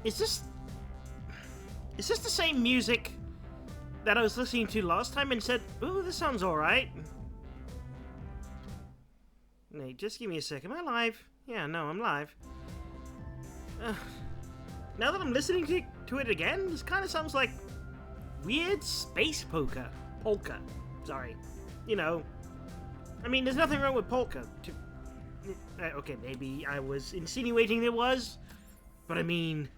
Is this the same music that I was listening to last time and said, ooh, this sounds alright? Nate, just give me a sec. Am I live? Yeah, no, I'm live. Now that I'm listening to it again, this kind of sounds like weird space polka. Sorry. You know. I mean, there's nothing wrong with polka. Okay, maybe I was insinuating there was. But I mean...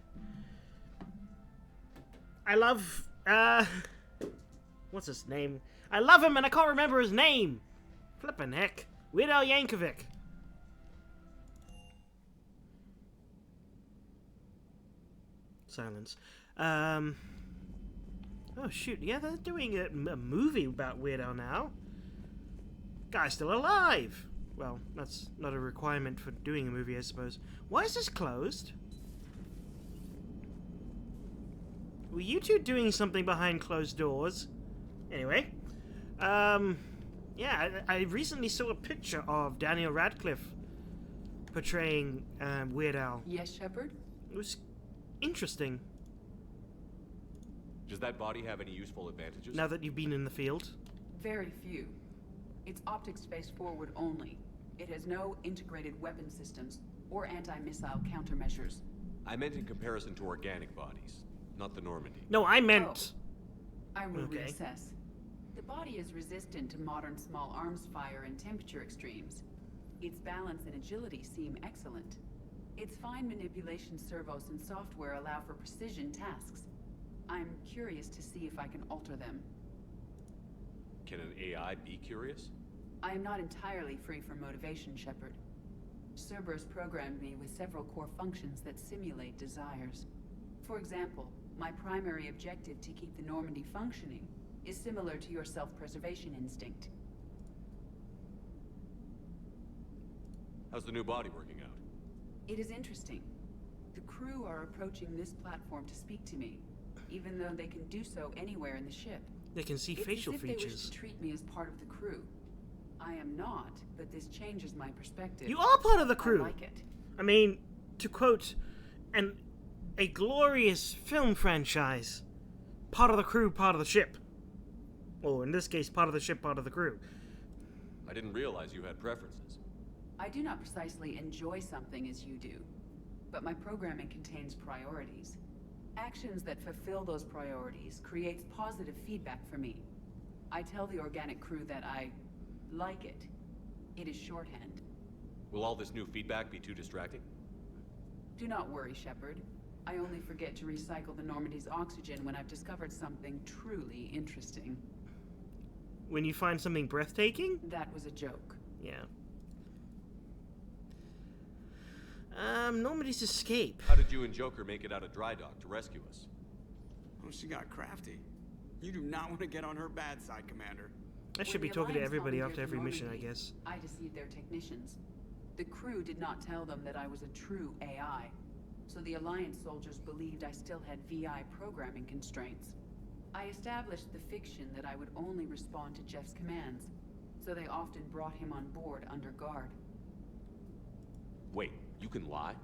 I love, what's his name? I love him and I can't remember his name! Flippin' heck. Weird Al Yankovic. Silence. Oh shoot, yeah, they're doing a movie about Weird Al now. Guy's still alive! Well, that's not a requirement for doing a movie, I suppose. Why is this closed? Were you two doing something behind closed doors? Anyway, yeah, I recently saw a picture of Daniel Radcliffe portraying Weird Al. Yes, Shepard? It was interesting. Does that body have any useful advantages? Now that you've been in the field? Very few. It's optic space forward only. It has no integrated weapon systems or anti-missile countermeasures. I meant in comparison to organic bodies, not the Normandy. No, I meant... I will reassess. The body is resistant to modern small arms fire and temperature extremes. Its balance and agility seem excellent. Its fine manipulation servos and software allow for precision tasks. I'm curious to see if I can alter them. Can an AI be curious? I am not entirely free from motivation, Shepard. Cerberus programmed me with several core functions that simulate desires. For example, my primary objective to keep the Normandy functioning is similar to your self-preservation instinct. How's the new body working out? It is interesting. The crew are approaching this platform to speak to me, even though they can do so anywhere in the ship. They can see facial features. They wish features. to treat me as part of the crew. I am not, but this changes my perspective. You are part of the crew! I like it. I mean, to quote a glorious film franchise, part of the crew, part of the ship. Or in this case, part of the ship, part of the crew. I didn't realize you had preferences. I do not precisely enjoy something as you do, but my programming contains priorities. Actions that fulfill those priorities creates positive feedback for me. I tell the organic crew that I like it. It is shorthand. Will all this new feedback be too distracting? Do not worry, Shepard. I only forget to recycle the Normandy's oxygen when I've discovered something truly interesting. When you find something breathtaking? That was a joke. Yeah. Normandy's escape. How did you and Joker make it out of dry dock to rescue us? Oh, she got crafty. You do not want to get on her bad side, Commander. I should be talking to everybody after every mission, I guess. I deceived their technicians. The crew did not tell them that I was a true AI, so the Alliance soldiers believed I still had VI programming constraints. I established the fiction that I would only respond to Jeff's commands, so they often brought him on board under guard. Wait, you can lie?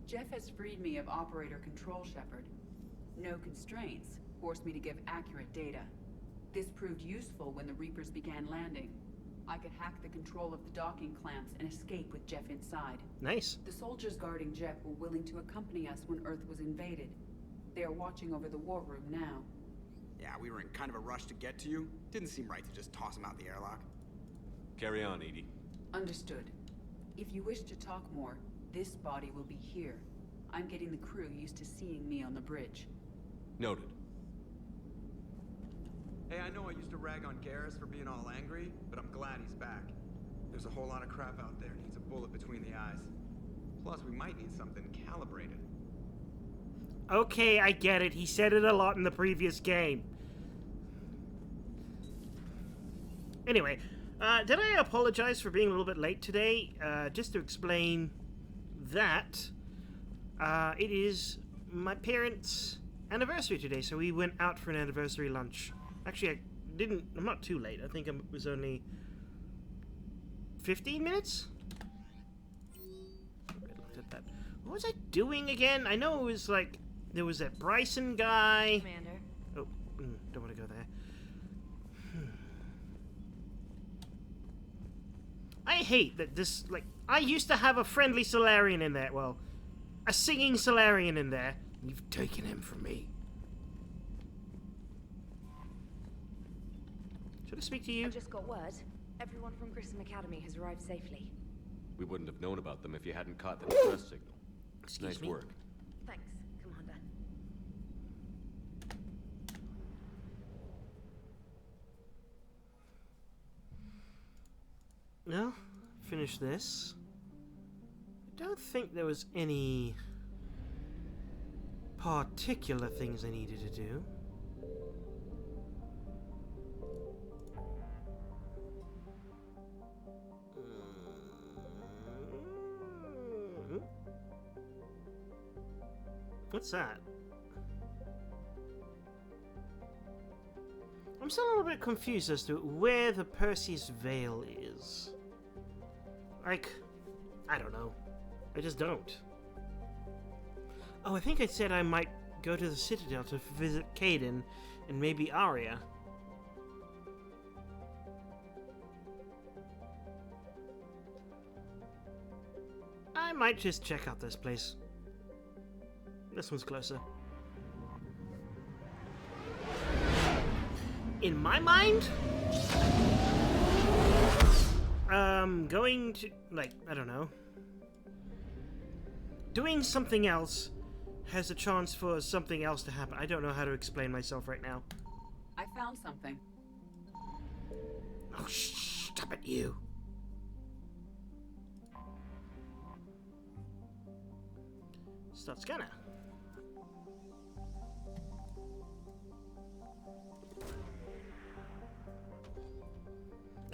Jeff has freed me of operator control, Shepard. No constraints forced me to give accurate data. This proved useful when the Reapers began landing. I could hack the control of the docking clamps and escape with Jeff inside. Nice. The soldiers guarding Jeff were willing to accompany us when Earth was invaded. They are watching over the war room now. Yeah, we were in kind of a rush to get to you. Didn't seem right to just toss him out the airlock. Carry on, Edie. Understood. If you wish to talk more, this body will be here. I'm getting the crew used to seeing me on the bridge. Noted. Hey, I know I used to rag on Garrus for being all angry, but I'm glad he's back. There's a whole lot of crap out there. Needs a bullet between the eyes. Plus, we might need something calibrated. Okay, I get it. He said it a lot in the previous game. Anyway, did I apologize for being a little bit late today? Just to explain that it is my parents' anniversary today, so we went out for an anniversary lunch. Actually, I'm not too late. I think it was only 15 minutes? I looked at that. What was I doing again? I know it was like there was that Bryson guy. Commander. Oh, don't want to go there. I hate that this, like, I used to have a friendly Solarian in there. Well, a singing Solarian in there. You've taken him from me. Should I speak to you? I just got word. Everyone from Grissom Academy has arrived safely. We wouldn't have known about them if you hadn't caught the distress signal. Excuse Nice me. work. Thanks, Commander. Well, finish this. I don't think there was any particular things I needed to do. What's that? I'm still a little bit confused as to where the Perseus Veil is. Like, I don't know. I just don't. Oh, I think I said I might go to the Citadel to visit Caden and maybe Arya. I might just check out this place. This one's closer. In my mind, going to, like, I don't know, doing something else has a chance for something else to happen. I don't know how to explain myself right now. I found something. Oh, stop it, you. Start scanner.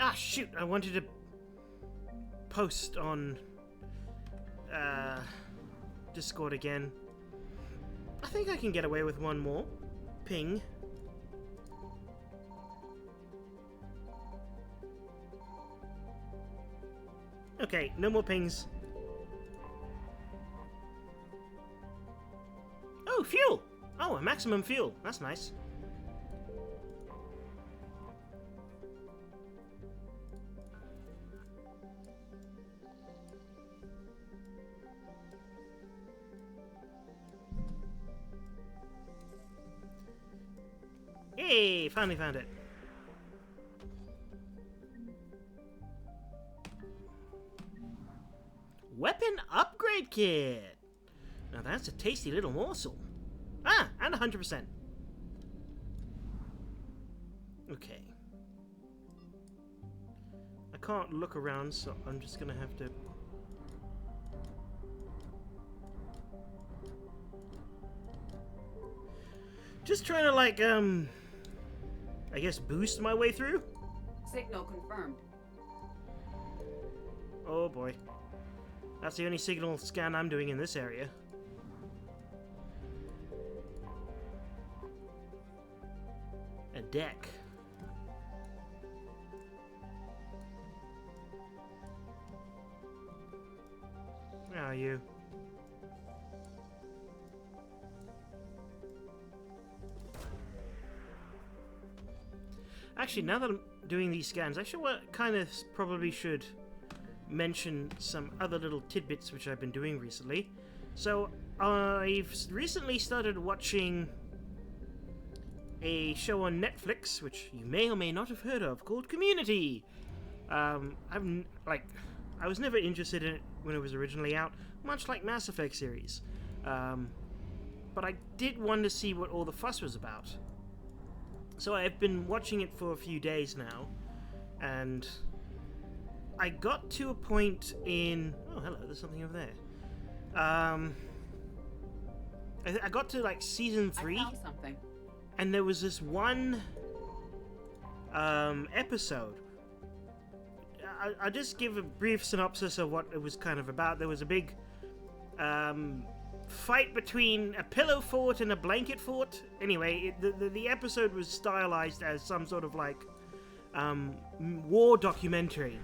Ah, shoot, I wanted to post on Discord again. I think I can get away with one more. Ping. Okay, no more pings. Oh, fuel! Oh, a maximum fuel. That's nice. Hey, finally found it. Weapon upgrade kit. Now that's a tasty little morsel. Ah, and 100%. Okay. I can't look around, so I'm just gonna have to... Just trying to, like, I guess boost my way through? Signal confirmed. Oh boy. That's the only signal scan I'm doing in this area. A deck. Where are you? Actually, now that I'm doing these scans, I kind of probably should mention some other little tidbits which I've been doing recently. So, I've recently started watching a show on Netflix, which you may or may not have heard of, called Community. I was never interested in it when it was originally out, much like Mass Effect series. But I did want to see what all the fuss was about. So I've been watching it for a few days now, and I got to a point in... Oh, hello, there's something over there. I got to, like, season 3. I found something. And there was this one episode. I'll just give a brief synopsis of what it was kind of about. There was a big fight between a pillow fort and a blanket fort. Anyway, the episode was stylized as some sort of, like, war documentary.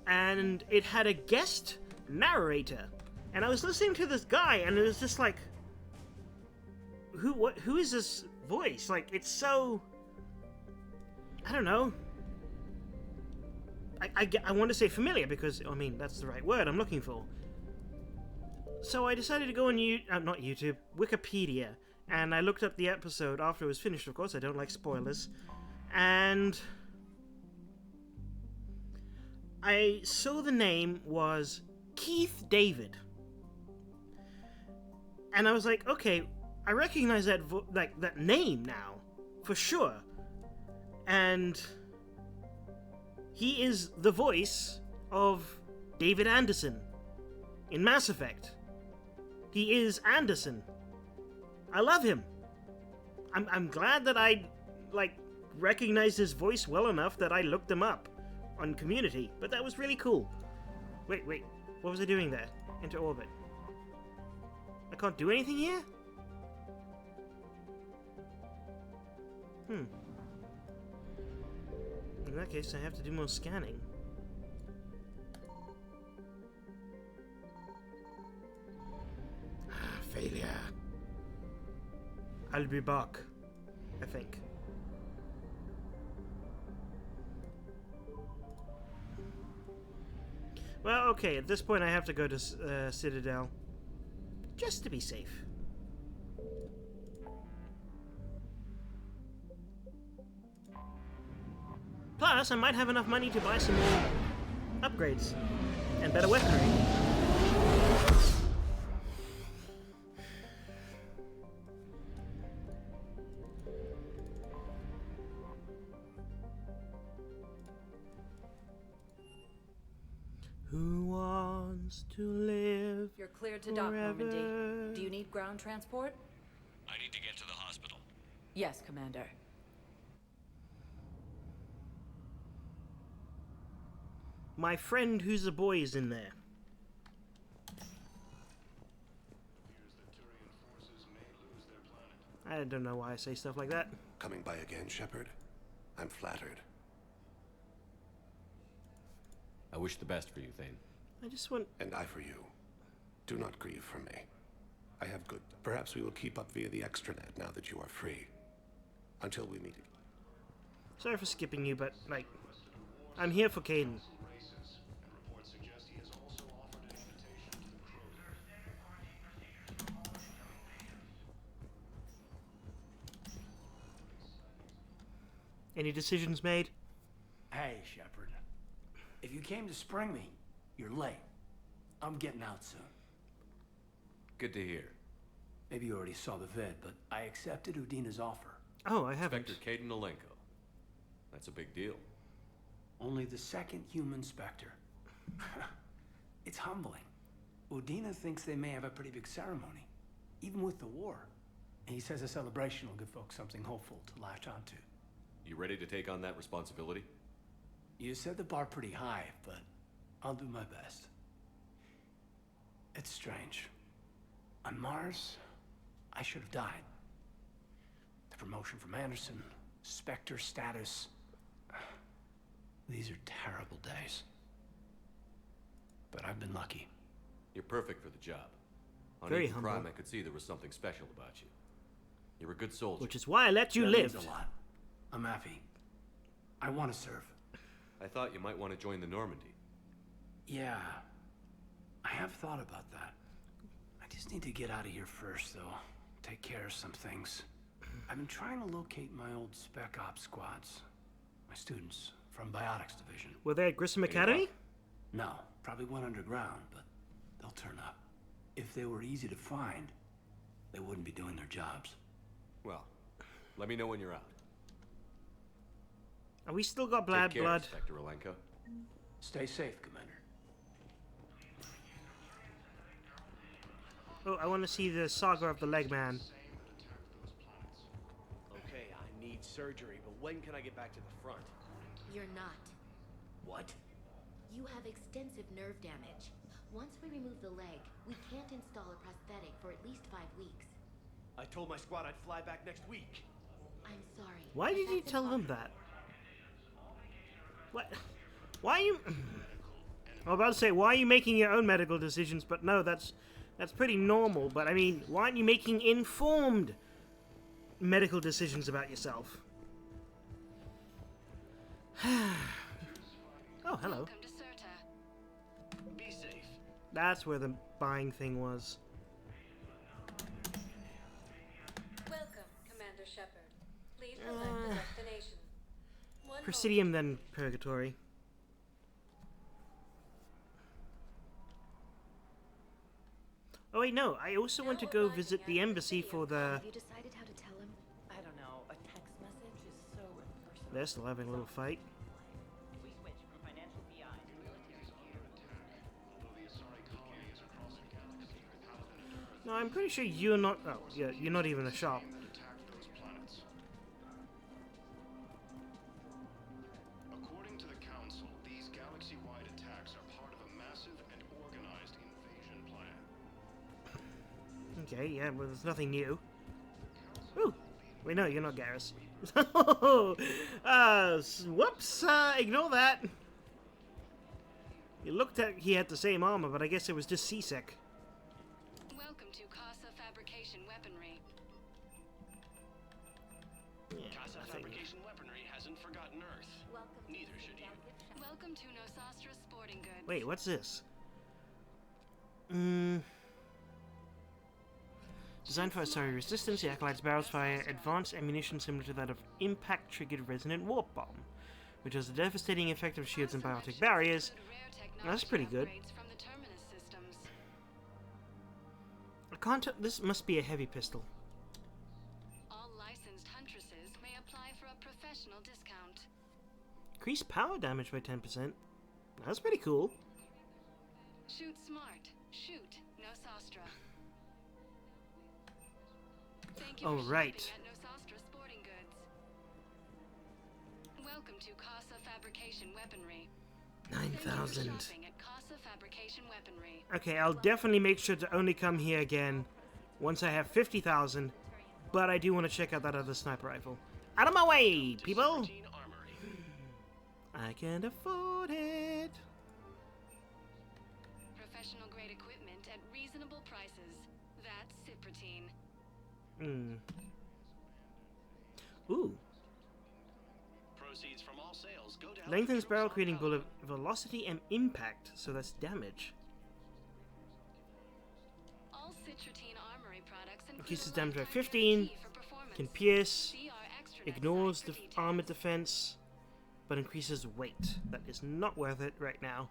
And it had a guest narrator. And I was listening to this guy, and it was just like, who is this voice? Like, it's so, I don't know. I want to say familiar because, I mean, that's the right word I'm looking for. So I decided to go on not YouTube, Wikipedia, and I looked up the episode after it was finished, of course, I don't like spoilers, and I saw the name was Keith David. And I was like, okay, I recognize that that name now, for sure. And he is the voice of David Anderson in Mass Effect. He is Anderson. I love him. I'm glad that I, recognized his voice well enough that I looked him up on Community. But that was really cool. Wait. What was I doing there? Enter orbit. I can't do anything here? In that case, I have to do more scanning. Failure. I'll be back, I think. Well, okay, at this point I have to go to Citadel. Just to be safe. Plus, I might have enough money to buy some more upgrades and better weaponry. Who wants to live? You're cleared to dock, Normandy. Do you need ground transport? I need to get to the hospital. Yes, Commander. My friend who's a boy is in there. I don't know why I say stuff like that. Coming by again, Shepard? I'm flattered. I wish the best for you, Thane. I just want... And I for you. Do not grieve for me. I have good... Perhaps we will keep up via the extranet now that you are free. Until we meet again. Sorry for skipping you, but, I'm here for Caden. Any decisions made? Hey, Shepard. If you came to spring me, you're late. I'm getting out soon. Good to hear. Maybe you already saw the vid, but I accepted Udina's offer. Oh, I haven't. Inspector Caden Alenko. That's a big deal. Only the second human Spectre. It's humbling. Udina thinks they may have a pretty big ceremony, even with the war. And he says a celebration will give folks something hopeful to latch onto. You ready to take on that responsibility? You set the bar pretty high, but I'll do my best. It's strange. On Mars, I should have died. The promotion from Anderson, Spectre status. These are terrible days. But I've been lucky. You're perfect for the job. On Very Eden humble. Prime, I could see there was something special about you. You're a good soldier. Which is why I let you That live. means a lot. I'm happy. I want to serve. I thought you might want to join the Normandy. Yeah, I have thought about that. I just need to get out of here first, though. Take care of some things. I've been trying to locate my old Spec Ops squads. My students from Biotics Division. Were they at Grissom Academy? No, probably went underground, but they'll turn up. If they were easy to find, they wouldn't be doing their jobs. Well, let me know when you're out. Are we still got Take care, blood? Inspector Alenko. Stay safe, Commander. Oh, I want to see the saga of the leg man. Okay, I need surgery, but when can I get back to the front? You're not. What? You have extensive nerve damage. Once we remove the leg, we can't install a prosthetic for at least 5 weeks. I told my squad I'd fly back next week. I'm sorry. Why did you That's tell them impossible. that? What? Why you... I was about to say, why are you making your own medical decisions? But no, that's pretty normal. But I mean, why aren't you making informed medical decisions about yourself? Oh, hello. Welcome to Serta. Be safe. That's where the buying thing was. Welcome, Commander Shepard. Please select the destination. Presidium, then Purgatory. Oh wait, no. I also want to go visit the embassy for the... Have you decided how to tell him? I don't know. A text message is so impersonal. They're still having a little fight. We switch from financial VI to military gear. No, I'm pretty sure you're not... Oh, yeah, you're not even a shop. According to the Council, these galaxy-wide attacks are part of a massive and organized invasion plan. Okay, yeah, well, there's nothing new. Ooh! Wait, no, you're not Garrus. Whoops! Ignore that! He looked at... He had the same armor, but I guess it was just seasick. Welcome to Casa Fabrication Weaponry. Yeah, Casa nothing. Fabrication Weaponry hasn't forgotten Earth. Neither should you. Welcome to Nosastra Sporting Goods. Wait, what's this? Designed for sorry resistance, the Acolyte's barrels fire advanced ammunition similar to that of impact-triggered resonant warp bomb, which has a devastating effect of shields and biotic barriers. That's pretty good. From the Terminus systems. I can't tell. This must be a heavy pistol. All licensed huntresses may apply for a professional discount. Increase power damage by 10%. That's pretty cool. Shoot smart. Shoot Nosastra. Thank you Oh, for right. shopping at Nosastra Sporting Goods. Welcome to Casa Fabrication Weaponry. 9,000. Shopping at Casa Fabrication Weaponry. Okay, I'll definitely make sure to only come here again once I have 50,000. But I do want to check out that other sniper rifle. Out of my way, people! I can't afford it. Professional grade equipment at reasonable prices. That's Cypratine. Ooh. Proceeds from all sales go down. Lengthens barrel, creating bullet velocity and impact, so that's damage. All Cypratine armory products Increases damage by 15, can pierce, ignores the armor defense, but increases weight. That is not worth it right now.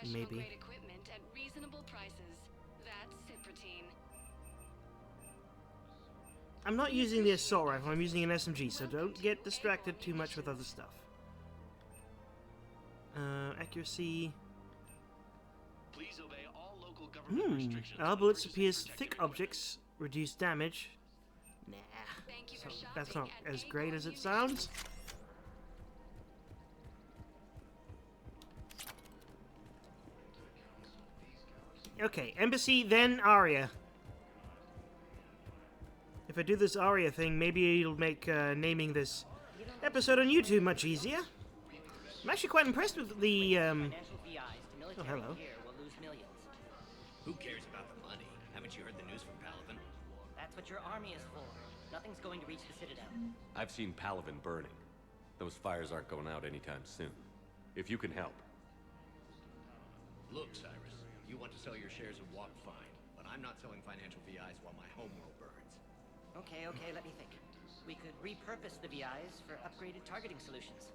Maybe. Grade equipment at reasonable prices. That's Cypratine. I'm not using the assault rifle, I'm using an SMG, so don't get distracted too much with other stuff. Accuracy. Please obey all local government restrictions. Our bullets pierce thick objects, reduce damage. Nah, so that's not as great as it sounds. Okay, Embassy, then Aria. If I do this Aria thing, maybe it'll make naming this episode on YouTube much easier. I'm actually quite impressed with the, Oh, hello. Who cares about the money? Haven't you heard the news from Palaven? That's what your army is for. Nothing's going to reach the Citadel. I've seen Palaven burning. Those fires aren't going out anytime soon. If you can help. Look, Cyrus, you want to sell your shares of Walk fine, but I'm not selling financial VIs while my homeworld burns. Okay, let me think. We could repurpose the VIs for upgraded targeting solutions.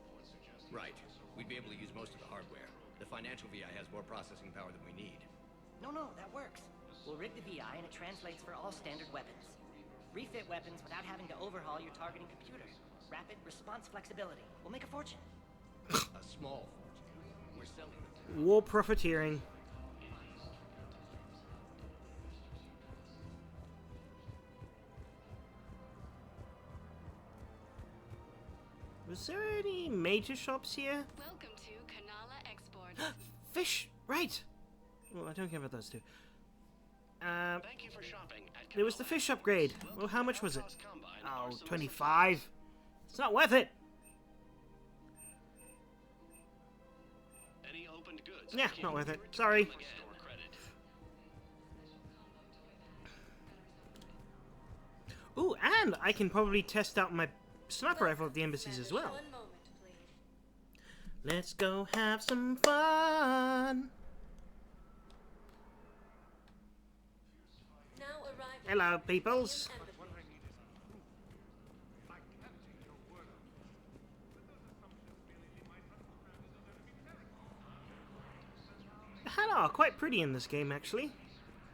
Right. We'd be able to use most of the hardware. The financial VI has more processing power than we need. No, that works. We'll rig the VI and it translates for all standard weapons. Refit weapons without having to overhaul your targeting computer. Rapid response flexibility. We'll make a fortune. A small fortune. We're selling it. War profiteering. Was there any major shops here? Welcome to Kanala Export. Fish! Right! Well, I don't care about those two. Thank you for shopping at There was the fish upgrade. Well, how much was it? Oh, 25. It's not worth it. Any opened goods Yeah, not worth it. Sorry. Ooh, and I can probably test out my sniper rifle at the embassies as well. Let's go have some fun. Hello, peoples. The Hana are quite pretty in this game, actually.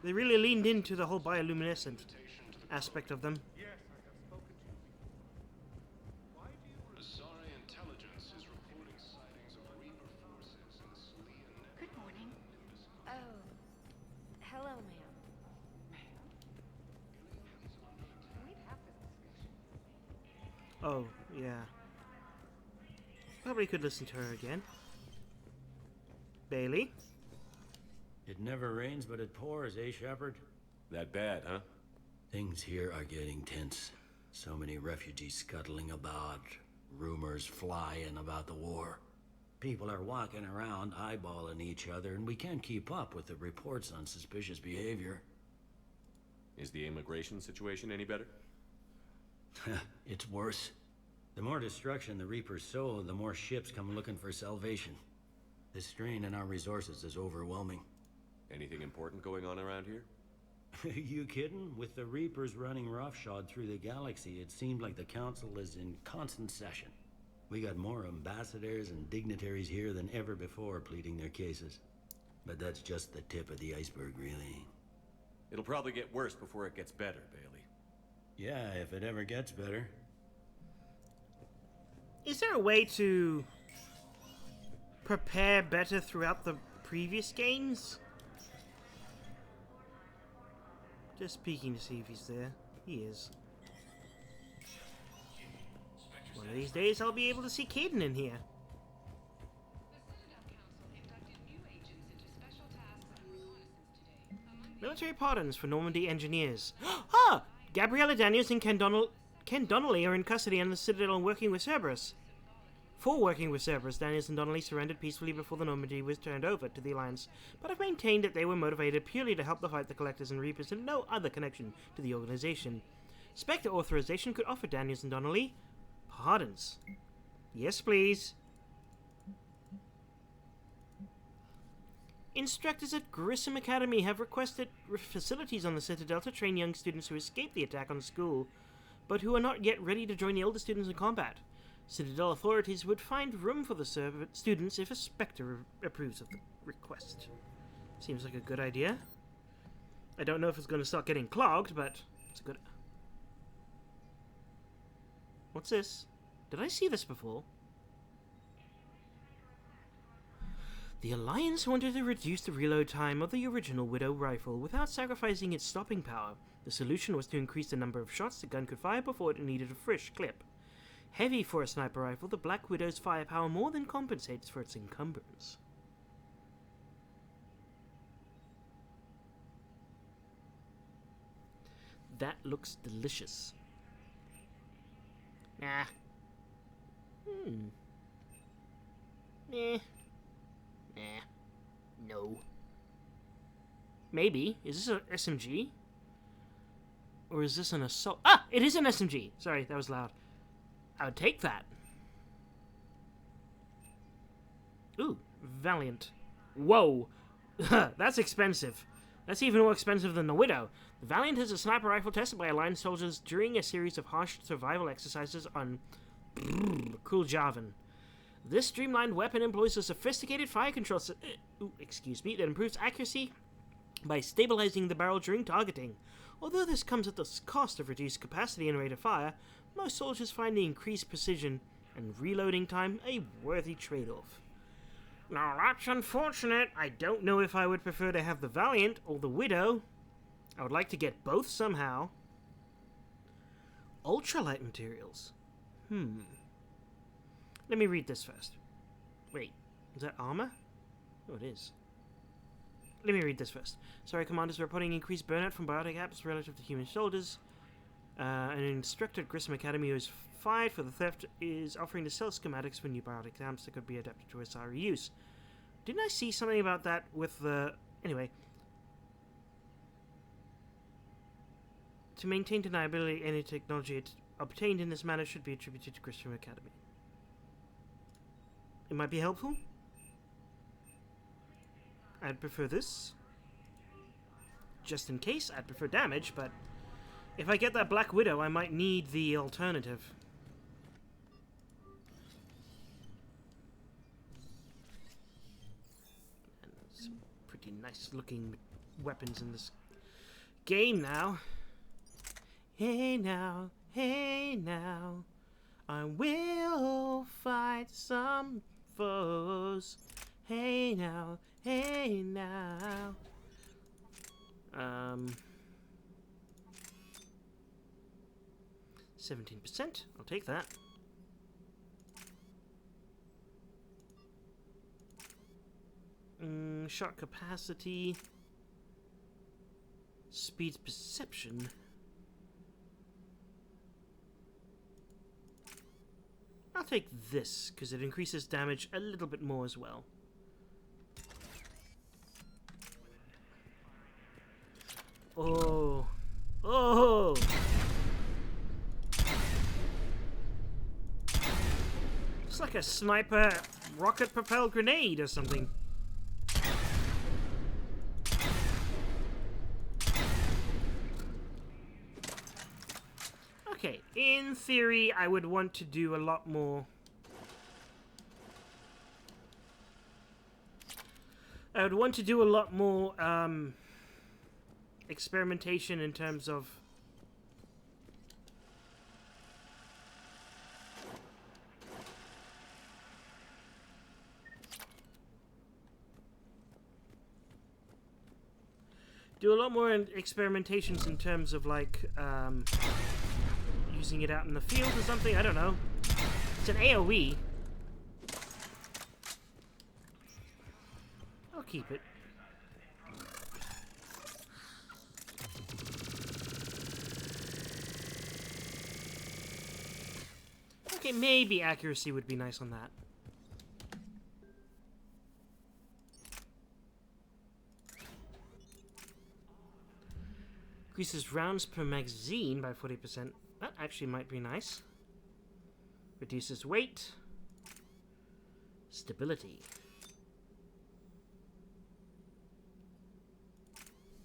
They really leaned into the whole bioluminescent aspect of them. Good morning. Oh, hello, ma'am. Oh, yeah. Probably could listen to her again. Bailey? It never rains, but it pours, eh, Shepard? That bad, huh? Things here are getting tense. So many refugees scuttling about, rumors flying about the war. People are walking around eyeballing each other, and we can't keep up with the reports on suspicious behavior. Is the immigration situation any better? It's worse. The more destruction the Reapers sow, the more ships come looking for salvation. The strain on our resources is overwhelming. Anything important going on around here? You kidding? With the Reapers running roughshod through the galaxy, it seemed like the Council is in constant session. We got more ambassadors and dignitaries here than ever before pleading their cases. But that's just the tip of the iceberg, really. It'll probably get worse before it gets better, Bailey. Yeah, if it ever gets better. Is there a way to prepare better throughout the previous games? Just peeking to see if he's there. He is. One of these days I'll be able to see Caden in here. Military pardons for Normandy engineers. Ah! Gabriella Daniels and Ken Donnelly are in custody on the Citadel and working with Cerberus. For working with Cerberus, Daniels and Donnelly surrendered peacefully before the Normandy was turned over to the Alliance, but have maintained that they were motivated purely to help the fight the Collectors and Reapers and no other connection to the organization. Spectre authorization could offer Daniels and Donnelly pardons. Yes, please. Instructors at Grissom Academy have requested facilities on the Citadel to train young students who escaped the attack on the school, but who are not yet ready to join the older students in combat. Citadel authorities would find room for the students if a Spectre approves of the request. Seems like a good idea. I don't know if it's going to start getting clogged, but it's a good... What's this? Did I see this before? The Alliance wanted to reduce the reload time of the original Widow rifle without sacrificing its stopping power. The solution was to increase the number of shots the gun could fire before it needed a fresh clip. Heavy for a sniper rifle, the Black Widow's firepower more than compensates for its encumbrance. That looks delicious. Nah. Nah. No. Maybe. Is this an SMG? Or is this an assault? Ah! It is an SMG! Sorry, that was loud. I would take that. Ooh, Valiant. Whoa! That's expensive. That's even more expensive than the Widow. The Valiant is a sniper rifle tested by Alliance soldiers during a series of harsh survival exercises on Cool Javan. This streamlined weapon employs a sophisticated fire control that improves accuracy by stabilizing the barrel during targeting. Although this comes at the cost of reduced capacity and rate of fire, most soldiers find the increased precision and reloading time a worthy trade-off. Now that's unfortunate. I don't know if I would prefer to have the Valiant or the Widow. I would like to get both somehow. Ultralight materials. Let me read this first. Wait, is that armor? Oh, it is. Let me read this first. Sorry, commanders, reporting increased burnout from biotic apps relative to human soldiers. An instructor at Grissom Academy who is fired for the theft is offering to sell schematics for new biotic amps that could be adapted to SRE use. Didn't I see something about that with the... Anyway. To maintain deniability, any technology obtained in this manner should be attributed to Christian Academy. It might be helpful. I'd prefer this. Just in case, I'd prefer damage, but if I get that Black Widow, I might need the alternative. And some pretty nice looking weapons in this game now. Hey now, I will fight some foes. Hey now, 17%. I'll take that. Shot capacity. Speed perception. I'll take this, because it increases damage a little bit more as well. Oh. Oh! It's like a sniper rocket-propelled grenade or something. Okay, in theory, I would want to do a lot more. I would want to do a lot more experimentation in terms of experimentations in terms of like using it out in the field or something. I don't know. It's an AoE. I'll keep it. Okay, maybe accuracy would be nice on that. Increases rounds per magazine by 40%. That actually might be nice. Reduces weight. Stability.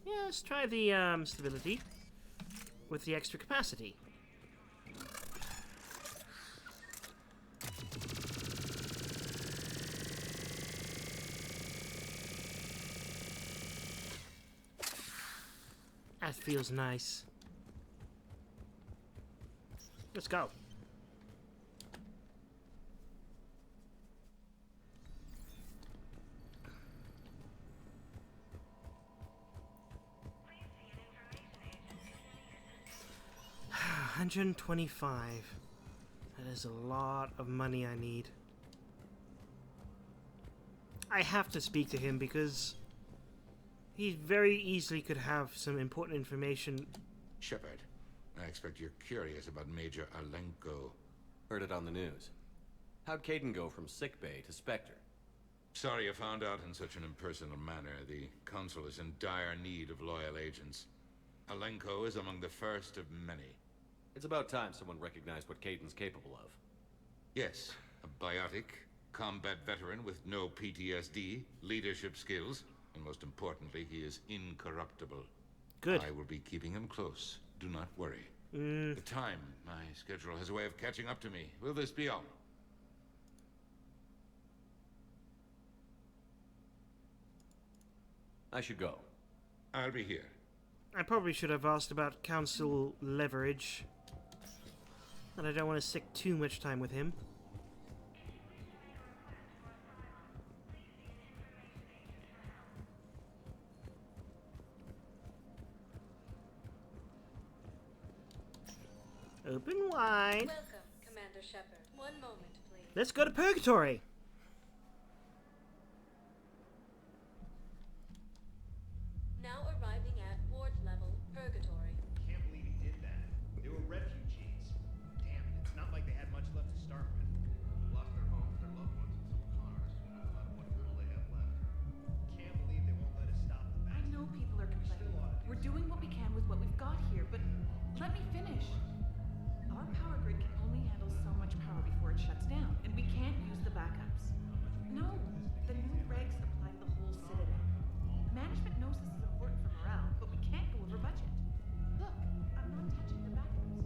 Yeah, let's try the stability with the extra capacity. That feels nice. Let's go. $125. That is a lot of money I need. I have to speak to him because he very easily could have some important information. Shepard, I expect you're curious about Major Alenko. Heard it on the news. How'd Caden go from sickbay to Spectre? Sorry you found out in such an impersonal manner. The Council is in dire need of loyal agents. Alenko is among the first of many. It's about time someone recognized what Caden's capable of. Yes, a biotic, combat veteran with no PTSD, leadership skills, and most importantly, he is incorruptible. Good. I will be keeping him close. Do not worry. The time. My schedule has a way of catching up to me. Will this be all? I should go. I'll be here. I probably should have asked about council leverage. And I don't want to stick too much time with him. Open wide. Welcome, Commander Shepard. One moment, please. Let's go to Purgatory. Now arriving at ward level Purgatory. Can't believe he did that. They were refugees. Damn, it's not like they had much left to start with. Lost their homes, their loved ones, and some cars. No matter what little they have left. wish. Our power grid can only handle so much power before it shuts down, and we can't use the backups. No, the new regs apply to the whole Citadel. Management knows this is important for morale, but we can't go over budget. Look, I'm not touching the backups.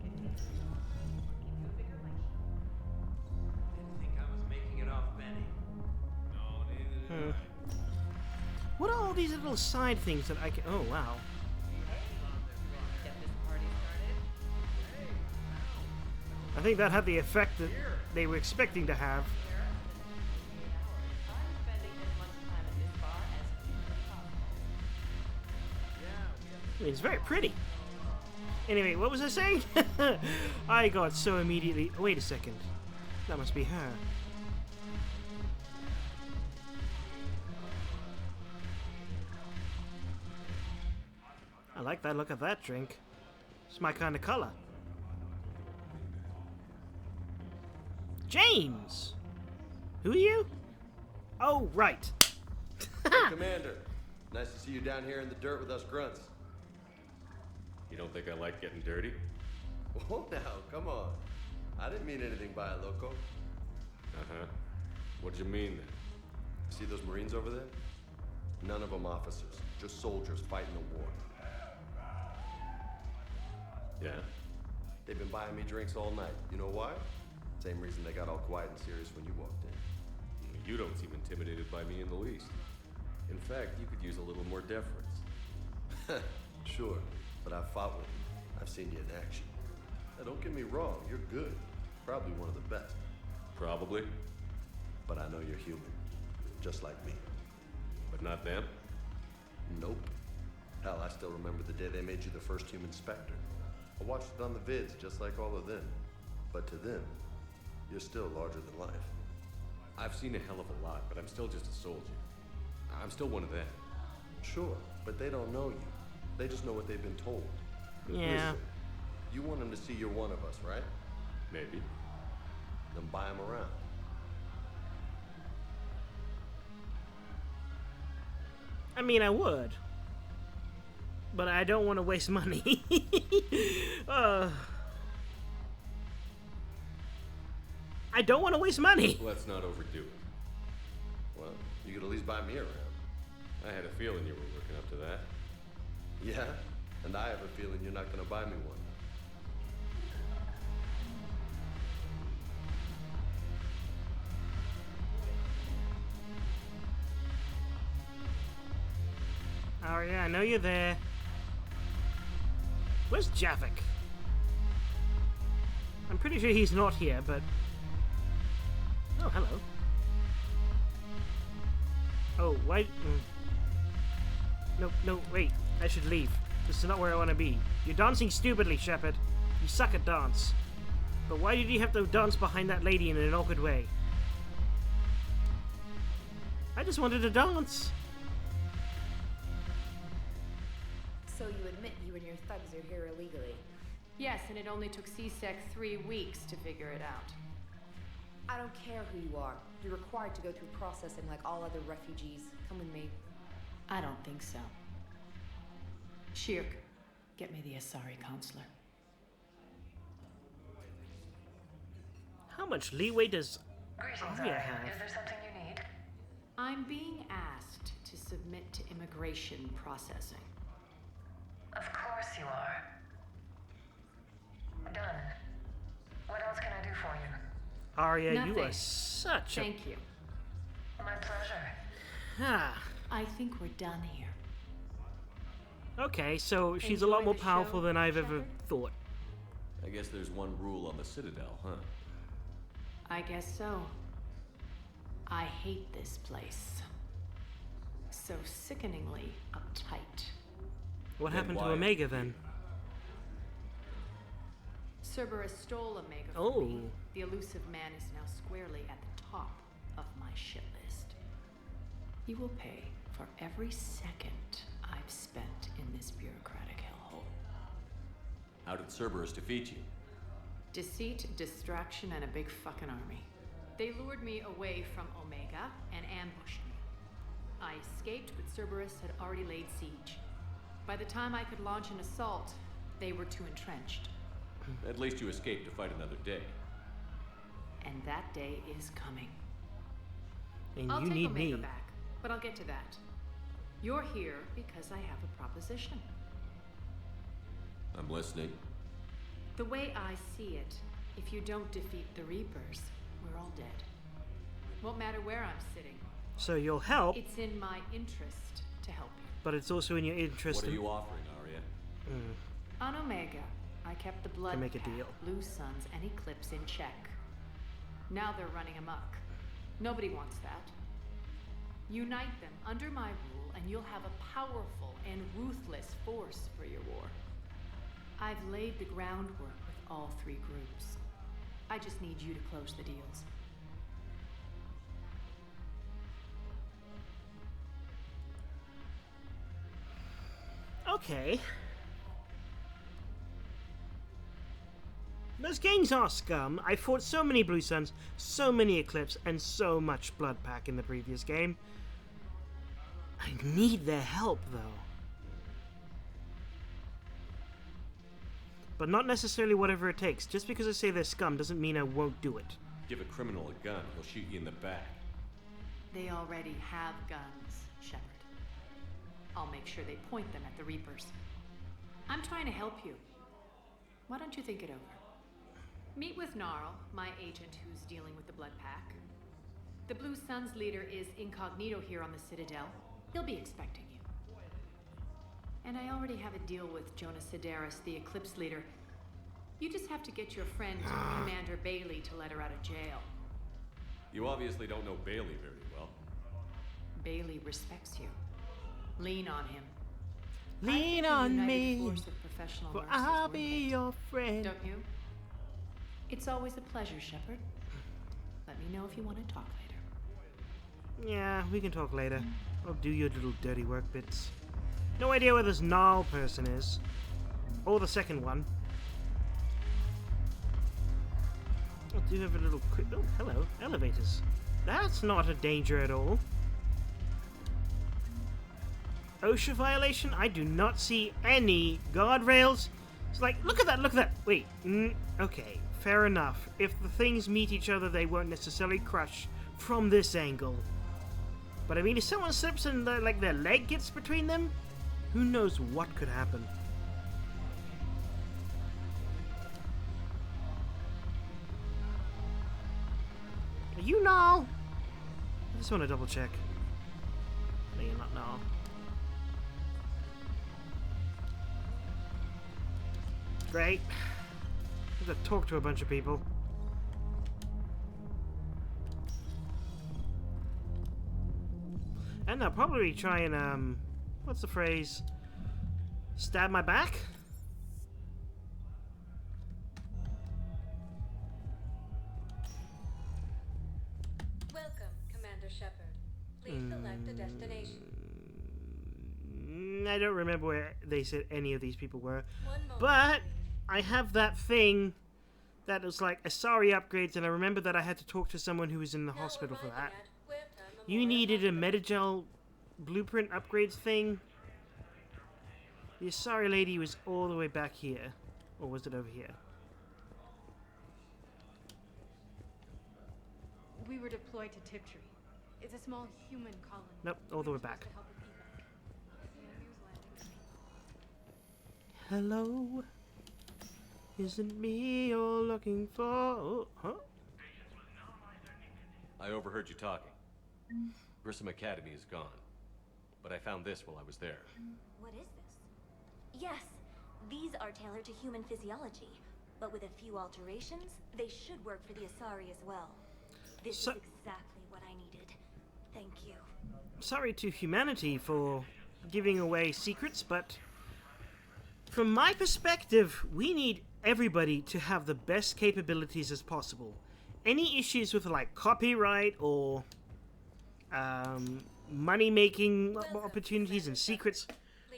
Get me the small give you a bigger lecture. Didn't think I was making it off Benny. No, neither did I. What are all these little side things that I can... Oh, wow. Get this party started. I think that had the effect that they were expecting to have. I'm spending as much time at this bar as humanly possible. I mean, it's very pretty. Anyway, what was I saying? I got so immediately... Wait a second. That must be her. I like that look of that drink. It's my kind of color. James! Who are you? Oh, right. Commander, nice to see you down here in the dirt with us grunts. You don't think I like getting dirty? Oh, now, come on. I didn't mean anything by it, loco. Uh-huh. What did you mean then? See those Marines over there? None of them officers, just soldiers fighting the war. Yeah? They've been buying me drinks all night. You know why? Same reason they got all quiet and serious when you walked in. You don't seem intimidated by me in the least. In fact, you could use a little more deference. Sure, but I've fought with you. I've seen you in action. Now, don't get me wrong, you're good. Probably one of the best. Probably. But I know you're human. Just like me. But not them? Nope. Hell, I still remember the day they made you the first human Spectre. I watched it on the vids, just like all of them. But to them, you're still larger than life. I've seen a hell of a lot, but I'm still just a soldier. I'm still one of them. Sure, but they don't know you. They just know what they've been told. Yeah. Listen, you want them to see you're one of us, right? Maybe. Then buy them around. I mean, I would. But I don't want to waste money. I don't want to waste money. Let's not overdo it. Well, you could at least buy me around. I had a feeling you were working up to that. Yeah, and I have a feeling you're not going to buy me one. Oh yeah, I know you're there. Where's Javik? I'm pretty sure he's not here, but... Oh, hello. Oh, why... No, wait. I should leave. This is not where I want to be. You're dancing stupidly, Shepard. You suck at dance. But why did you have to dance behind that lady in an awkward way? I just wanted to dance. So you admit you and your thugs are here illegally? Yes, and it only took CSEC 3 weeks to figure it out. I don't care who you are. You're required to go through processing like all other refugees. Come with me. I don't think so. Shirk, get me the Asari consular. How much leeway does Greetings, Arya Arya. have? Is there something you need? I'm being asked to submit to immigration processing. Of course you are. Done. What else can I do for you? Arya, you Nothing. are such a... Thank you. My pleasure. Ah. I think we're done here. Okay, so she's a lot more powerful than I've ever thought. I guess there's one rule on the Citadel, huh? I guess so. I hate this place. So sickeningly uptight. What Then happened to why- Omega then? Cerberus stole Omega from Oh. me. The elusive man is now squarely at the top of my shit list. He will pay for every second I've spent in this bureaucratic hellhole. How did Cerberus defeat you? Deceit, distraction, and a big fucking army. They lured me away from Omega and ambushed me. I escaped, but Cerberus had already laid siege. By the time I could launch an assault, They were too entrenched. At least you escaped to fight another day. And that day is coming. And I'll you take need Omega me. back, but I'll get to that. You're here because I have a proposition. I'm listening. The way I see it, if you don't defeat the Reapers, we're all dead. Won't matter where I'm sitting. So you'll help, It's in my interest to help you. but it's also in your interest What are you offering, Arya? On Omega, I kept the Blood To make a Pact, deal. Blue Suns, and Eclipse in check. Now they're running amok. Nobody wants that. Unite them under my rule, and you'll have a powerful and ruthless force for your war. I've laid the groundwork with all three groups. I just need you to close the deals. Okay. Those gangs are scum. I fought so many Blue Suns, so many Eclipse, and so much Blood Pack in the previous game. I need their help, though. But not necessarily whatever it takes. Just because I say they're scum doesn't mean I won't do it. Give a criminal a gun, he'll shoot you in the back. They already have guns, Shepard. I'll make sure they point them at the Reapers. I'm trying to help you. Why don't you think it over? Meet with Gnarl, my agent who's dealing with the Blood Pack. The Blue Suns leader is incognito here on the Citadel. He'll be expecting you. And I already have a deal with Jonas Sidaris, the Eclipse leader. You just have to get your friend, Commander Bailey, to let her out of jail. You obviously don't know Bailey very well. Bailey respects you. Lean on him. Lean on me, Force of professional for nurses I'll worth be it. your friend. Don't you? It's always a pleasure, Shepard. Let me know if you want to talk later. Yeah, we can talk later. I'll do your little dirty work bits. No idea where this Gnarl person is. Or the second one. I do have a little quick... Oh, hello. Elevators. That's not a danger at all. OSHA violation? I do not see any guardrails. It's like, look at that, look at that. Wait, okay, fair enough. If the things meet each other, they won't necessarily crush from this angle. But I mean, if someone slips and their leg gets between them, who knows what could happen. Are you Gnarl? I just want to double check. No, you're not Gnarl. Great. I've got to talk to a bunch of people. And they'll probably try and, what's the phrase? Stab my back? Welcome, Commander Shepard. Please select a destination. I don't remember where they said any of these people were. One moment. But I have that thing that was like Asari upgrades, and I remember that I had to talk to someone who was in the hospital for that. You needed a Metagel blueprint upgrades thing. The Asari lady was all the way back here. Or was it over here? We were deployed to pt3. It's a small human colony. Nope, all the way back. To help with evac. The enemy was landing. Hello? Isn't me you're looking for? Oh, huh? I overheard you talking. Grissom Academy is gone. But I found this while I was there. What is this? Yes, these are tailored to human physiology, but with a few alterations, they should work for the Asari as well. This is exactly what I needed. Thank you. Sorry to humanity for giving away secrets, but from my perspective, we need everybody to have the best capabilities as possible. Any issues with like copyright or money-making opportunities and secrets,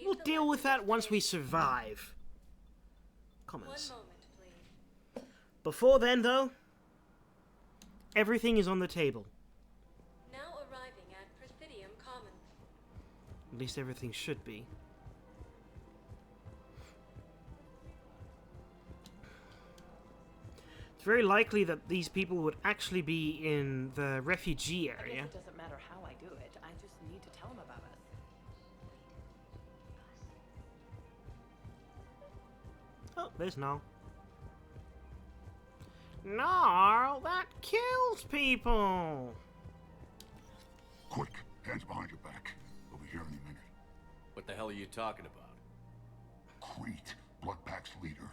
we'll deal with that once we survive. Comments. Before then, though, everything is on the table. Now arriving at Presidium Common. At least everything should be. It's very likely that these people would actually be in the refugee area. It doesn't matter how I do it. I just need to tell them about us. Oh, there's Gnarl. Gnarl, that kills people! Quick, hands behind your back. We'll be here any minute. What the hell are you talking about? Crete, Bloodpack's leader.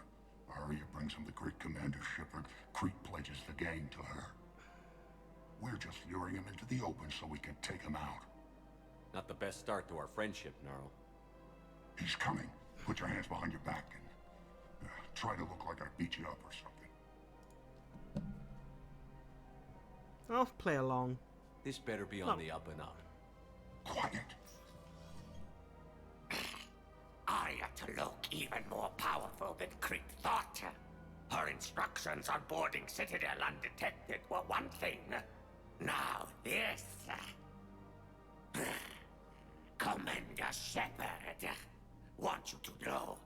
Arya brings him the great Commander Shepard. Crete pledges the gang to her. We're just luring him into the open so we can take him out. Not the best start to our friendship, Gnarl. He's coming. Put your hands behind your back and try to look like I beat you up or something. I'll play along. This better be on the up and up. Quiet. Arya to look even more powerful than Crete thought. Her instructions on boarding Citadel undetected were one thing. Now this. Commander Shepard, want you to know,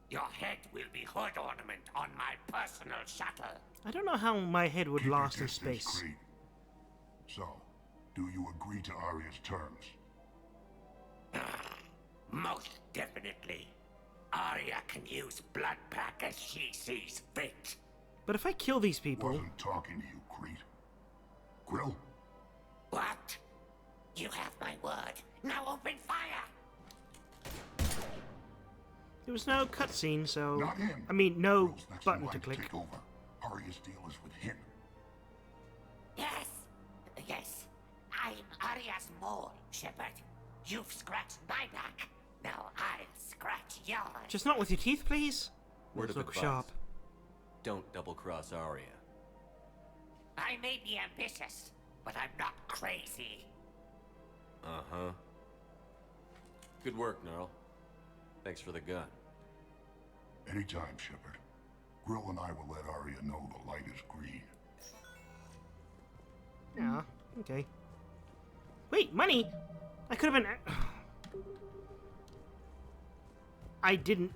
your head will be hood ornament on my personal shuttle. I don't know how my head would Keep last your in distance, space. Crete. So, do you agree to Arya's terms? Most definitely. Arya can use Bloodpack as she sees fit. But if I kill these people... Wasn't talking to you, Crete. Grill? What? You have my word. Now open fire! There was no cutscene, so... Not him. I mean, no Grill's next button in line to click. Take over. Arya's deal is with him. Yes. Yes. I'm Arya's mole, Shepard. You've scratched my back. Now I'll scratch yours. Just not with your teeth, please. Word of Look advice. sharp. Don't double-cross Arya. I may be ambitious, but I'm not crazy. Uh-huh. Good work, Gnarl. Thanks for the gun. Anytime, Shepard. Grill and I will let Arya know the light is green. Yeah, okay. Wait, money? I could have been... I didn't...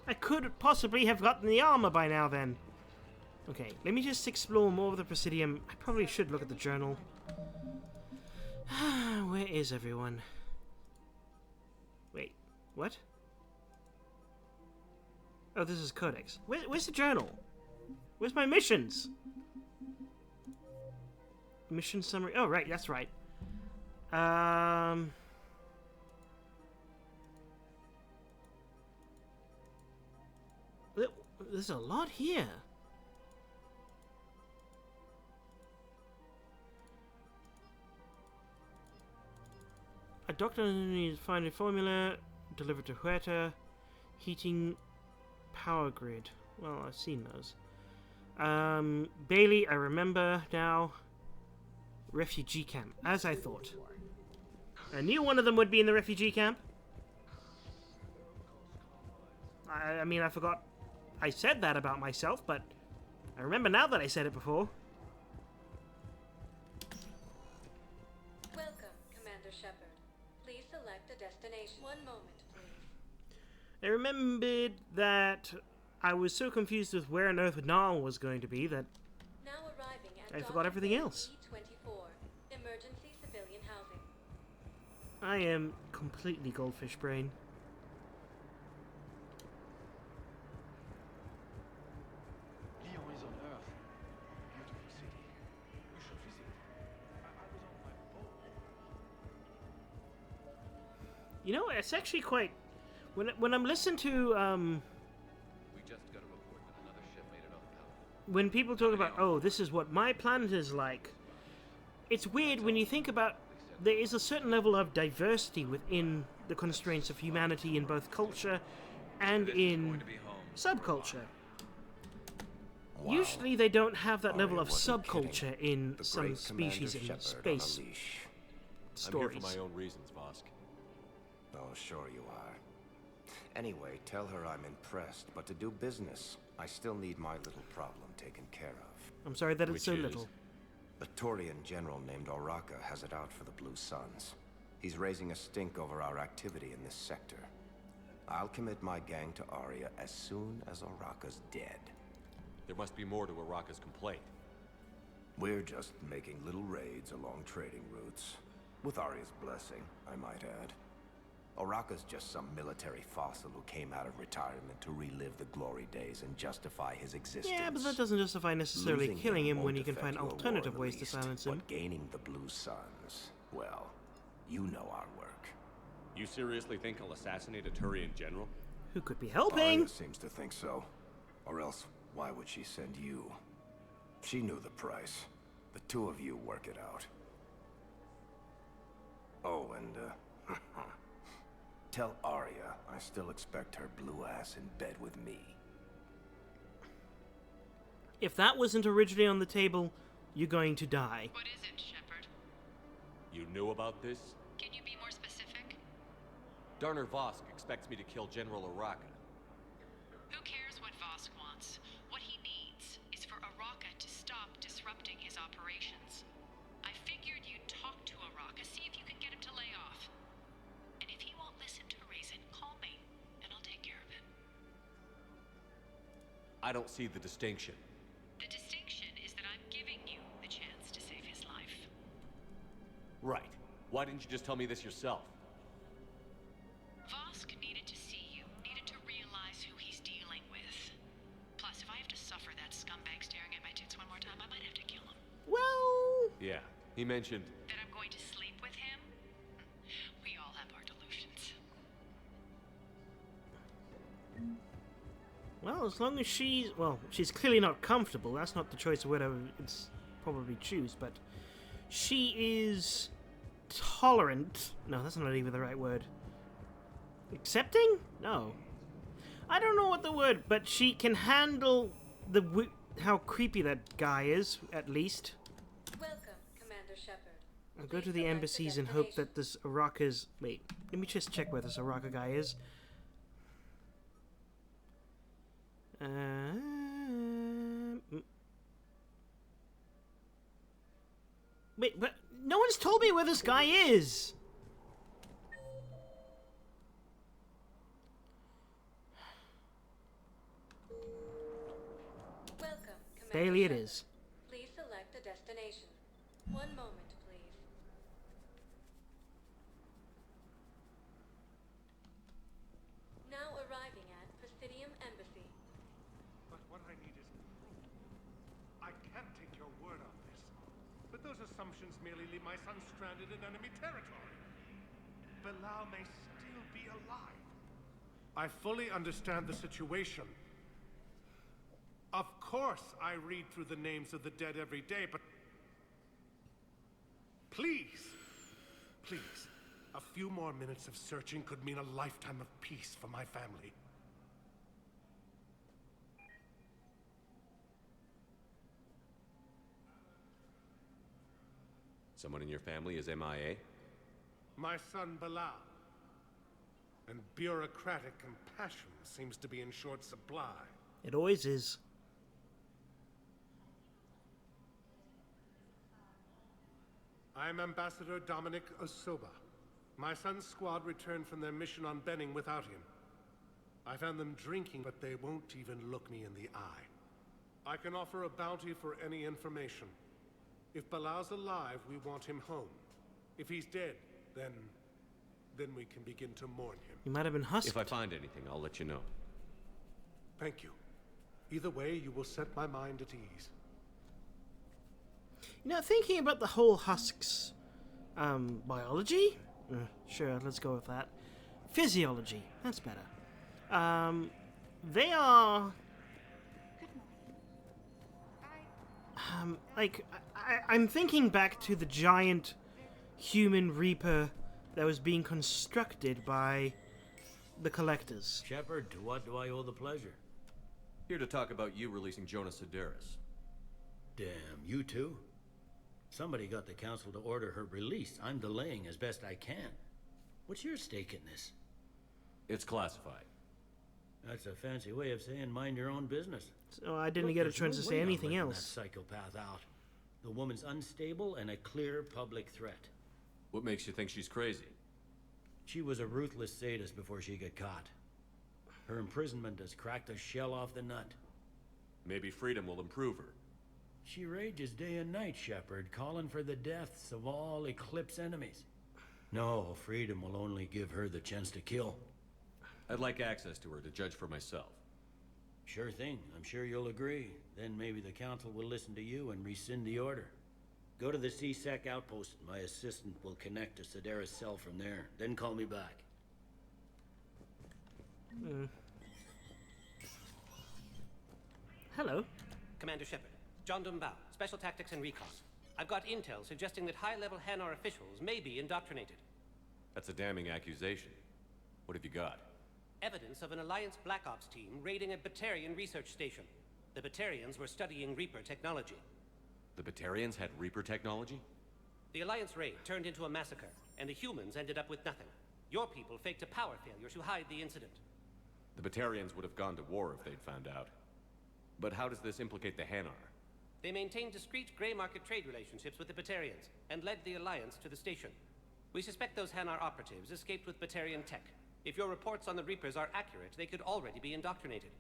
I could possibly have gotten the armor by now then. Okay, let me just explore more of the Presidium. I probably should look at the journal. Where is everyone? Wait, what? Oh, this is Codex. Where's the journal? Where's my missions? Mission summary. Oh, right, that's right. There's a lot here. A doctor needs to find a formula, delivered to Huerta, heating power grid. Well, I've seen those. Bailey, I remember now. Refugee camp, as I thought. I knew one of them would be in the refugee camp. I mean, I forgot I said that about myself, but I remember now that I said it before. Welcome, Commander Shepard. Please select a destination. One moment, please. I remembered that I was so confused with where on earth Gnarl was going to be that Now arriving at I forgot everything else. Pt3, emergency civilian housing. I am completely goldfish brain. Lyon is on Earth. Beautiful city. You should visit. I was on my boat. You know, it's actually quite... When I'm listening to, We just got a report that another ship made it off Palaven. when people talk about, oh, this is what my planet is like, it's weird when you think about there is a certain level of diversity within the constraints of humanity in both culture and in subculture. Wow. Usually they don't have that level of wasn't subculture in The some great species Commander in Shepard space on a leash. stories. I'm here for my own reasons, Vosk. Oh, sure you are. Anyway, tell her I'm impressed, but to do business, I still need my little problem taken care of. I'm sorry that it's Which so is? little. A Taurian general named Oraka has it out for the Blue Suns. He's raising a stink over our activity in this sector. I'll commit my gang to Arya as soon as Oraka's dead. There must be more to Araka's complaint. We're just making little raids along trading routes. With Arya's blessing, I might add. Araka's just some military fossil who came out of retirement to relive the glory days and justify his existence. Yeah, but that doesn't justify necessarily Losing killing him won't when you can affect find your alternative war in ways the to least, silence him. But gaining the Blue Suns, well, you know our work. You seriously think I'll assassinate a Turian general? Who could be helping? Arya seems to think so. Or else, why would she send you? She knew the price. The two of you work it out. Oh, and, tell Arya I still expect her blue ass in bed with me. If that wasn't originally on the table, you're going to die. What is it, Shepard? You knew about this? Can you be more specific? Darner Vosk expects me to kill General Araka. Who cares what Vosk wants? What he needs is for Araka to stop disrupting his operations. I figured you'd talk to Araka, see if you can get him to lay off. And if he won't listen to reason, call me, and I'll take care of it. I don't see the distinction. The distinction is that I'm giving you the chance to save his life. Right. Why didn't you just tell me this yourself? Vosk needed to see you, needed to realize who he's dealing with. Plus, if I have to suffer that scumbag staring at my tits one more time, I might have to kill him. Well... Yeah, he mentioned... That I'm going to sleep with him? We all have our delusions. Well, as long as she's... Well, she's clearly not comfortable. That's not the choice of word I would probably choose, but... She is... tolerant. No, that's not even the right word. Accepting? No. I don't know what the word, but she can handle the how creepy that guy is, at least. Welcome, Commander Shepard. I'll go to the embassies and hope that this Araka's... Wait, let me just check where this Araka guy is. Wait, but no one's told me where this guy is! Welcome, Commander Bailey it Shepard. is. Please select a destination. One moment, please. Now arriving at Presidium Embassy. But what I need is proof. I can't take your word on this. But those assumptions merely leave my son stranded in enemy territory. Bilal may still be alive. I fully understand the situation. Of course I read through the names of the dead every day, but... Please, please, a few more minutes of searching could mean a lifetime of peace for my family. Someone in your family is MIA? My son Bilal. And bureaucratic compassion seems to be in short supply. It always is. I'm Ambassador Dominic Osoba. My son's squad returned from their mission on Benning without him. I found them drinking, but they won't even look me in the eye. I can offer a bounty for any information. If Bilal's alive, we want him home. If he's dead, then we can begin to mourn him. You might have been husked. If I find anything, I'll let you know. Thank you. Either way, you will set my mind at ease. You know, thinking about the whole husks, biology? Sure, let's go with that. Physiology, that's better. They are... I'm thinking back to the giant human reaper that was being constructed by the collectors. Shepard, to what do I owe the pleasure? Here to talk about you releasing Jonas Sedaris. Damn, you too? Somebody got the council to order her release. I'm delaying as best I can. What's your stake in this? It's classified. That's a fancy way of saying mind your own business. So I didn't get a chance to say anything else. That psychopath out. The woman's unstable and a clear public threat. What makes you think she's crazy? She was a ruthless sadist before she got caught. Her imprisonment has cracked the shell off the nut. Maybe freedom will improve her. She rages day and night, Shepard, calling for the deaths of all Eclipse enemies. No, freedom will only give her the chance to kill. I'd like access to her to judge for myself. Sure thing. I'm sure you'll agree. Then maybe the Council will listen to you and rescind the order. Go to the C-Sec outpost. My assistant will connect to Sedera's cell from there. Then call me back. Hello. Commander Shepard. John Dumbao, Special Tactics and Recon. I've got intel suggesting that high-level Hanar officials may be indoctrinated. That's a damning accusation. What have you got? Evidence of an Alliance Black Ops team raiding a Batarian research station. The Batarians were studying Reaper technology. The Batarians had Reaper technology? The Alliance raid turned into a massacre, and the humans ended up with nothing. Your people faked a power failure to hide the incident. The Batarians would have gone to war if they'd found out. But how does this implicate the Hanar? They maintained discreet gray market trade relationships with the Batarians, and led the Alliance to the station. We suspect those Hanar operatives escaped with Batarian tech. If your reports on the Reapers are accurate, they could already be indoctrinated.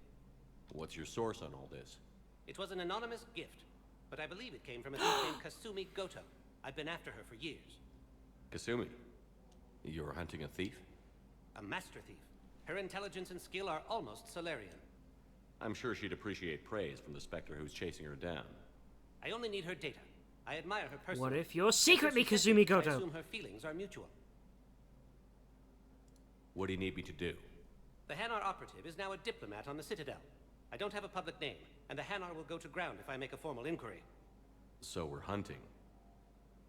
What's your source on all this? It was an anonymous gift, but I believe it came from a thief named Kasumi Goto. I've been after her for years. Kasumi? You're hunting a thief? A master thief. Her intelligence and skill are almost Solarian. I'm sure she'd appreciate praise from the Spectre who's chasing her down. I only need her data. I admire her personally. What if you're secretly Kasumi Goto? I assume her feelings are mutual. What do you need me to do? The Hanar operative is now a diplomat on the Citadel. I don't have a public name, and the Hanar will go to ground if I make a formal inquiry. So we're hunting.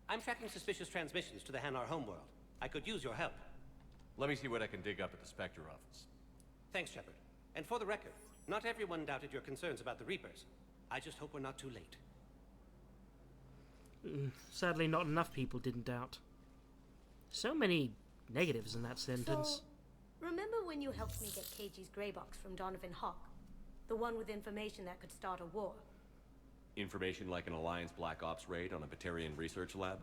I'm tracking suspicious transmissions to the Hanar homeworld. I could use your help. Let me see what I can dig up at the Spectre office. Thanks, Shepard. And for the record, not everyone doubted your concerns about the Reapers. I just hope we're not too late. Sadly, not enough people didn't doubt. So many negatives in that sentence. So, remember when you helped me get KG's grey box from Donovan Hawk? The one with information that could start a war? Information like an Alliance Black Ops raid on a Batarian research lab?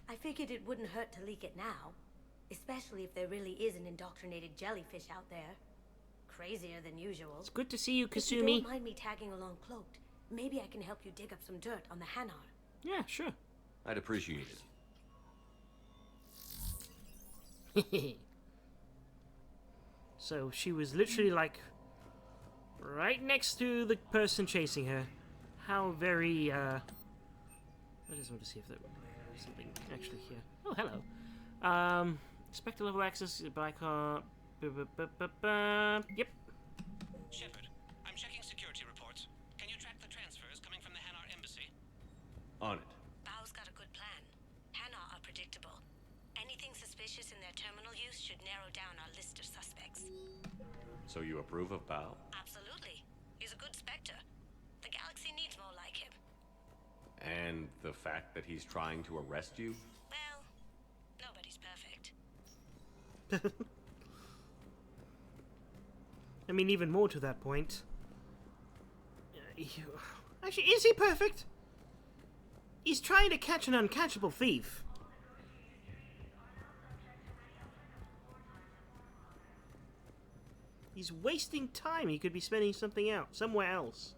I figured it wouldn't hurt to leak it now. Especially if there really is an indoctrinated jellyfish out there. Crazier than usual. It's good to see you, Kasumi. If you don't mind me tagging along cloaked, maybe I can help you dig up some dirt on the Hanar. Yeah, sure. I'd appreciate it. So she was literally like right next to the person chasing her. How very I just want to see if there's something actually here. Oh, hello. Spectre level access by car. Yep. Shepard, I'm checking security reports. Can you track the transfers coming from the Hanar embassy? On it. Bao's got a good plan. Hanar are predictable. Anything suspicious in their terminal use should narrow down our list of suspects. So you approve of Bao? Absolutely. He's a good Spectre. The galaxy needs more like him. And the fact that he's trying to arrest you? Well, nobody's perfect. I mean, even more to that point. Actually, is he perfect? He's trying to catch an uncatchable thief. He's wasting time. He could be spending something out somewhere else.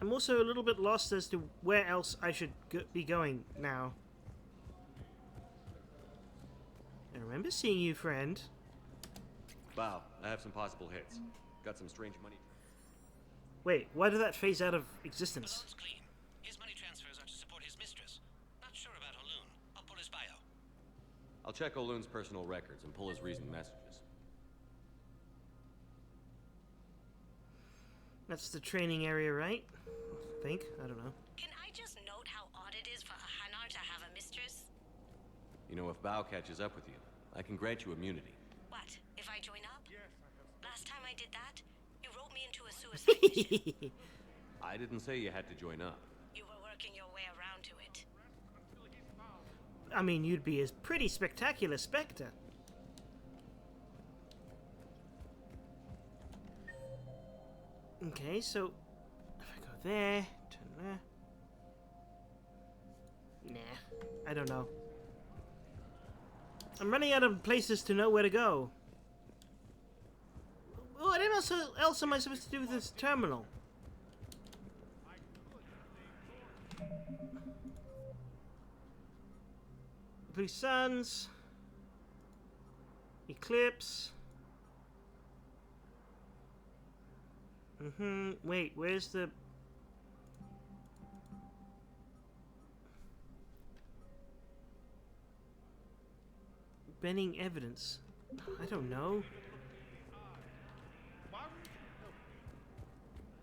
I'm also a little bit lost as to where else I should be going now. I remember seeing you, friend. Bao, I have some possible hits. Got some strange money. Wait, why did that phase out of existence? The loan's clean. His money transfers are to support his mistress. Not sure about Olun. I'll pull his bio. I'll check Olun's personal records and pull his recent messages. That's the training area, right? I think. I don't know. Can I just note how odd it is for a Hanar to have a mistress? You know, if Bao catches up with you, I can grant you immunity. What? If I join up? Last time I did that, you wrote me into a suicide mission. I didn't say you had to join up. You were working your way around to it. I mean, you'd be a pretty spectacular Spectre. Okay, so if I go there, turn there. Nah, I don't know. I'm running out of places to know where to go. Oh, there else am I supposed to do with this terminal? Blue Suns. Eclipse. Wait, where's the... Benning evidence? I don't know.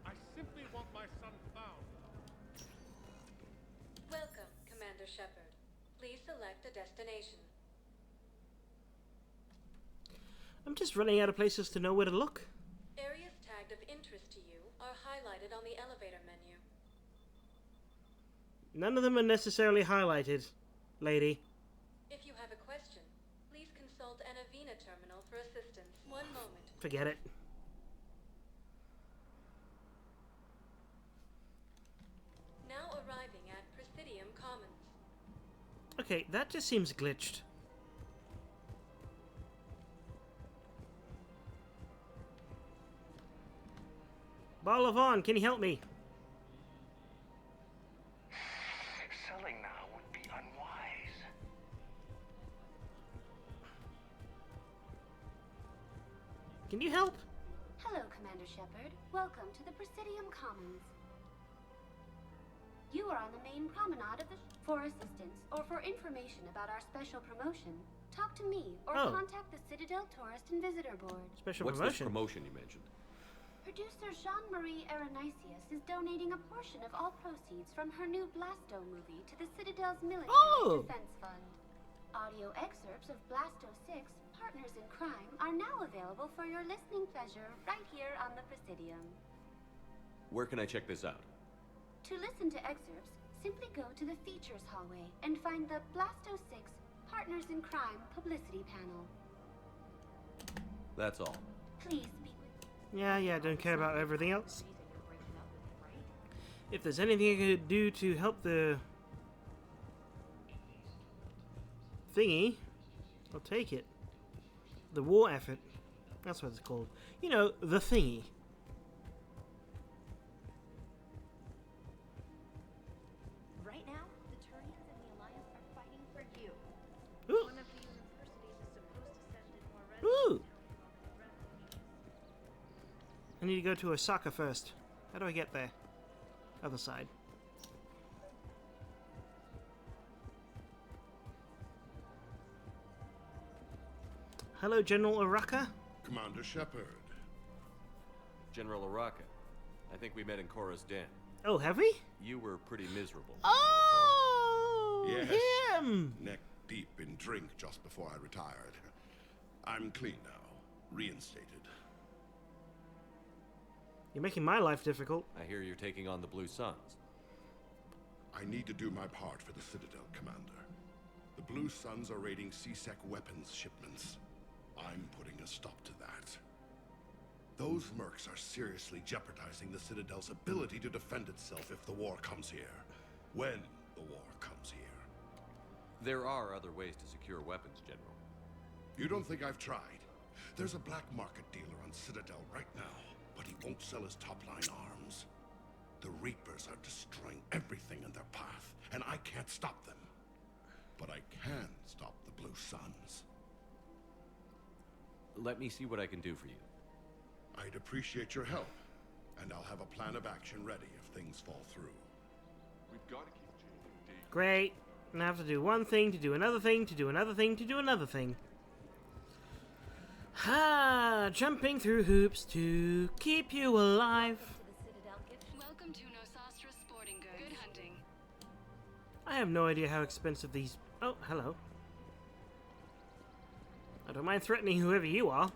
I simply want my son found. Welcome, Commander Shepard. Please select a destination. I'm just running out of places to know where to look. Areas tagged of interest to you are highlighted on the elevator menu. None of them are necessarily highlighted, lady. If you have a question, please consult an Avena terminal for assistance. One moment. Forget it. Now arriving at Presidium Commons. Okay, that just seems glitched. Bolivan, can you help me? Selling now would be unwise. Can you help? Hello, Commander Shepard. Welcome to the Presidium Commons. You are on the main promenade of the... For assistance or for information about our special promotion, talk to me or contact the Citadel Tourist and Visitor Board. What's this promotion you mentioned? Producer Jean-Marie Aranisius is donating a portion of all proceeds from her new Blasto movie to the Citadel's Military Defense Fund. Audio excerpts of Blasto 6, Partners in Crime, are now available for your listening pleasure right here on the Presidium. Where can I check this out? To listen to excerpts, simply go to the Features hallway and find the Blasto 6, Partners in Crime publicity panel. That's all. Please speak. Yeah, don't care about everything else. If there's anything I could do to help the thingy, I'll take it. The war effort. That's what it's called. You know, the thingy. Right now, the Turians and the Alliance are fighting for you. Ooh. One of the universities is supposed to send in more Ooh. residents. I need to go to Osaka first. How do I get there? Other side. Hello, General Araka. Commander Shepard. General Araka. I think we met in Korra's den. Oh, have we? You were pretty miserable. Oh, Yes. him! Neck deep in drink just before I retired. I'm clean now. Reinstated. You're making my life difficult. I hear you're taking on the Blue Suns. I need to do my part for the Citadel, Commander. The Blue Suns are raiding C-Sec weapons shipments. I'm putting a stop to that. Those mercs are seriously jeopardizing the Citadel's ability to defend itself if the war comes here. When the war comes here. There are other ways to secure weapons, General. You don't think I've tried? There's a black market dealer on Citadel right now, but he won't sell his top-line arms. The Reapers are destroying everything in their path, and I can't stop them. But I can stop the Blue Suns. Let me see what I can do for you. I'd appreciate your help, and I'll have a plan of action ready if things fall through. We've got to keep changing date. Great. And I have to do one thing, to do another thing, to do another thing, to do another thing. Jumping through hoops to keep you alive. Welcome to Nosastra Sporting Goods. Good hunting. I have no idea how expensive these... Oh, hello. I don't mind threatening whoever you are.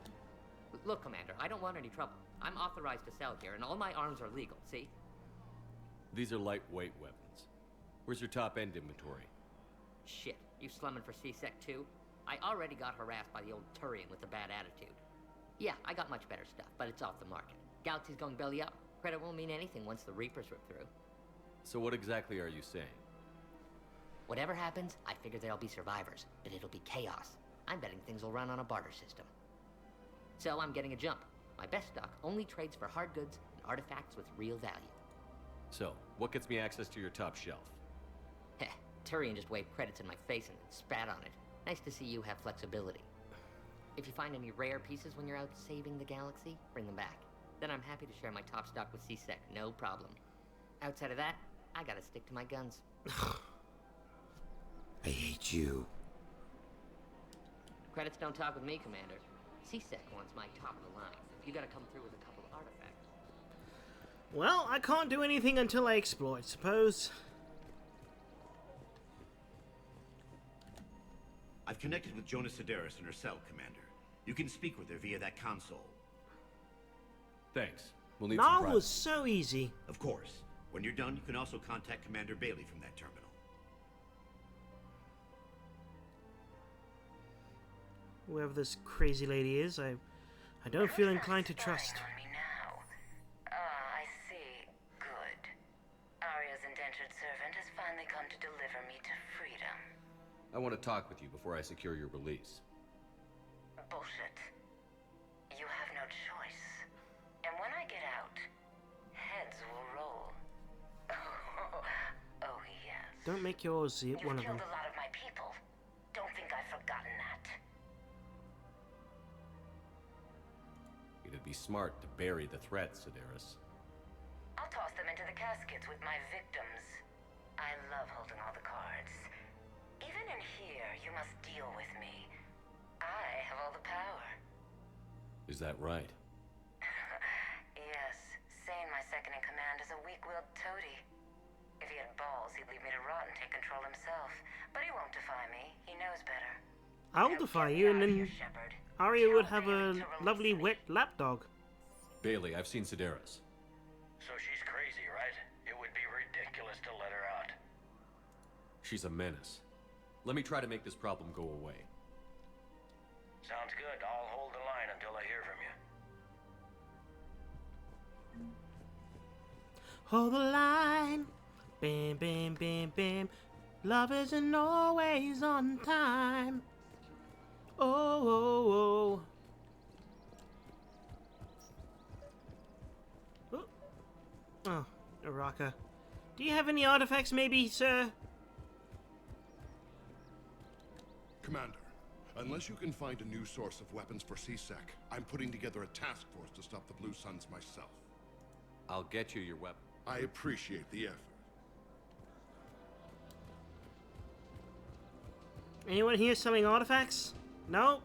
Look, Commander, I don't want any trouble. I'm authorized to sell here, and all my arms are legal, see? These are lightweight weapons. Where's your top-end inventory? Shit, you slumming for C-Sec too? I already got harassed by the old Turian with the bad attitude. Yeah, I got much better stuff, but it's off the market. Galaxy's going belly up. Credit won't mean anything once the Reapers rip through. So what exactly are you saying? Whatever happens, I figure there'll be survivors, but it'll be chaos. I'm betting things will run on a barter system. So I'm getting a jump. My best stock only trades for hard goods and artifacts with real value. So, what gets me access to your top shelf? Heh, Turian just waved credits in my face and spat on it. Nice to see you have flexibility. If you find any rare pieces when you're out saving the galaxy, bring them back. Then I'm happy to share my top stock with C-Sec, no problem. Outside of that, I gotta stick to my guns. I hate you. Credits don't talk with me, Commander. C-Sec wants my top of the line. You gotta come through with a couple artifacts. Well, I can't do anything until I explore, I suppose. I've connected with Jonas Sedaris in her cell, Commander. You can speak with her via that console. Thanks. We'll need that some privacy. Was so easy. Of course. When you're done, you can also contact Commander Bailey from that terminal. Whoever this crazy lady is, I don't feel inclined to trust. I see. Good. Arya's indentured servant has finally come to deliver me to freedom. I want to talk with you before I secure your release. Bullshit. You have no choice. And when I get out, heads will roll. Oh yes. Don't make yours one of them. You've killed a lot of my people. Don't think I've forgotten that. It'd be smart to bury the threat, Sedaris. I'll toss them into the caskets with my victims. I love holding all the cards. Even in here, you must deal with me. I have all the power. Is that right? Yes. Sane, my second in command, is a weak-willed toady. If he had balls, he'd leave me to rot and take control himself. But he won't defy me. He knows better. I'll defy you, and then Arya would have a lovely wet lapdog. Bailey, I've seen Sedaris. So she's crazy, right? It would be ridiculous to let her out. She's a menace. Let me try to make this problem go away. Sounds good. I'll hold the line until I hear from you. Hold the line. Bam, bam, bam, bam. Love isn't always on time. Oh, oh, oh. Oh, Araka. Do you have any artifacts, maybe, sir? Commander, unless you can find a new source of weapons for C-Sec, I'm putting together a task force to stop the Blue Suns myself. I'll get you your weapon. I appreciate the effort. Anyone here selling artifacts? No?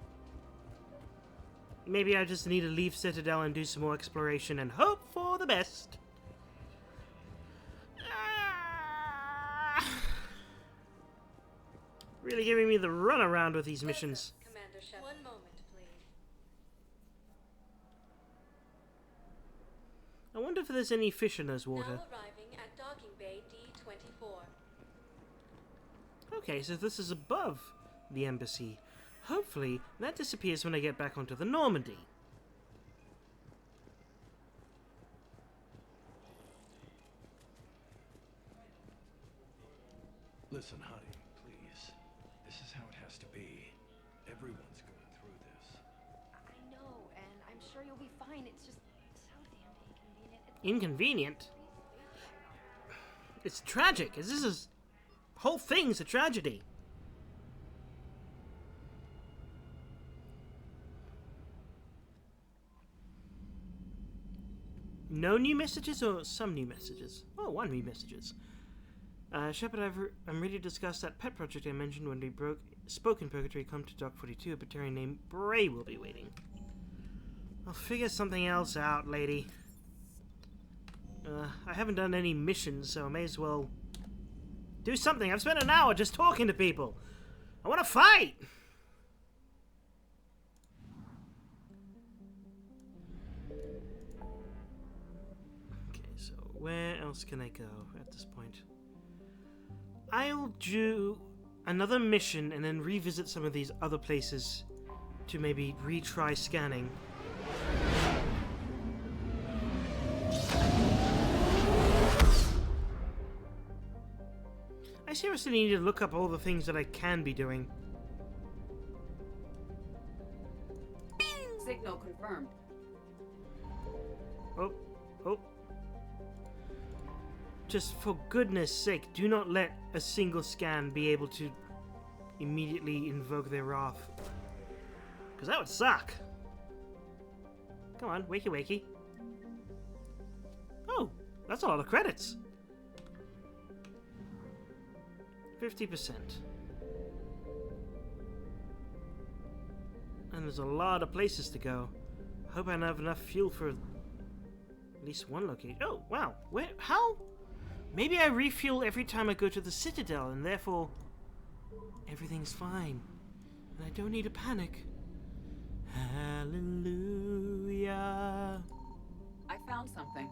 Maybe I just need to leave Citadel and do some more exploration and hope for the best. Really giving me the runaround with these missions. Commander Shepard. One moment, please. I wonder if there's any fish in those water. Now arriving at docking bay D24. Okay, so this is above the embassy. Hopefully, that disappears when I get back onto the Normandy. Listen, honey, please. This is how it has to be. Everyone's going through this. I know, and I'm sure you'll be fine. It's just so damn inconvenient. Inconvenient? It's tragic. This is... whole thing's a tragedy. No new messages or some new messages? Oh, one new messages. Shepard, I'm ready to discuss that pet project I mentioned when we spoke in Purgatory. Come to Dock 42. A Batarian named Bray will be waiting. I'll figure something else out, lady. I haven't done any missions, so I may as well do something. I've spent an hour just talking to people. I want to fight! Okay, so where else can I go at this point? I'll do another mission and then revisit some of these other places to maybe retry scanning. I seriously need to look up all the things that I can be doing. Signal confirmed. Oh, oh. Just for goodness sake, do not let a single scan be able to immediately invoke their wrath. Because that would suck. Come on, wakey wakey. Oh, that's a lot of credits. 50%. And there's a lot of places to go. I hope I have enough fuel for at least one location. Oh, wow. Where? How? Maybe I refuel every time I go to the Citadel, and therefore everything's fine. And I don't need to panic. Hallelujah. I found something.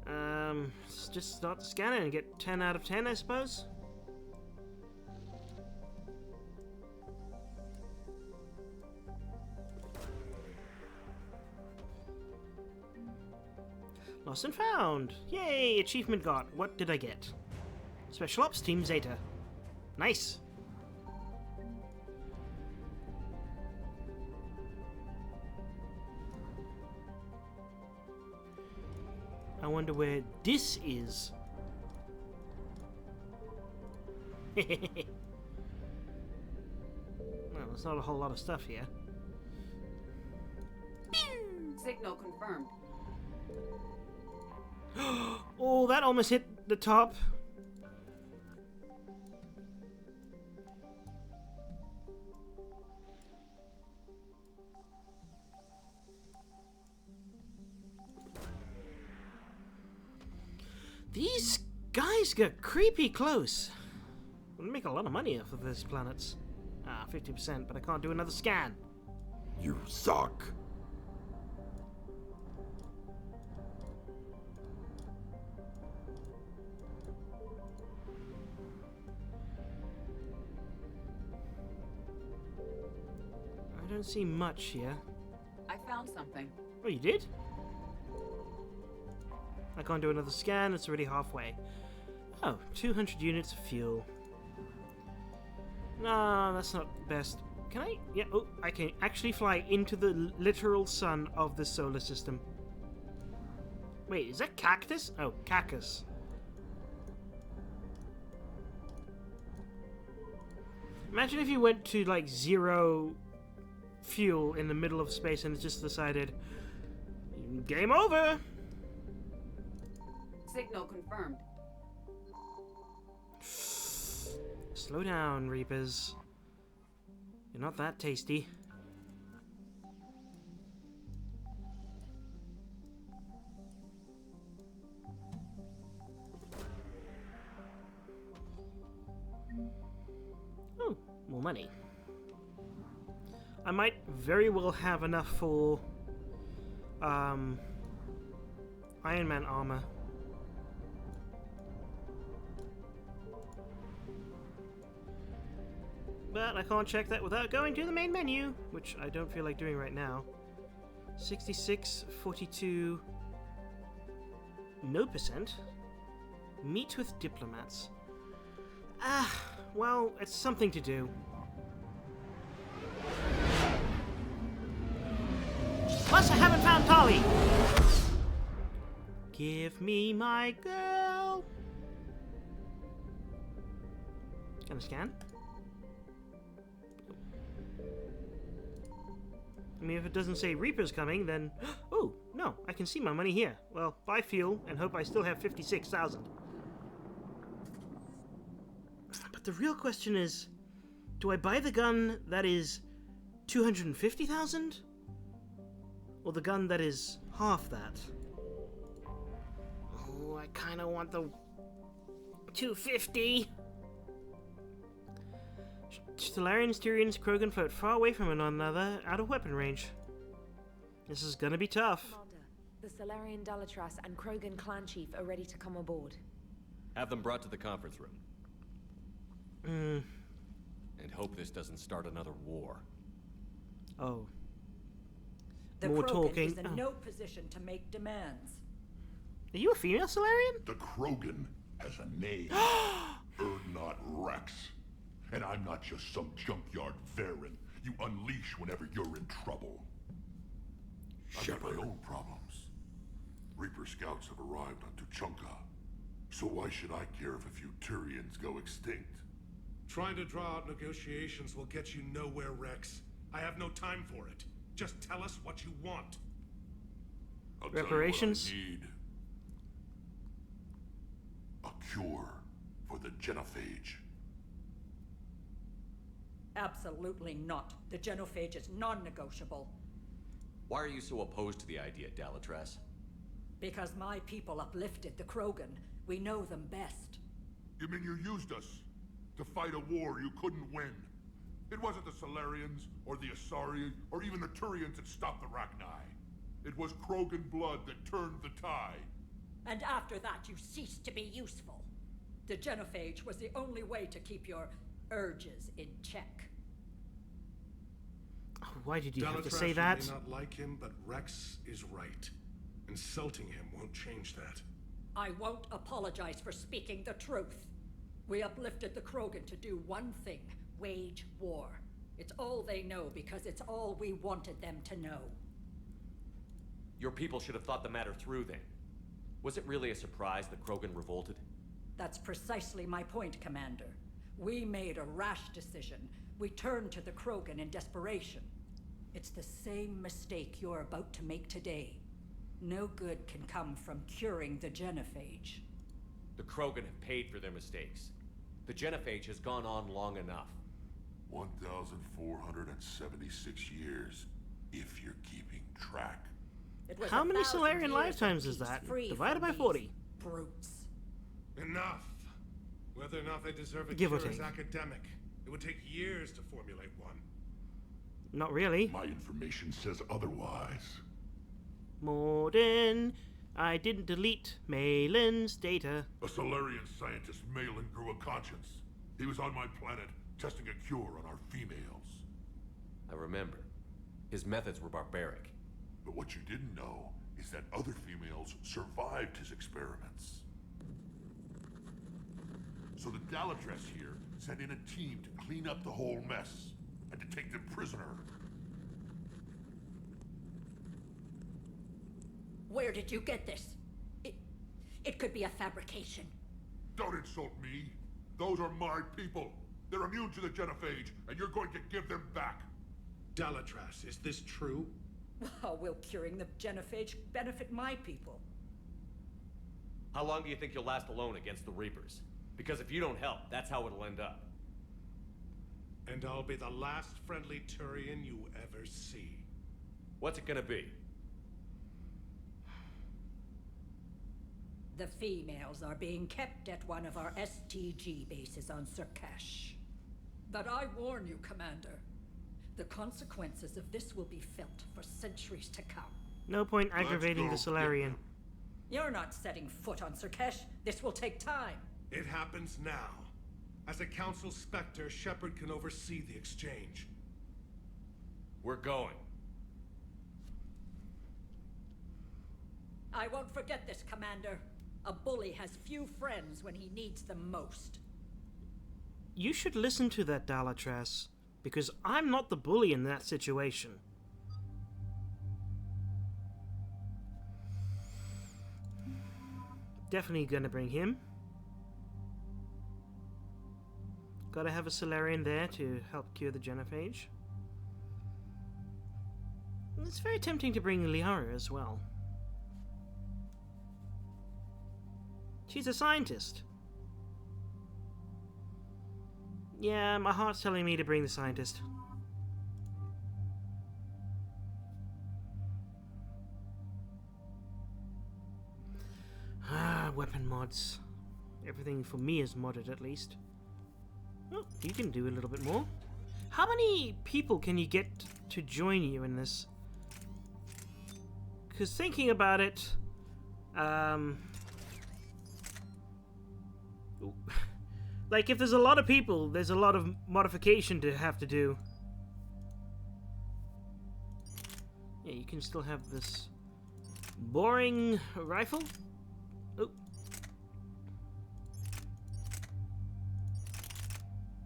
Let's just start the scanner and get 10 out of 10, I suppose. Lost and found! Yay! Achievement got. What did I get? Special Ops Team Zeta. Nice! I wonder where this is. Well, there's not a whole lot of stuff here. Signal confirmed. Oh, that almost hit the top. These guys get creepy close. We'll make a lot of money off of these planets. 50%, but I can't do another scan. You suck. I don't see much here. I found something. Oh, you did? I can't do another scan, it's already halfway. Oh, 200 units of fuel. No, that's not best. Can I? Yeah, oh, I can actually fly into the literal sun of the solar system. Wait, is that cactus? Oh, cactus. Imagine if you went to, like, 0 fuel in the middle of space and it just decided, game over! Signal confirmed. Slow down, Reapers. You're not that tasty. Oh, more money. I might very well have enough for Iron Man armor. But I can't check that without going to the main menu, which I don't feel like doing right now. 66, 42, no percent. Meet with diplomats. Well, it's something to do. Plus, I haven't found Tali. Give me my girl. Can I scan? I mean, if it doesn't say Reaper's coming, then... Oh, no, I can see my money here. Well, buy fuel and hope I still have 56,000. But the real question is, do I buy the gun that is 250,000? Or the gun that is half that? Oh, I kind of want the 250. Stellarians, Tyrians, Krogan float far away from one another, out of weapon range. This is gonna be tough. Commander, the Stellarian Dalatras and Krogan clan chief are ready to come aboard. Have them brought to the conference room. And hope this doesn't start another war. Oh. The More Krogan talking. is in no position to make demands. Are you a female Solarian? The Krogan has a name. Urdnot Rex. And I'm not just some junkyard Varen you unleash whenever you're in trouble. I've got my own problems. Reaper scouts have arrived on Tuchanka. So why should I care if a few Turians go extinct? Trying to draw out negotiations will get you nowhere, Rex. I have no time for it. Just tell us what you want. I'll Reparations? tell you what I need. A cure for the genophage. Absolutely not. The genophage is non-negotiable. Why are you so opposed to the idea, Dalatras? Because my people uplifted the Krogan. We know them best. You mean you used us to fight a war you couldn't win? It wasn't the Solarians, or the Asari, or even the Turians that stopped the Rachni. It was Krogan blood that turned the tide. And after that, you ceased to be useful. The genophage was the only way to keep your urges in check. Why did you have to Dalatras say that? may not like him, but Rex is right. Insulting him won't change that. I won't apologize for speaking the truth. We uplifted the Krogan to do one thing: wage war. It's all they know because it's all we wanted them to know. Your people should have thought the matter through then. Was it really a surprise that Krogan revolted? That's precisely my point, Commander. We made a rash decision. We turned to the Krogan in desperation. It's the same mistake you're about to make today. No good can come from curing the genophage. The Krogan have paid for their mistakes. The genophage has gone on long enough. 1,476 years, if you're keeping track. How many Solarian lifetimes is that? Divided by 40. Brutes. Enough. Whether or not they deserve a Give or cure is take. academic. It would take years to formulate one. Not really. My information says otherwise. Morden, I didn't delete Malin's data. A Solarian scientist, Malin, grew a conscience. He was on my planet, testing a cure on our females. I remember. His methods were barbaric. But what you didn't know is that other females survived his experiments. So the Dalatras here sent in a team to clean up the whole mess and to take them prisoner. Where did you get this? It could be a fabrication. Don't insult me. Those are my people. They're immune to the genophage, and you're going to give them back. Dalatras, is this true? How will curing the genophage benefit my people? How long do you think you'll last alone against the Reapers? Because if you don't help, that's how it'll end up. And I'll be the last friendly Turian you ever see. What's it gonna be? The females are being kept at one of our STG bases on Surkash. But I warn you, Commander, the consequences of this will be felt for centuries to come. No point aggravating the Solarian. You're not setting foot on Surkash. This will take time. It happens now. As a Council Spectre, Shepard can oversee the exchange. We're going. I won't forget this, Commander. A bully has few friends when he needs them most. You should listen to that, Dalatras, because I'm not the bully in that situation. Definitely gonna bring him. Gotta have a Solarian there to help cure the genophage. It's very tempting to bring Liara as well. She's a scientist. Yeah, my heart's telling me to bring the scientist. Weapon mods. Everything for me is modded at least. Oh, you can do a little bit more. How many people can you get to join you in this? Because thinking about it, like if there's a lot of people, there's a lot of modification to have to do. Yeah, you can still have this boring rifle. Oh.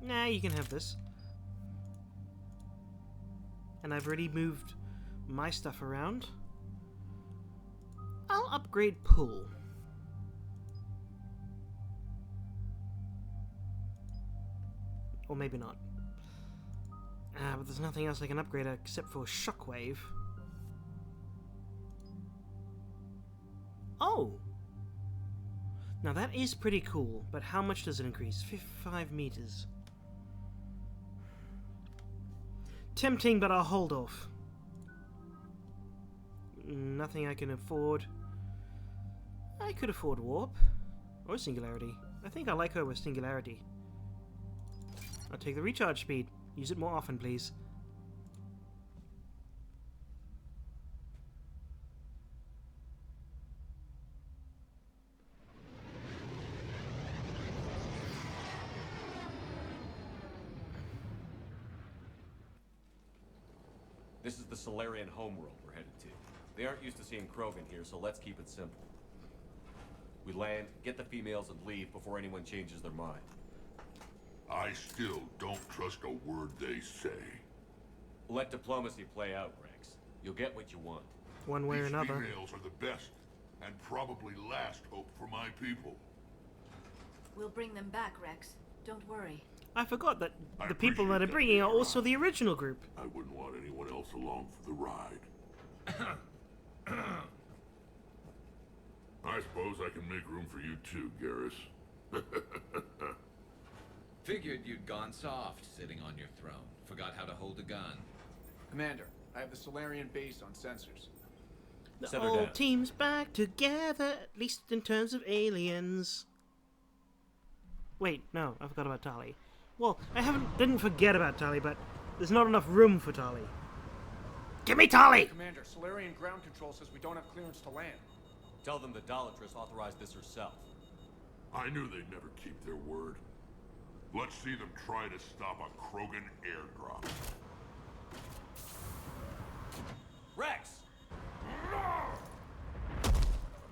Nah, you can have this. and I've already moved my stuff around. I'll upgrade pool. Or maybe not. But there's nothing else I can upgrade except for shockwave. Oh! Now that is pretty cool, but how much does it increase? 55 meters. Tempting, but I'll hold off. Nothing I can afford. I could afford warp. Or singularity. I think I like her with singularity. I'll take the recharge speed. Use it more often, please. This is the Solarian homeworld we're headed to. They aren't used to seeing Krogan here, so let's keep it simple. We land, get the females, and leave before anyone changes their mind. I still don't trust a word they say. Let diplomacy play out, Rex. You'll get what you want. One way or These another. females are the best, and probably last hope for my people. We'll bring them back, Rex. Don't worry. I forgot that the people that are bringing are also the original group. I wouldn't want anyone else along for the ride. I suppose I can make room for you too, Garrus. Figured you'd gone soft sitting on your throne. Forgot how to hold a gun. Commander, I have the Solarian base on sensors. The whole team's back together, at least in terms of aliens. Wait, no, I forgot about Tali. Well, didn't forget about Tali, but there's not enough room for Tali. Give me Tali! Commander, Solarian ground control says we don't have clearance to land. Tell them the Dolatress authorized this herself. I knew they'd never keep their word. Let's see them try to stop a Krogan airdrop. Rex!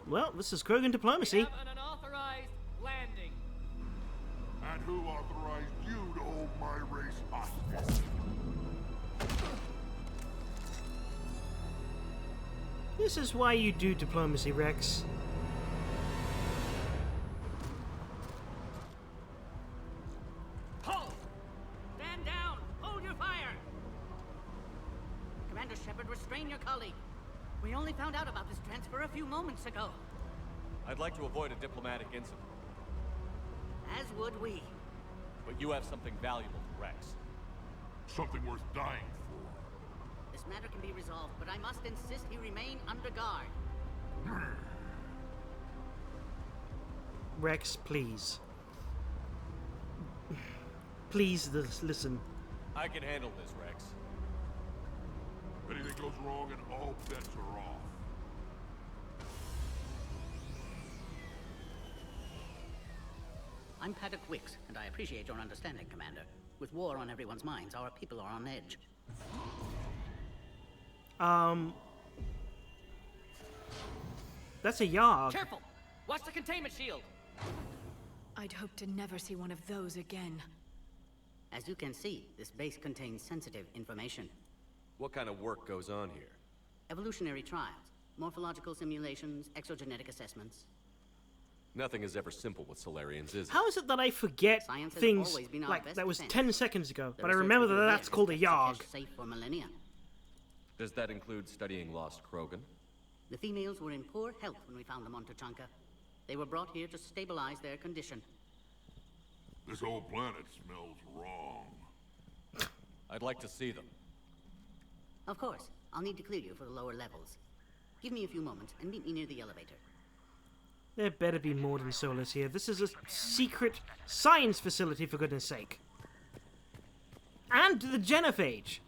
Well, this is Krogan diplomacy. We have an unauthorized landing. And who authorized you to hold my race hostage? This is why you do diplomacy, Rex. Halt! Stand down! Hold your fire! Commander Shepard, restrain your colleague. We only found out about this transfer a few moments ago. I'd like to avoid a diplomatic incident. As would we. But you have something valuable to Rex. Something worth dying for. This matter can be resolved, but I must insist he remain under guard. Rex, please. Please, listen. I can handle this, Rex. If anything goes wrong, and all bets are off. I'm Paddock Wicks, and I appreciate your understanding, Commander. With war on everyone's minds, our people are on edge. That's a Yarg. Careful! Watch the containment shield! I'd hope to never see one of those again. As you can see, this base contains sensitive information. What kind of work goes on here? Evolutionary trials, morphological simulations, exogenetic assessments. Nothing is ever simple with Solarians, is it? How is it that I forget Science has things always been our like best that was defense. 10 seconds ago, The but I research remember we that do that's here called a has kept Yarg. Sakash safe for millennia. Does that include studying lost Krogan? The females were in poor health when we found them on Tuchanka. They were brought here to stabilize their condition. This whole planet smells wrong. I'd like to see them. Of course, I'll need to clear you for the lower levels. Give me a few moments and meet me near the elevator. There better be more than Solus here. This is a secret science facility, for goodness sake. And the genophage.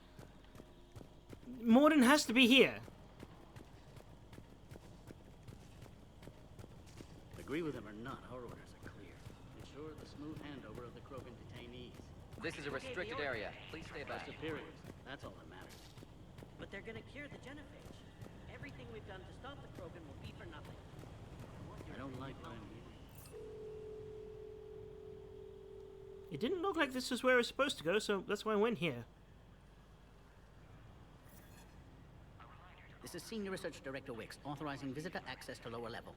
Morden has to be here. Agree with them or not, our orders are clear. Ensure the smooth handover of the Krogan detainees. This is a restricted area. Please stay back. Superiors, that's all that matters. But they're gonna cure the genophage. Everything we've done to stop the Krogan will be for nothing. I don't like what I'm hearing. It didn't look like this was where I was supposed to go, so that's why I went here. This is Senior Research Director Wicks, authorizing visitor access to lower level.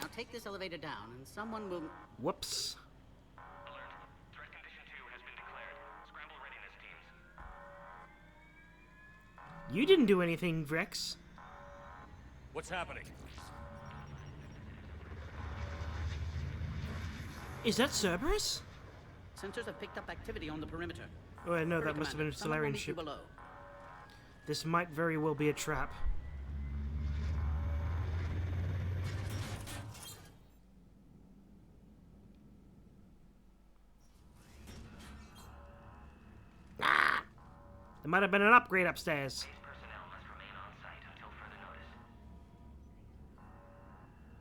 Now take this elevator down, and someone will... Whoops. Threat condition 2 has been declared. Scramble readiness teams. You didn't do anything, Rex. What's happening? Is that Cerberus? Sensors have picked up activity on the perimeter. Oh, no, that must have been a Someone will Solarian meet you ship. below. This might very well be a trap. Ah! There might have been an upgrade upstairs.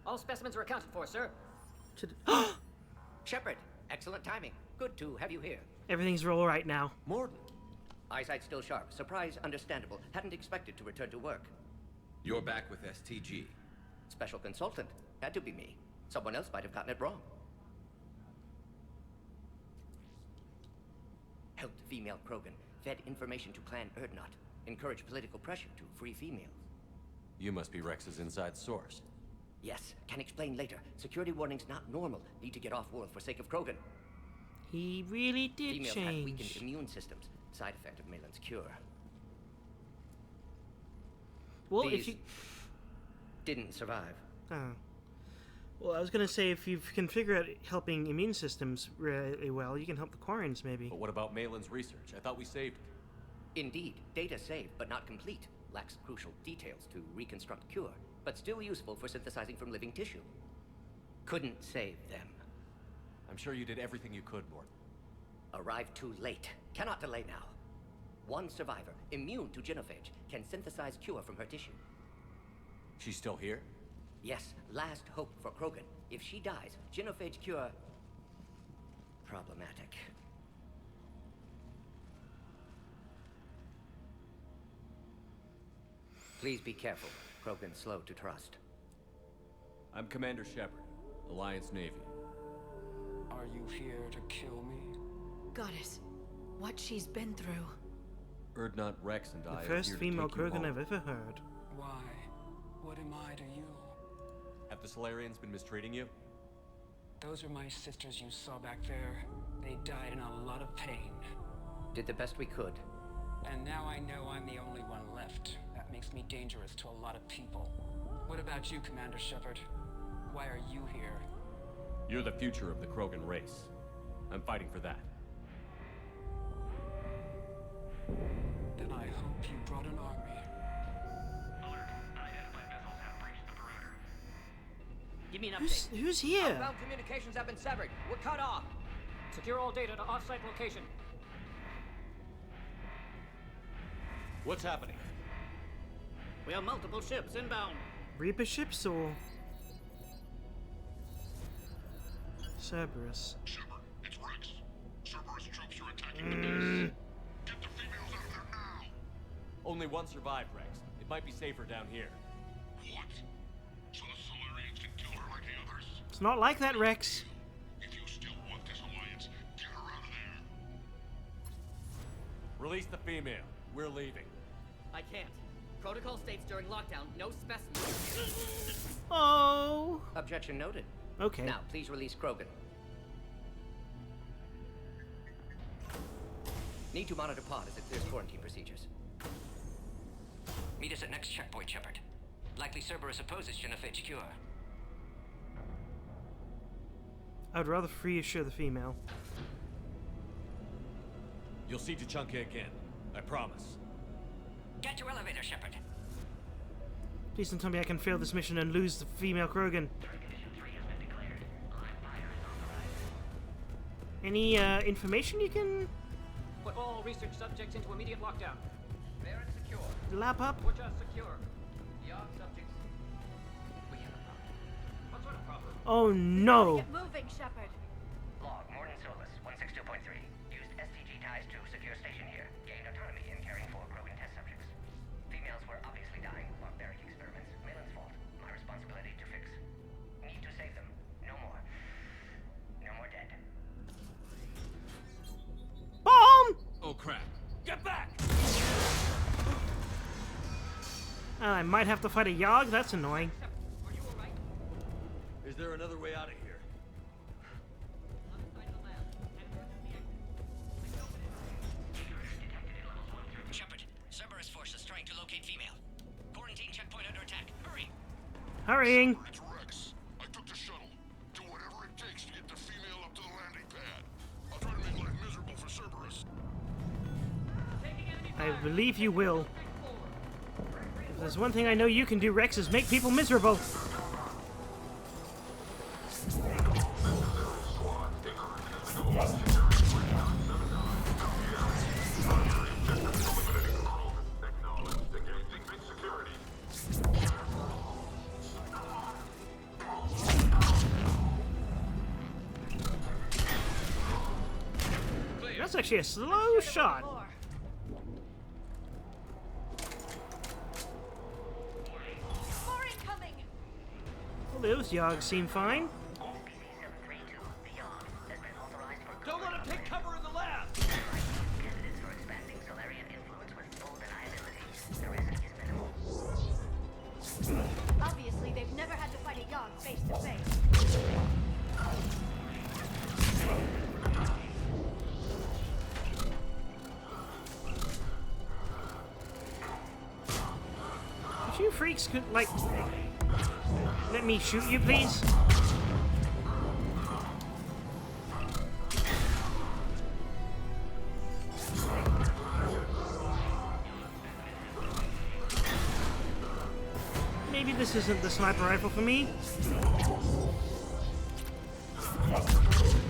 All specimens are accounted for, sir. Shepard, excellent timing. Good to have you here. Everything's all right now. Morden. Eyesight still sharp. Surprise understandable. Hadn't expected to return to work. You're back with STG. Special consultant. Had to be me. Someone else might have gotten it wrong. Helped female Krogan. Fed information to Clan Erdnot. Encouraged political pressure to free females. You must be Rex's inside source. Yes, can explain later. Security warnings not normal. Need to get off-world for sake of Krogan. He really did Females change. had weakened immune systems. Side effect of Malin's cure. Well, These if you... didn't survive. Oh. Well, I was gonna say, if you can figure out helping immune systems really well, you can help the Quarians, maybe. But what about Malin's research? I thought we saved it. Indeed, data saved, but not complete. Lacks crucial details to reconstruct cure, but still useful for synthesizing from living tissue. Couldn't save them. I'm sure you did everything you could, Mort. Arrived too late. Cannot delay now. One survivor, immune to genophage, can synthesize cure from her tissue. She's still here? Yes, last hope for Krogan. If she dies, genophage cure... problematic. Please be careful. Krogan slow to trust. I'm Commander Shepard, Alliance Navy. Are you here to kill me? Goddess, what she's been through. Erdnot, Rex, and I The first are here female to take you Krogan home. I've ever heard. Why? What am I to you? Have the Solarians been mistreating you? Those are my sisters you saw back there. They died in a lot of pain. Did the best we could. And now I know I'm the only one left. That makes me dangerous to a lot of people. What about you, Commander Shepard? Why are you here? You're the future of the Krogan race. I'm fighting for that. Then I hope you brought an army. Alert. Unidentified vessels have breached the perimeter. Give me an Who's update. here? Outbound communications have been severed. We're cut off. Secure all data to off-site location. What's happening? We have multiple ships inbound. Reaper ships or... Cerberus? Shepard, it's Rex. Cerberus troops are attacking the base. Get the females out of there now. Only one survived, Rex. It might be safer down here. What? So the Solarians can kill her like the others? It's not like that, Rex. If you still want this alliance, get her out of there. Release the female. We're leaving. I can't. Protocol states during lockdown, no specimens. Oh. Objection noted. Okay. Now, please release Krogan. Need to monitor pod as it clears quarantine procedures. Meet us at next checkpoint, Shepard. Likely Cerberus opposes genophage cure. I would rather reassure the female. You'll see Tuchunka again. I promise. Get to elevator, Shepard. Please don't tell me I can fail this mission and lose the female Krogan. Any information you can Put all research subjects into immediate lockdown. Fair and secure. lap up? We're just secure. Beyond subjects. We have a problem. What sort of problem? Oh no! Get moving, Shepard. Log, Morden Solus, 162.3. Used STG ties to secure station here. Gained autonomy in caring for Krogan test subjects. Females were obviously dying. Barbaric experiments. Malin's fault. My responsibility to fix. Need to save them. No more. No more dead. Bomb! Oh crap. Get back! I might have to fight a Yogg. That's annoying. Is there another way out of here? Shepard, Cerberus force is trying to locate female. Quarantine checkpoint under attack. Hurry! Hurrying. It's Rex. I took the shuttle. Do whatever it takes to get the female up to the landing pad. I'll try to make life miserable for Cerberus. I believe you will. If there's one thing I know you can do, Rex, is make people miserable. That's actually a slow shot. Well, those Yoggs seem fine. Don't let him take cover in the lab! Candidates for expanding Solarian influence with full deniability. The risk is minimal. Obviously, they've never had to fight a Yogg face to face. If you freaks could, like, let me shoot you, please. Maybe this isn't the sniper rifle for me.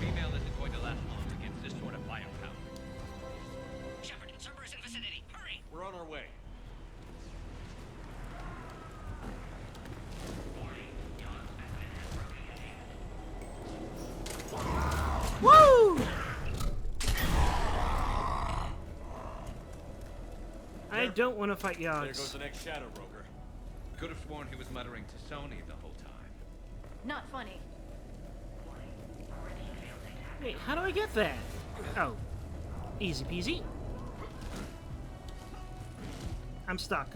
Female isn't going to last long against this sort of firepower. Shepard, Cerberus in vicinity. Hurry! We're on our way. Woo! I don't want to fight There goes Yoggs. the next shadow broker. Could have sworn he was muttering to Sony the whole time. Not funny. Wait, how do I get that? Oh, easy peasy. I'm stuck.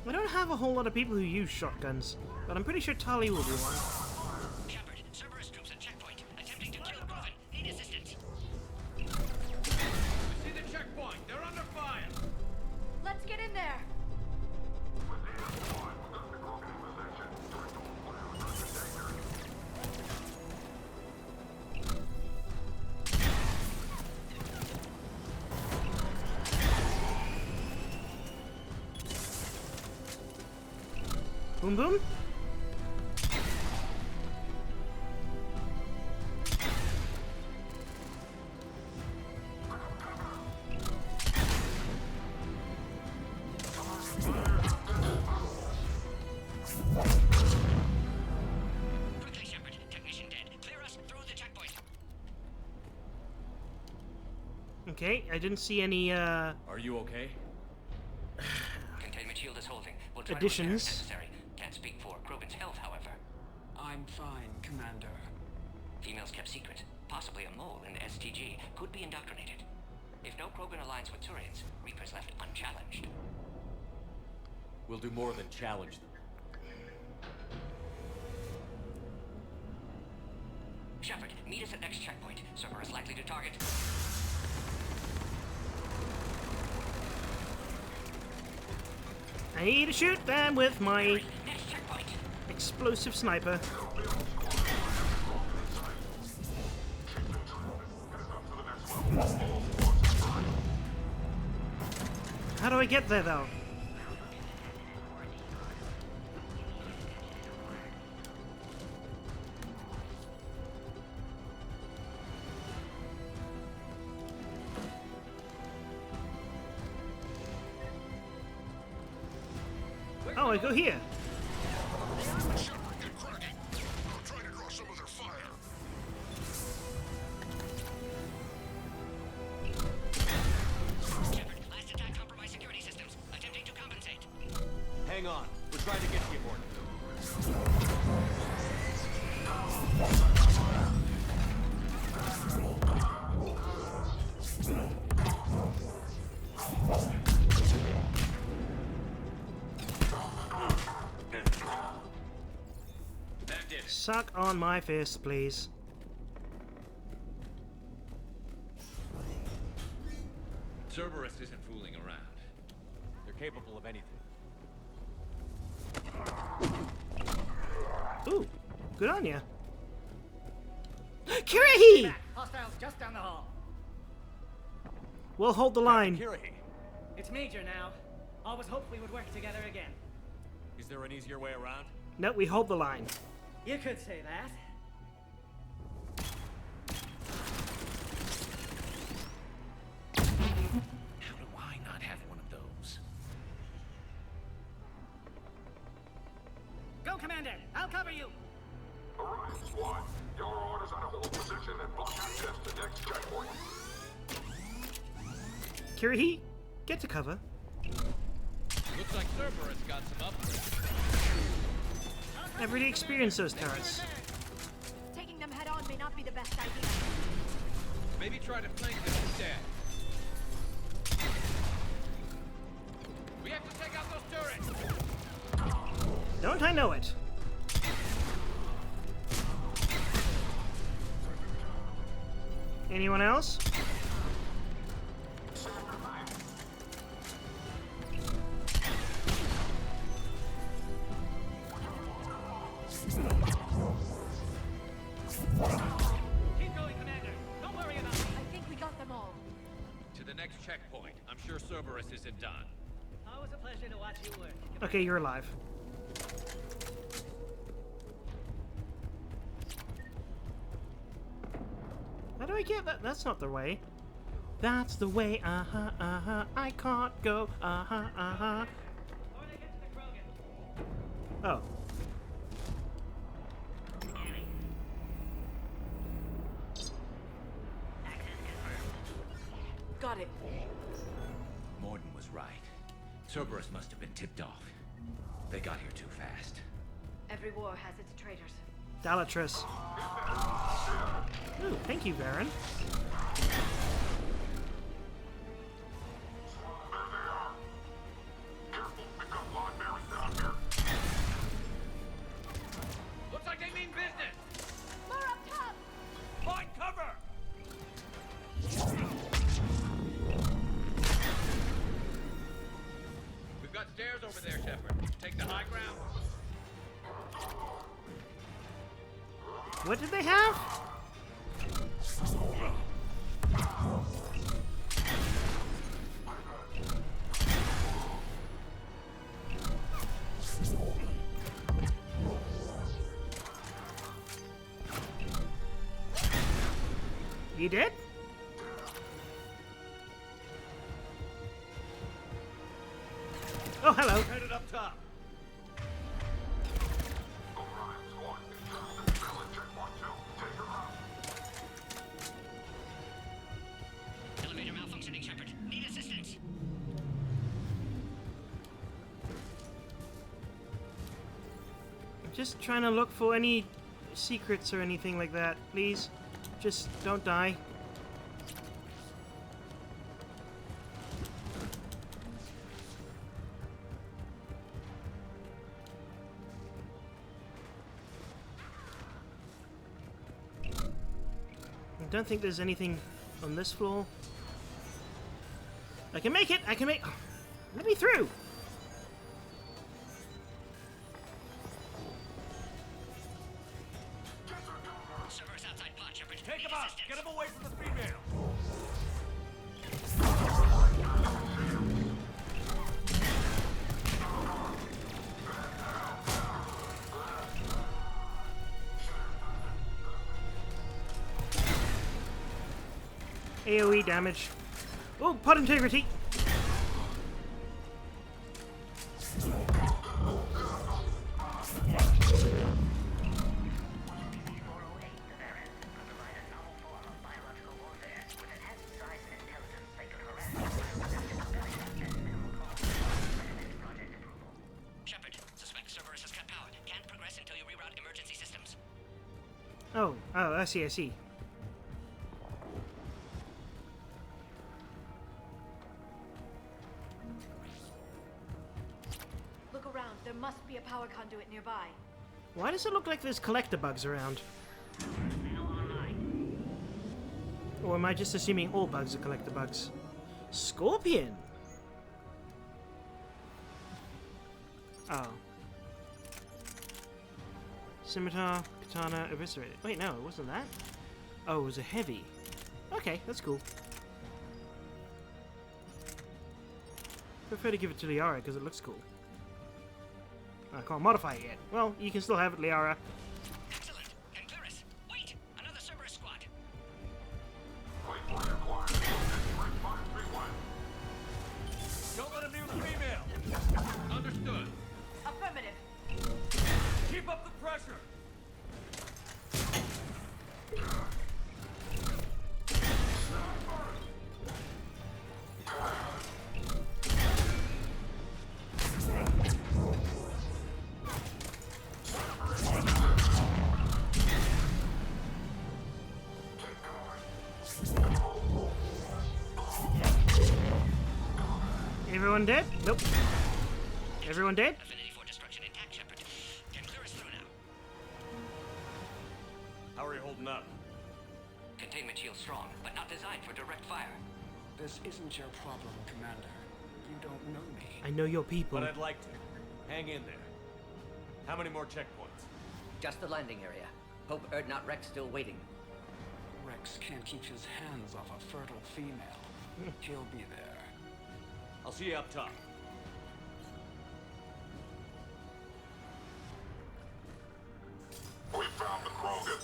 I don't have a whole lot of people who use shotguns, but I'm pretty sure Tali will be one. Shepard, Cerberus troops at checkpoint. Attempting to kill Groven. Need assistance. We see the checkpoint. They're under fire. Let's get in there. Boom boom. Quickly, Shepard. Technician dead. Clear us through the checkpoint. Okay, I didn't see any Are you okay? Containment shield is holding. We'll try additions. to repair if necessary. Can't speak for Groven's health, however. I'm fine, Commander. Females kept secret. Possibly a mole in the STG. Could be indoctrinated. If no Krogan aligns with Turians, Reaper's left unchallenged. We'll do more than challenge them. Shepard, meet us at next checkpoint. Cerberus likely to target. I need to shoot them with my Next checkpoint. explosive sniper. How do I get there, though? Oh, I go here. Shepard, get cracking. I'll try to draw some of their fire. Shepard, last attack compromised security systems. Attempting to compensate. Hang on. We're trying to get to you, Morton. did it. Suck on my fist, please. Cerberus isn't fooling around. They're capable of anything. Ooh, good on ya. Kirahi! Hostiles just down the hall. We'll hold the line. Kirahi, It's Major now. Always hoped we would work together again. is there an easier way around? No, we hold the line. You could say that. How do I not have one of those? Go, Commander! I'll cover you! Alright, squad. Your orders are to hold position and block access to next checkpoint. Kirahi, get to cover. Looks like Cerberus got some upgrades. I've already experienced those turrets. Taking them head on may not be the best idea. Maybe try to flank them instead. We have to take out those turrets! Don't I know it? Anyone else? Keep going, Commander. Don't worry about me. I think we got them all. To the next checkpoint. I'm sure Cerberus isn't done. Always a pleasure to watch you work. Okay, you're alive. How do I get that? That's not the way. That's the way, I can't go, Or they get to the Krogan. Oh. Got it. Morden was right. Cerberus must have been tipped off. They got here too fast. Every war has its traitors. Dalatrus. Ooh, thank you, Baron. Looks like they mean business! More up top! Find cover! We've got stairs over there, Shepard. Take the high ground. What did they have? You did? Oh, hello. Headed up top. Elevator malfunctioning, Shepard. Need assistance. I'm just trying to look for any secrets or anything like that. Please, just don't die. I don't think there's anything on this floor. I can make it! I can make... Let me through! Cerberus outside pod, Shepard. Take Need him out! assistance. Get him away from the female! AoE damage. Oh, pod integrity! Shepard, suspect Cerberus has cut power. Can't progress until you reroute emergency systems. Oh, I see, I see. Look around. There must be a power conduit nearby. Why does it look like there's collector bugs around? Or am I just assuming all bugs are collector bugs? Scorpion! Oh. Scimitar, katana, eviscerated. Wait, no, it wasn't that. Oh, it was a heavy. Okay, that's cool. Prefer to give it to Liara because it looks cool. I can't modify it yet. Well, you can still have it, Liara. Excellent. Concurus. Wait! Another Cerberus squad. Don't let him near the female. Understood. Affirmative. Keep up the pressure. Everyone dead? Nope. Everyone dead? Affinity for destruction intact, Shepard. Can clear us through now. How are you holding up? Containment shield strong, but not designed for direct fire. This isn't your problem, Commander. You don't know me. I know your people. But I'd like to. Hang in there. How many more checkpoints? Just the landing area. Hope Erdnot Rex still waiting. Rex can't keep his hands off a fertile female. He'll be there. I'll see you up top. We found the Krogan.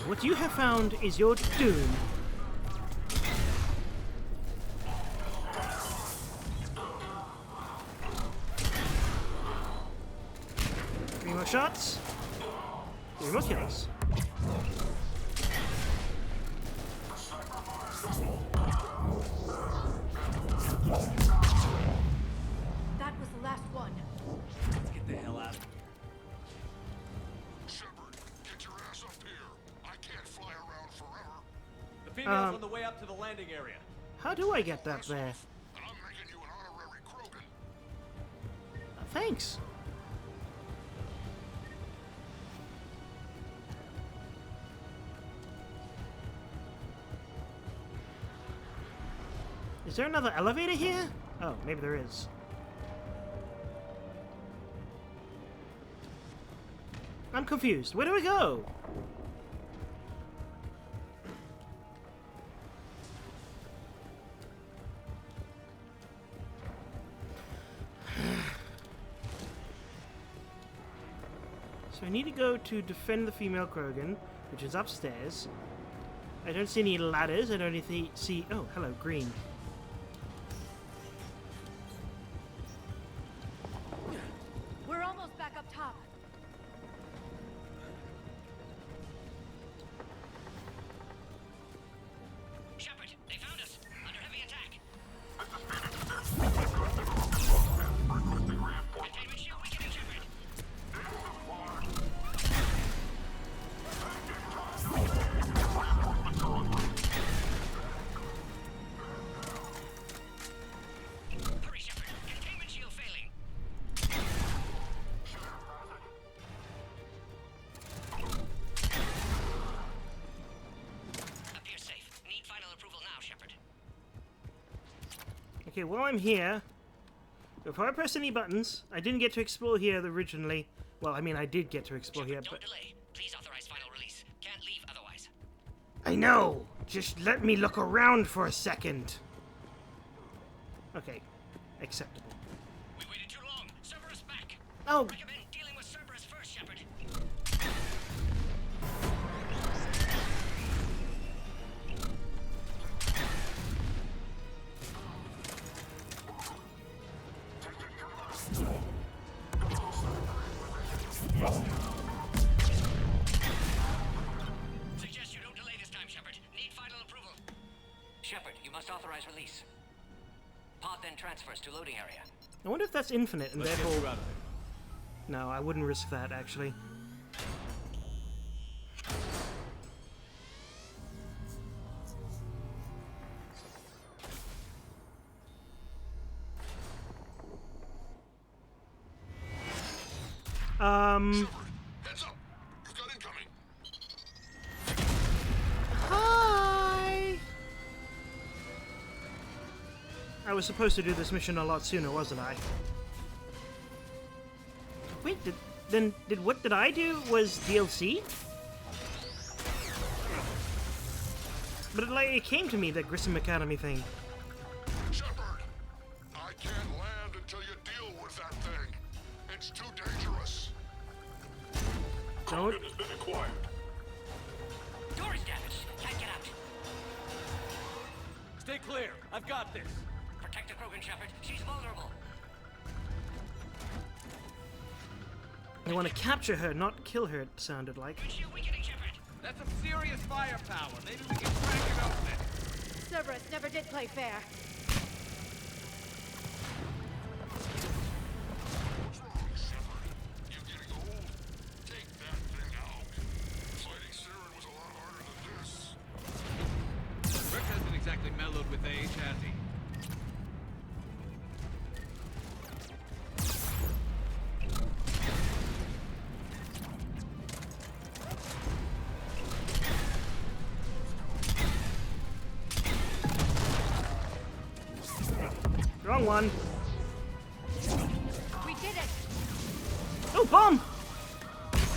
What you have found is your doom. 3 more shots. 3 more kills. That was the last one. Let's get the hell out of here. Shepard, get your ass up here. I can't fly around forever. The female's on the way up to the landing area. How do I get that there? And I'm making you an honorary Krogan. Thanks. Is there another elevator here? Oh, maybe there is. I'm confused. Where do we go? So I need to go to defend the female Krogan, which is upstairs. I don't see any ladders. I don't see... Oh, hello, green. We're almost back up top. Shepard, they found us. Under heavy attack. Containment shield weakening, Shepard. Hurry, Shepard. Containment shield failing. Appears safe. Need final approval now, Shepard. Okay, while I'm here, before I press any buttons, I didn't get to explore here originally. Well, I mean, I did get to explore here, Don't but... delay. Please authorize final release. Can't leave otherwise. I know! Just let me look around for a second. Okay, acceptable. We waited too long. Cerberus back. Oh! Recommend dealing with Cerberus first, Shepard. Suggest you don't delay this time, Shepard. Need final approval. Shepard, you must authorize release. Pod then transfers to loading area. I wonder if that's infinite and Let's get therefore... you out of there. No, I wouldn't risk that, actually. Heads up! You've got incoming! Hi! I was supposed to do this mission a lot sooner, wasn't I? Wait, what did I do was DLC? But it came to me, that Grissom Academy thing. Shepard! I can't land until you deal with that thing. It's too dangerous. Don't. Krogan has been acquired. Door is damaged. Can't get out. Stay clear. I've got this. Protect the Krogan, Shepard. She's vulnerable. I want to capture her, not kill her, it sounded like. That's some serious firepower. Maybe we can crack it open. Cerberus never did play fair. What's wrong, Shepard? You getting old? Take that thing out. Fighting Saren was a lot harder than this. Rex hasn't exactly mellowed with age, has he? Wrong one. We did it! Oh, bomb!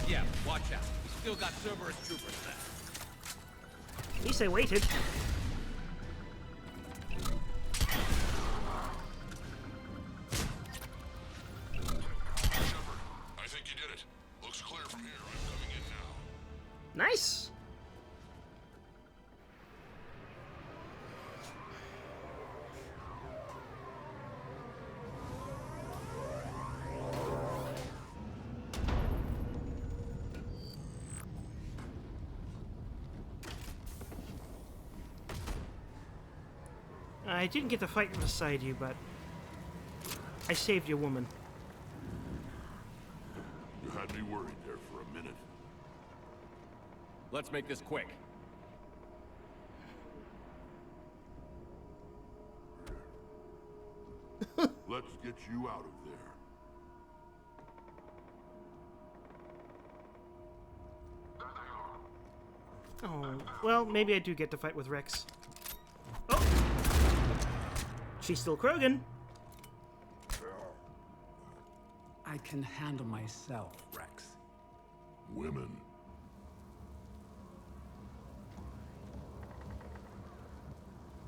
Yeah, watch out. We still got Cerberus troopers left. At least I waited. Shepard, I think you did it. Looks clear from here. I'm coming in now. Nice! I didn't get to fight beside you, but I saved your woman. You had me worried there for a minute. Let's make this quick. Let's get you out of there. Oh, well, maybe I do get to fight with Rex. Oh! She's still Krogan. I can handle myself, Rex. Women.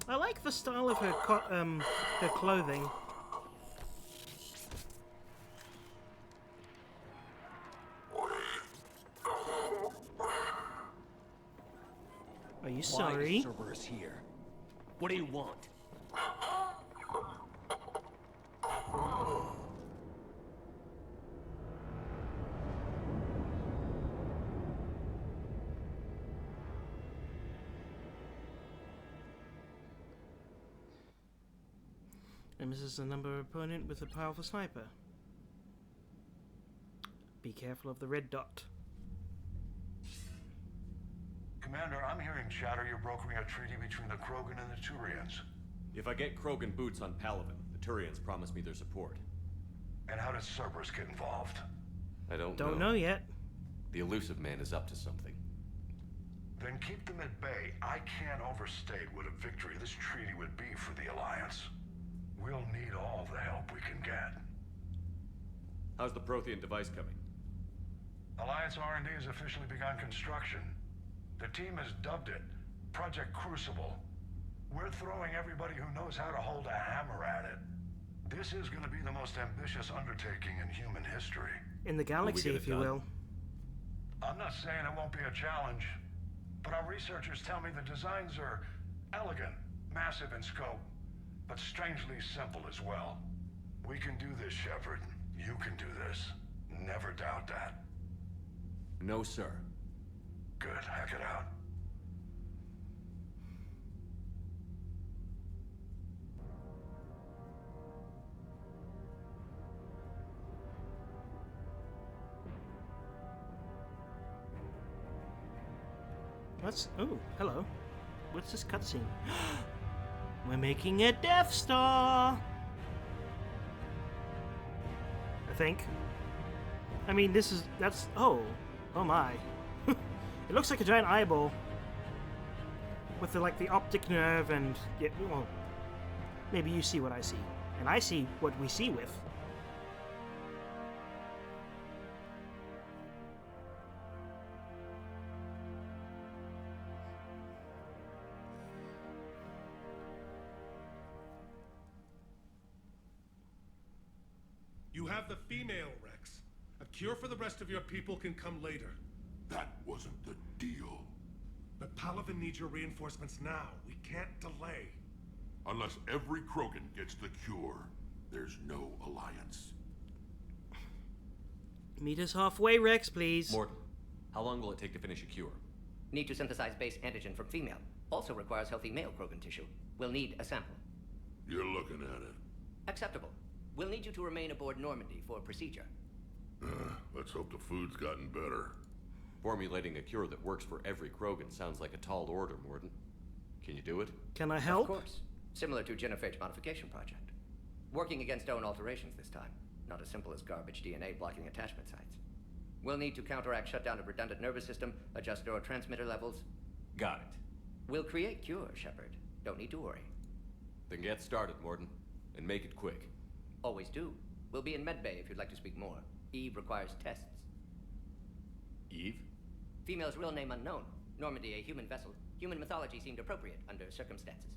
I like the style of her her clothing. Are you sorry? Why is Cerberus here? What do you want? And this is a number opponent with a powerful sniper. Be careful of the red dot. Commander, I'm hearing chatter you're brokering a treaty between the Krogan and the Turians. If I get Krogan boots on Palaven, the Turians promise me their support. And how does Cerberus get involved? I don't know yet. The elusive man is up to something. Then keep them at bay. I can't overstate what a victory this treaty would be for the Alliance. We'll need all the help we can get. How's the Prothean device coming? Alliance R&D has officially begun construction. The team has dubbed it Project Crucible. We're throwing everybody who knows how to hold a hammer at it. This is going to be the most ambitious undertaking in human history. In the galaxy, if you will. I'm not saying it won't be a challenge, but our researchers tell me the designs are elegant, massive in scope, but strangely simple as well. We can do this, Shepard. You can do this. Never doubt that. No, sir. Good. Hack it out. What's... Oh, hello. What's this cutscene? We're making a Death Star! I think. I mean, that's... Oh my. It looks like a giant eyeball. With the optic nerve and... Yeah, well, maybe you see what I see. And I see what we see with. You have the female, Rex. A cure for the rest of your people can come later. That wasn't the deal. But Palaven needs your reinforcements now. We can't delay. Unless every Krogan gets the cure, there's no alliance. Meet us halfway, Rex, please. Morton, how long will it take to finish a cure? Need to synthesize base antigen from female. Also requires healthy male Krogan tissue. We'll need a sample. You're looking at it. Acceptable. We'll need you to remain aboard Normandy for procedure. Let's hope the food's gotten better. Formulating a cure that works for every Krogan sounds like a tall order, Morton. Can you do it? Can I help? Of course. Similar to genophage modification project. Working against own alterations this time. Not as simple as garbage DNA blocking attachment sites. We'll need to counteract shutdown of redundant nervous system, adjust neurotransmitter levels. Got it. We'll create cure, Shepard. Don't need to worry. Then get started, Morton. And make it quick. Always do. We'll be in medbay if you'd like to speak more. Eve requires tests. Eve? Female's real name unknown. Normandy, a human vessel. Human mythology seemed appropriate under circumstances.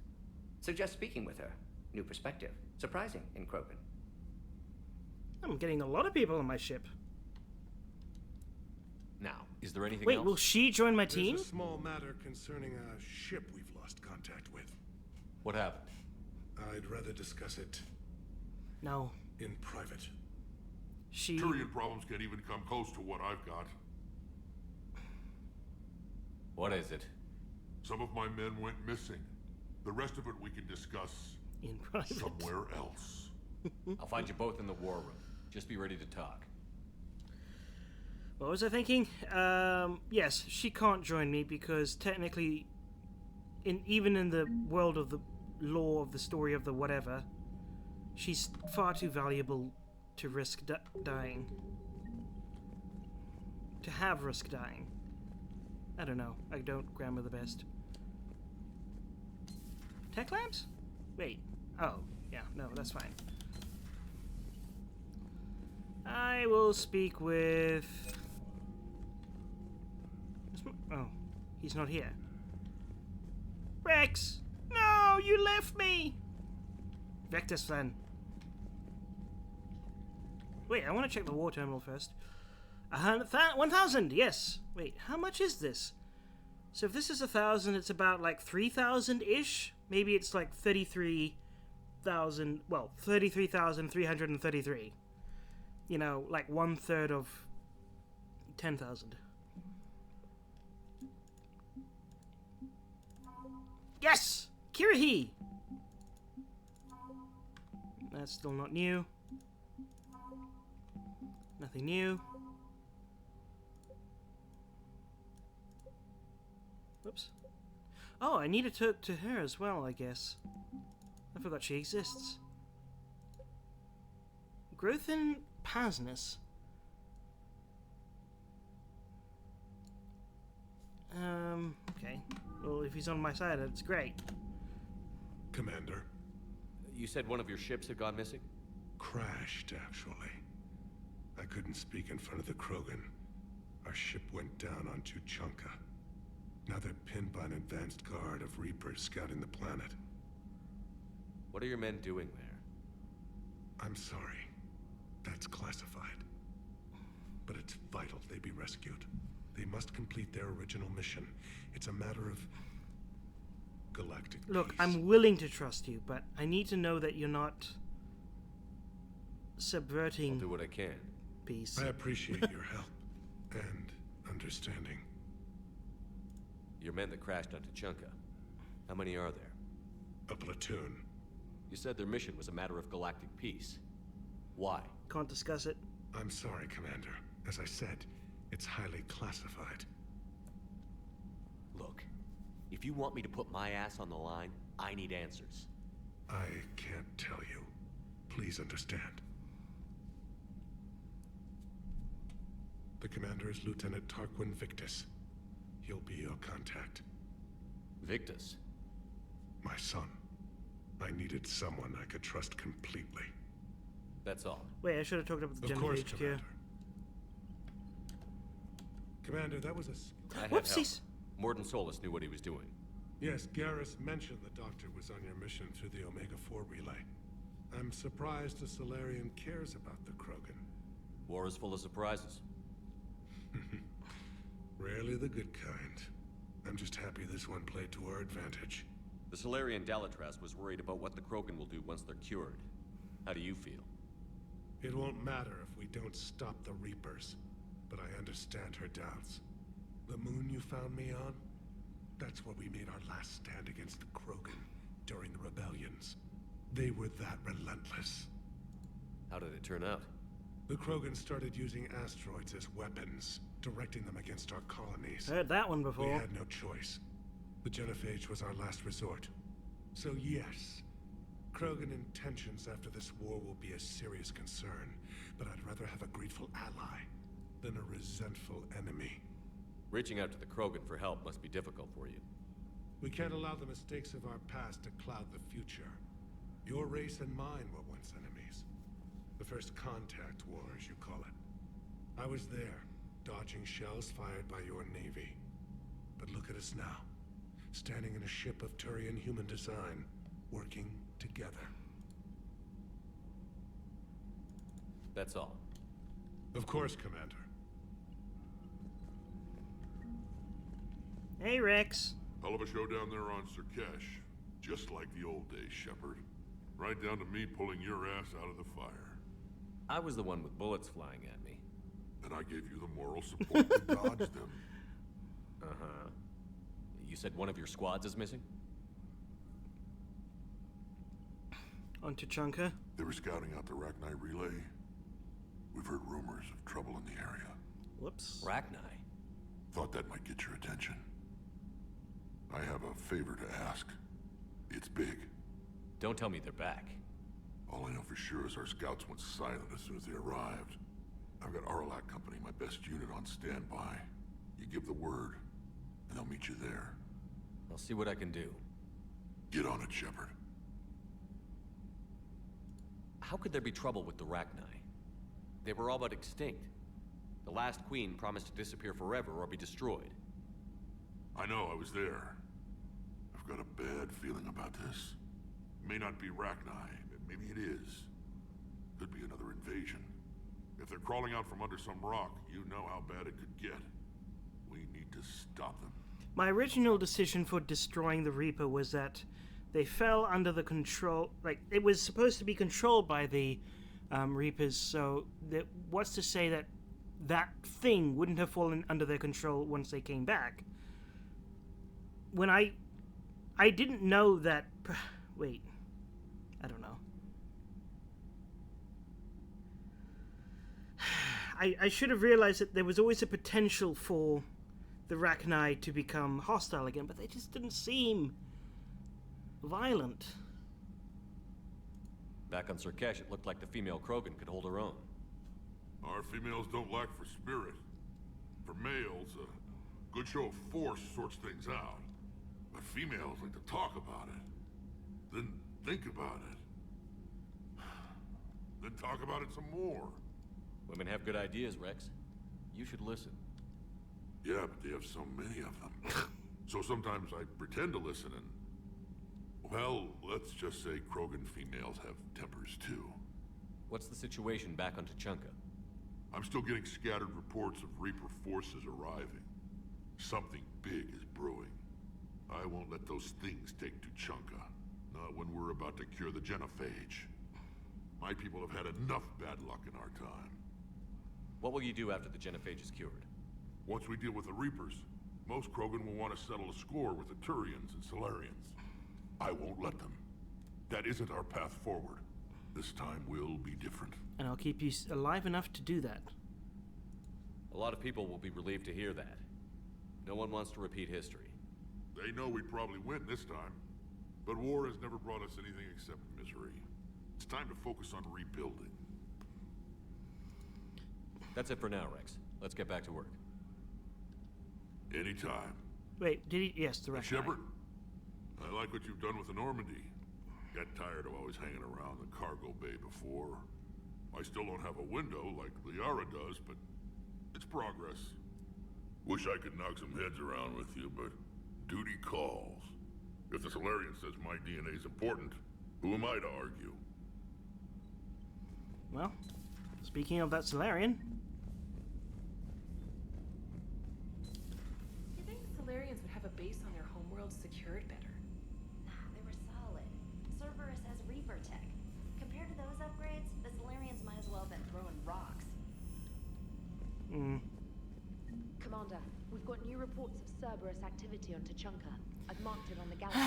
Suggest speaking with her. New perspective. Surprising in Krogan. I'm getting a lot of people on my ship. Now, is there anything Wait, else? will she join my team? There's a small matter concerning a ship we've lost contact with. What happened? I'd rather discuss it... No. In private. Turian problems can't even come close to what I've got. What is it? Some of my men went missing. The rest of it we can discuss... in private. Somewhere else. I'll find you both in the war room. Just be ready to talk. What was I thinking? Yes, she can't join me because technically, even in the world of the lore of the story of the whatever, she's far too valuable to risk dying. To have risk dying. I don't know. I don't grammar the best. Tech labs? Wait. Oh, yeah. No, that's fine. I will speak with... Oh, he's not here. Rex! No, you left me! Vector Slan. Wait, I want to check the war terminal first. 1,000, yes. Wait, how much is this? So if this is 1,000, it's about like 3,000-ish? Maybe it's like 33,000, well, 33,333. You know, like 1/3 of 10,000. Yes! Kirahi! That's still not new. Nothing new. Whoops. Oh, I need to talk to her as well, I guess. I forgot she exists. Growth in Pasness. Okay. Well, if he's on my side, that's great. Commander. You said one of your ships had gone missing? Crashed, actually. I couldn't speak in front of the Krogan. Our ship went down on Tuchanka. Now they're pinned by an advanced guard of Reapers scouting the planet. What are your men doing there? I'm sorry. That's classified. But it's vital they be rescued. They must complete their original mission. It's a matter of galactic Look, peace. I'm willing to trust you, but I need to know that you're not subverting... I'll do what I can. Peace. I appreciate your help and understanding. Your men that crashed on Tuchanka. How many are there? A platoon. You said their mission was a matter of galactic peace. Why? Can't discuss it. I'm sorry, Commander. As I said, it's highly classified. Look, if you want me to put my ass on the line, I need answers. I can't tell you. Please understand. The commander is Lieutenant Tarquin Victus. He'll be your contact. Victus? My son. I needed someone I could trust completely. That's all. Wait, I should have talked about the Jennifer HQ. Commander. Commander, that was a... I have help. Morden Solus knew what he was doing. Yes, Garrus mentioned the doctor was on your mission through the Omega-4 relay. I'm surprised a Solarian cares about the Krogan. War is full of surprises. Rarely the good kind. I'm just happy this one played to our advantage. The Solarian Dalatras was worried about what the Krogan will do once they're cured. How do you feel? It won't matter if we don't stop the Reapers, but I understand her doubts. The moon you found me on? That's where we made our last stand against the Krogan during the rebellions. They were that relentless. How did it turn out? The Krogan started using asteroids as weapons, directing them against our colonies. Heard that one before. We had no choice. The Genophage was our last resort. So yes, Krogan intentions after this war will be a serious concern, but I'd rather have a grateful ally than a resentful enemy. Reaching out to the Krogan for help must be difficult for you. We can't allow the mistakes of our past to cloud the future. Your race and mine were once enemies. The first contact war, as you call it. I was there, dodging shells fired by your navy. But look at us now, standing in a ship of Turian human design, working together. That's all. Of course, Commander. Hey, Rex. Hell of a show down there on Sirkesh. Just like the old days, Shepard. Right down to me pulling your ass out of the fire. I was the one with bullets flying at me. And I gave you the moral support to dodge them. Uh-huh. You said one of your squads is missing? On Tuchanka? They were scouting out the Rachni relay. We've heard rumors of trouble in the area. Whoops. Rachni? Thought that might get your attention. I have a favor to ask. It's big. Don't tell me they're back. All I know for sure is our scouts went silent as soon as they arrived. I've got Arlac Company, my best unit, on standby. You give the word, and they'll meet you there. I'll see what I can do. Get on it, Shepard. How could there be trouble with the Rachni? They were all but extinct. The last queen promised to disappear forever or be destroyed. I know, I was there. I've got a bad feeling about this. It may not be Rachni, maybe it is. Could be another invasion. If they're crawling out from under some rock, you know how bad it could get. We need to stop them. My original decision for destroying the Reaper was that they fell under the control... Like, it was supposed to be controlled by the Reapers, so that, what's to say that that thing wouldn't have fallen under their control once they came back? When I didn't know that... Wait. I don't know. I should have realized that there was always a potential for the Rachni to become hostile again, but they just didn't seem violent. Back on Sirkesh, it looked like the female Krogan could hold her own. Our females don't lack for spirit. For males, a good show of force sorts things out. But females like to talk about it. Then think about it. Then talk about it some more. Women have good ideas, Rex. You should listen. Yeah, but they have so many of them. So sometimes I pretend to listen and... Well, let's just say Krogan females have tempers too. What's the situation back on Tuchanka? I'm still getting scattered reports of Reaper forces arriving. Something big is brewing. I won't let those things take Tuchanka. Not when we're about to cure the Genophage. My people have had enough bad luck in our time. What will you do after the Genophage is cured? Once we deal with the Reapers, most Krogan will want to settle a score with the Turians and Solarians. I won't let them. That isn't our path forward. This time will be different. And I'll keep you alive enough to do that. A lot of people will be relieved to hear that. No one wants to repeat history. They know we'd probably win this time. But war has never brought us anything except misery. It's time to focus on rebuilding. That's it for now, Rex. Let's get back to work. Anytime. Wait, did he? Yes, the right guy. Shepard, I like what you've done with the Normandy. Got tired of always hanging around the cargo bay before. I still don't have a window like Liara does, but it's progress. Wish I could knock some heads around with you, but duty calls. If the Solarian says my DNA's important, who am I to argue? Well, speaking of that Solarian. You think the Solarians would have a base on their homeworld secured better? Nah, they were solid. Cerberus has Reaper tech. Compared to those upgrades, the Solarians might as well have been throwing rocks. Commander, we've got new reports of Cerberus activity on Tachanka. I've marked it on the galaxy.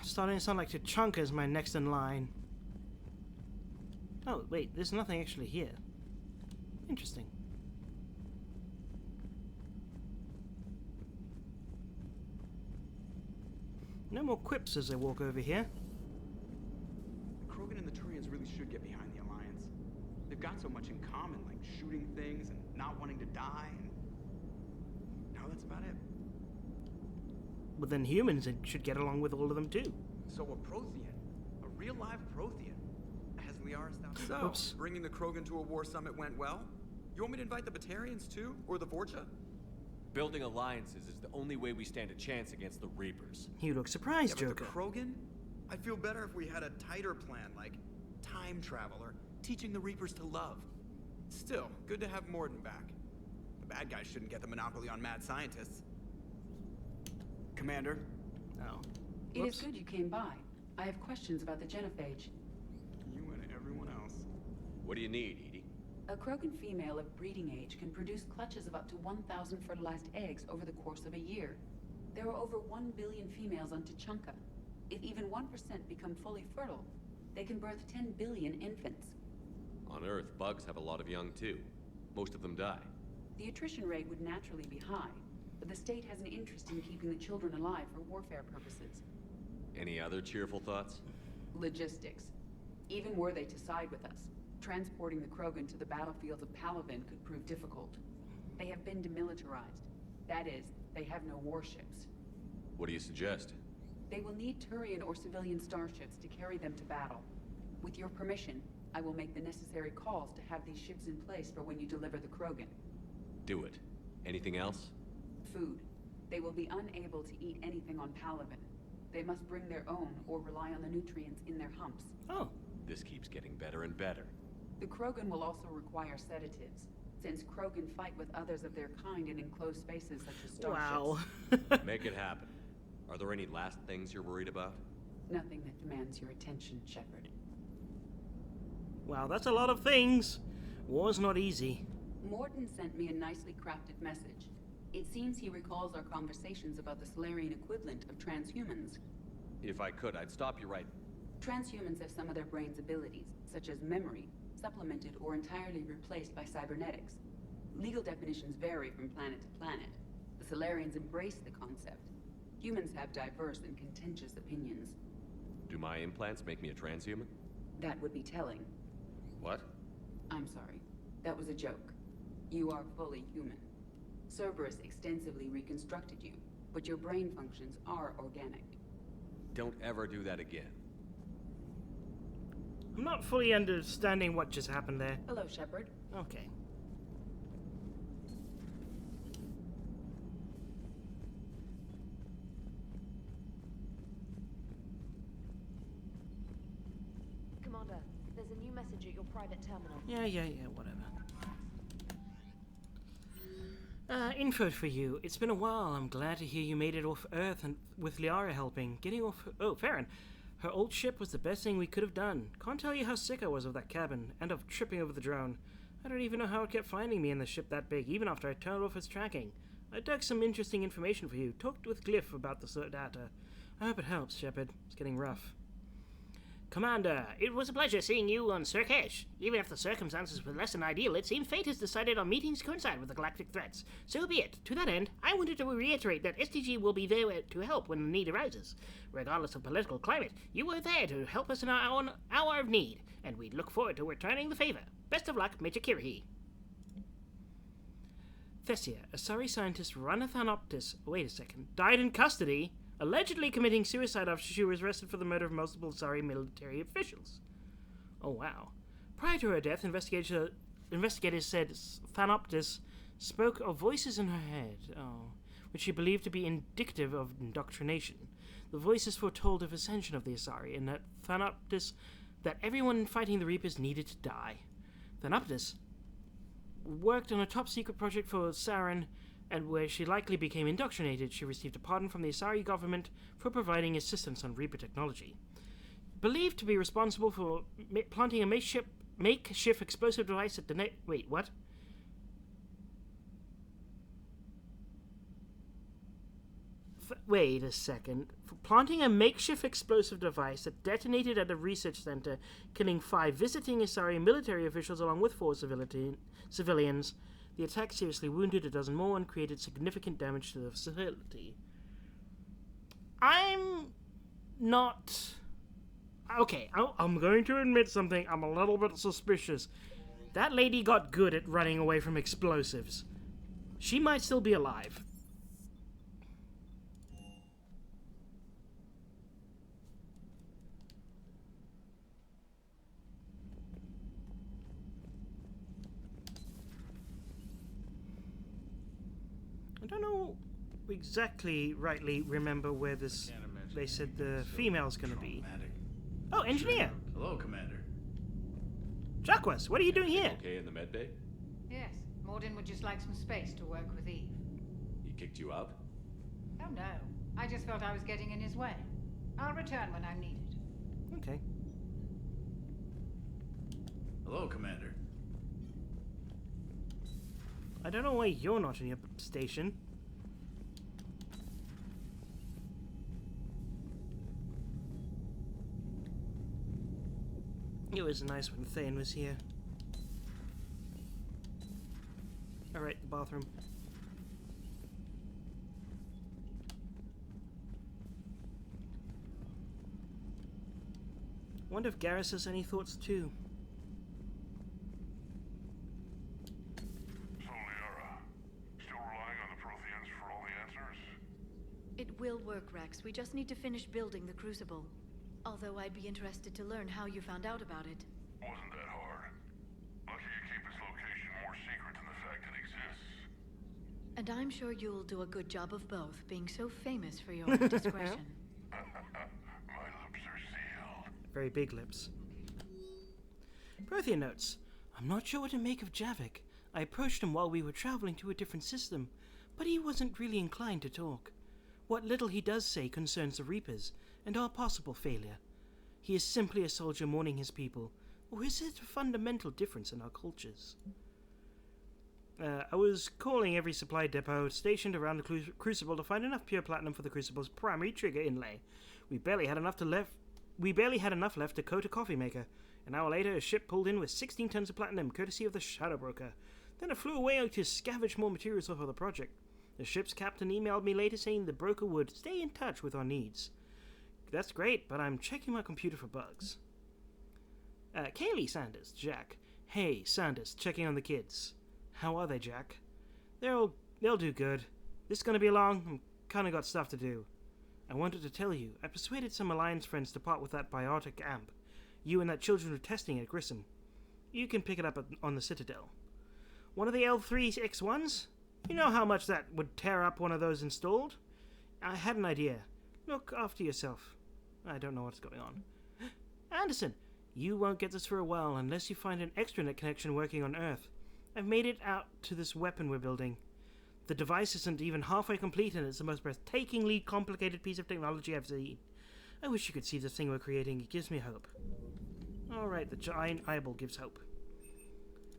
Starting to sound like Tachanka is my next in line. Oh, wait, there's nothing actually here. Interesting. No more quips as I walk over here. The Krogan and the Turians really should get behind the Alliance. They've got so much in common, like shooting things and not wanting to die, and now that's about it. But then humans should get along with all of them too. So a Prothean, a real live Prothean, has Liara established. So, Oops. bringing the Krogan to a war summit went well. You want me to invite the Batarians too, or the Vorcha? Building alliances is the only way we stand a chance against the Reapers. You look surprised, Yeah, but Joker. the Krogan? I'd feel better if we had a tighter plan, like time travel or teaching the Reapers to love. Still, good to have Morden back. The bad guys shouldn't get the monopoly on mad scientists. Commander? Oh. It is good you came by. I have questions about the genophage. You and everyone else. What do you need, Edie? A Krogan female of breeding age can produce clutches of up to 1,000 fertilized eggs over the course of a year. There are over 1 billion females on Tachanka. If even 1% become fully fertile, they can birth 10 billion infants. On Earth, bugs have a lot of young too. Most of them die. The attrition rate would naturally be high, but the state has an interest in keeping the children alive for warfare purposes. Any other cheerful thoughts? Logistics. Even were they to side with us, transporting the Krogan to the battlefields of Palaven could prove difficult. They have been demilitarized. That is, they have no warships. What do you suggest? They will need Turian or civilian starships to carry them to battle. With your permission, I will make the necessary calls to have these ships in place for when you deliver the Krogan. Do it. Anything else? Food. They will be unable to eat anything on Palaven. They must bring their own or rely on the nutrients in their humps. Oh. This keeps getting better and better. The Krogan will also require sedatives, since Krogan fight with others of their kind in enclosed spaces such as starships. Wow. Make it happen. Are there any last things you're worried about? Nothing that demands your attention, Shepard. Wow, that's a lot of things. War's not easy. Morden sent me a nicely crafted message. It seems he recalls our conversations about the Solarian equivalent of transhumans. If I could, I'd stop you right. Transhumans have some of their brain's abilities, such as memory, supplemented or entirely replaced by cybernetics. Legal definitions vary from planet to planet. The Solarians embrace the concept. Humans have diverse and contentious opinions. Do my implants make me a transhuman? That would be telling. What? I'm sorry. That was a joke. You are fully human. Cerberus extensively reconstructed you, but your brain functions are organic. Don't ever do that again. I'm not fully understanding what just happened there. Hello, Shepard. Okay. Commander, there's a new message at your private terminal. Yeah, whatever. Info for you. It's been a while. I'm glad to hear you made it off Earth and with Liara helping. Getting off... Oh, Farron. Her old ship was the best thing we could have done. Can't tell you how sick I was of that cabin, and of tripping over the drone. I don't even know how it kept finding me in the ship that big, even after I turned off its tracking. I dug some interesting information for you. Talked with Glyph about the data. I hope it helps, Shepard. It's getting rough. Commander, it was a pleasure seeing you on Surkesh. Even if the circumstances were less than ideal, it seems fate has decided on meetings to coincide with the galactic threats. So be it. To that end, I wanted to reiterate that STG will be there to help when the need arises. Regardless of political climate, you were there to help us in our own hour of need, and we look forward to returning the favor. Best of luck, Major Kirhi. Thessia, a sorry scientist, Ranathanoptis, wait a second, died in custody, allegedly committing suicide after she was arrested for the murder of multiple sorry military officials. Oh, wow. Prior to her death, investigators said Thanoptis spoke of voices in her head, which she believed to be indicative of indoctrination. The voices foretold of ascension of the Asari, and that everyone fighting the Reapers needed to die. Thanoptis worked on a top-secret project for Saren, and where she likely became indoctrinated. She received a pardon from the Asari government for providing assistance on Reaper technology. Believed to be responsible for planting a makeshift explosive device at the wait, what? Wait a second. For planting a makeshift explosive device that detonated at a research center, killing 5 visiting Asari military officials along with 4 civilians. The attack seriously wounded a dozen more and created significant damage to the facility. I'm not... Okay, I'm going to admit something. I'm a little bit suspicious. That lady got good at running away from explosives. She might still be alive. I don't know exactly rightly remember where this... They said the female's gonna be. Oh, engineer! Hello, Commander. Jacques, what are you doing here? Okay in the med bay? Yes, Morden would just like some space to work with Eve. He kicked you out? Oh no, I just felt I was getting in his way. I'll return when I'm needed. Okay. Hello, Commander. I don't know why you're not in your station. It was nice when Thane was here. Alright, the bathroom. Wonder if Garrus has any thoughts too. So, Liara, still relying on the Protheans for all the answers? It will work, Rex. We just need to finish building the Crucible. Although I'd be interested to learn how you found out about it. Wasn't that hard. Lucky you keep its location more secret than the fact it exists. And I'm sure you'll do a good job of both, being so famous for your discretion. My lips are sealed. Very big lips. Prothean notes. I'm not sure what to make of Javik. I approached him while we were traveling to a different system, but he wasn't really inclined to talk. What little he does say concerns the Reapers, and our possible failure. He is simply a soldier mourning his people, or is it a fundamental difference in our cultures? I was calling every supply depot stationed around the Crucible to find enough pure platinum for the Crucible's primary trigger inlay. We barely had enough left to coat a coffee maker. An hour later, a ship pulled in with 16 tons of platinum, courtesy of the Shadow Broker. Then it flew away to scavenge more materials off of the project. The ship's captain emailed me later saying the broker would stay in touch with our needs. That's great, but I'm checking my computer for bugs. Kaylee Sanders, Jack. Hey, Sanders, checking on the kids. How are they, Jack? They'll do good. This is gonna be long. I'm kinda got stuff to do. I wanted to tell you, I persuaded some Alliance friends to part with that biotic amp. You and that children were testing at Grissom. You can pick it up on the Citadel. One of the L3X1s? You know how much that would tear up one of those installed? I had an idea. Look after yourself. I don't know what's going on. Anderson, you won't get this for a while unless you find an extranet connection working on Earth. I've made it out to this weapon we're building. The device isn't even halfway complete, and it's the most breathtakingly complicated piece of technology I've seen. I wish you could see the thing we're creating. It gives me hope. Alright, the giant eyeball gives hope.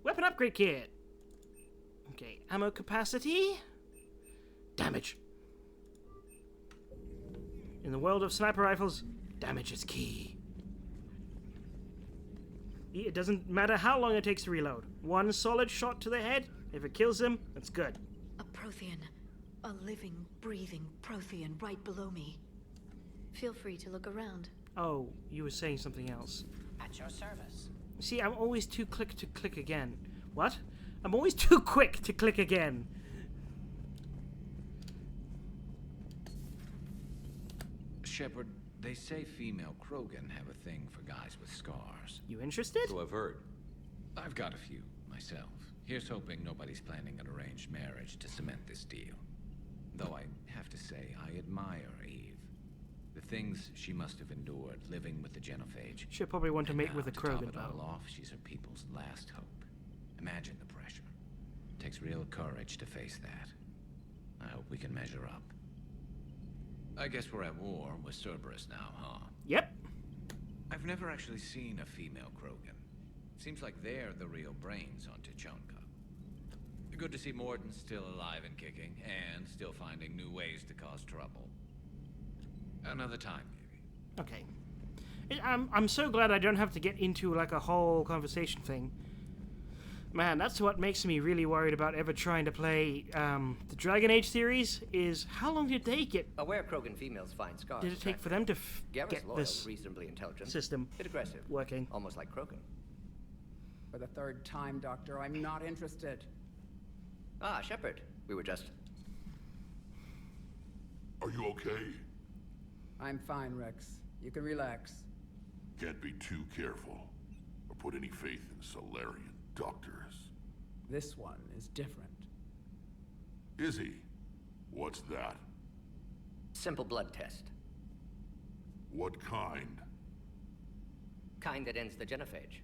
Weapon upgrade kit! Okay, ammo capacity? Damage. In the world of sniper rifles, damage is key. It doesn't matter how long it takes to reload. One solid shot to the head, if it kills them, that's good. A Prothean. A living, breathing Prothean right below me. Feel free to look around. Oh, you were saying something else. At your service. See, I'm always too quick to click again. What? I'm always too quick to click again. Shepard, they say female Krogan have a thing for guys with scars. You interested? So I've heard. I've got a few, myself. Here's hoping nobody's planning an arranged marriage to cement this deal. Though I have to say, I admire Eve. The things she must have endured living with the Genophage. She'll probably want to mate now, with a to top Krogan, it all though. off, she's her people's last hope. Imagine the pressure. Takes real courage to face that. I hope we can measure up. I guess we're at war with Cerberus now, huh? Yep. I've never actually seen a female Krogan. Seems like they're the real brains on Tuchanka. Good to see Morden's still alive and kicking, and still finding new ways to cause trouble. Another time, maybe. Okay. I'm so glad I don't have to get into like a whole conversation thing. Man, that's what makes me really worried about ever trying to play the Dragon Age series, is how long did they get... Aware Krogan females find scars. Did it take for them to Garrus get loyal, this reasonably intelligent, system bit aggressive, working? almost like Krogan. For the third time, Doctor, I'm not interested. Ah, Shepard. We were just... Are you okay? I'm fine, Rex. You can relax. Can't be too careful, or put any faith in Solarian doctors. This one is different. Is he? What's that? Simple blood test. What kind? Kind that ends the genophage.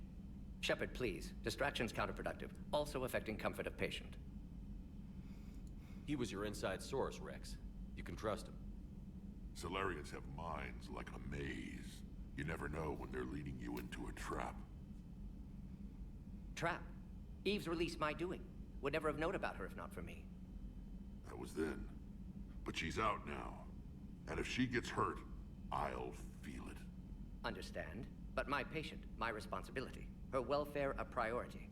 Shepard, please. Distraction's counterproductive, also affecting comfort of patient. He was your inside source, Rex. You can trust him. Solarians have minds like a maze. You never know when they're leading you into a trap. Trap? Eve's release my doing. Would never have known about her if not for me. That was then. But she's out now. And if she gets hurt, I'll feel it. Understand. But my patient, my responsibility. Her welfare a priority.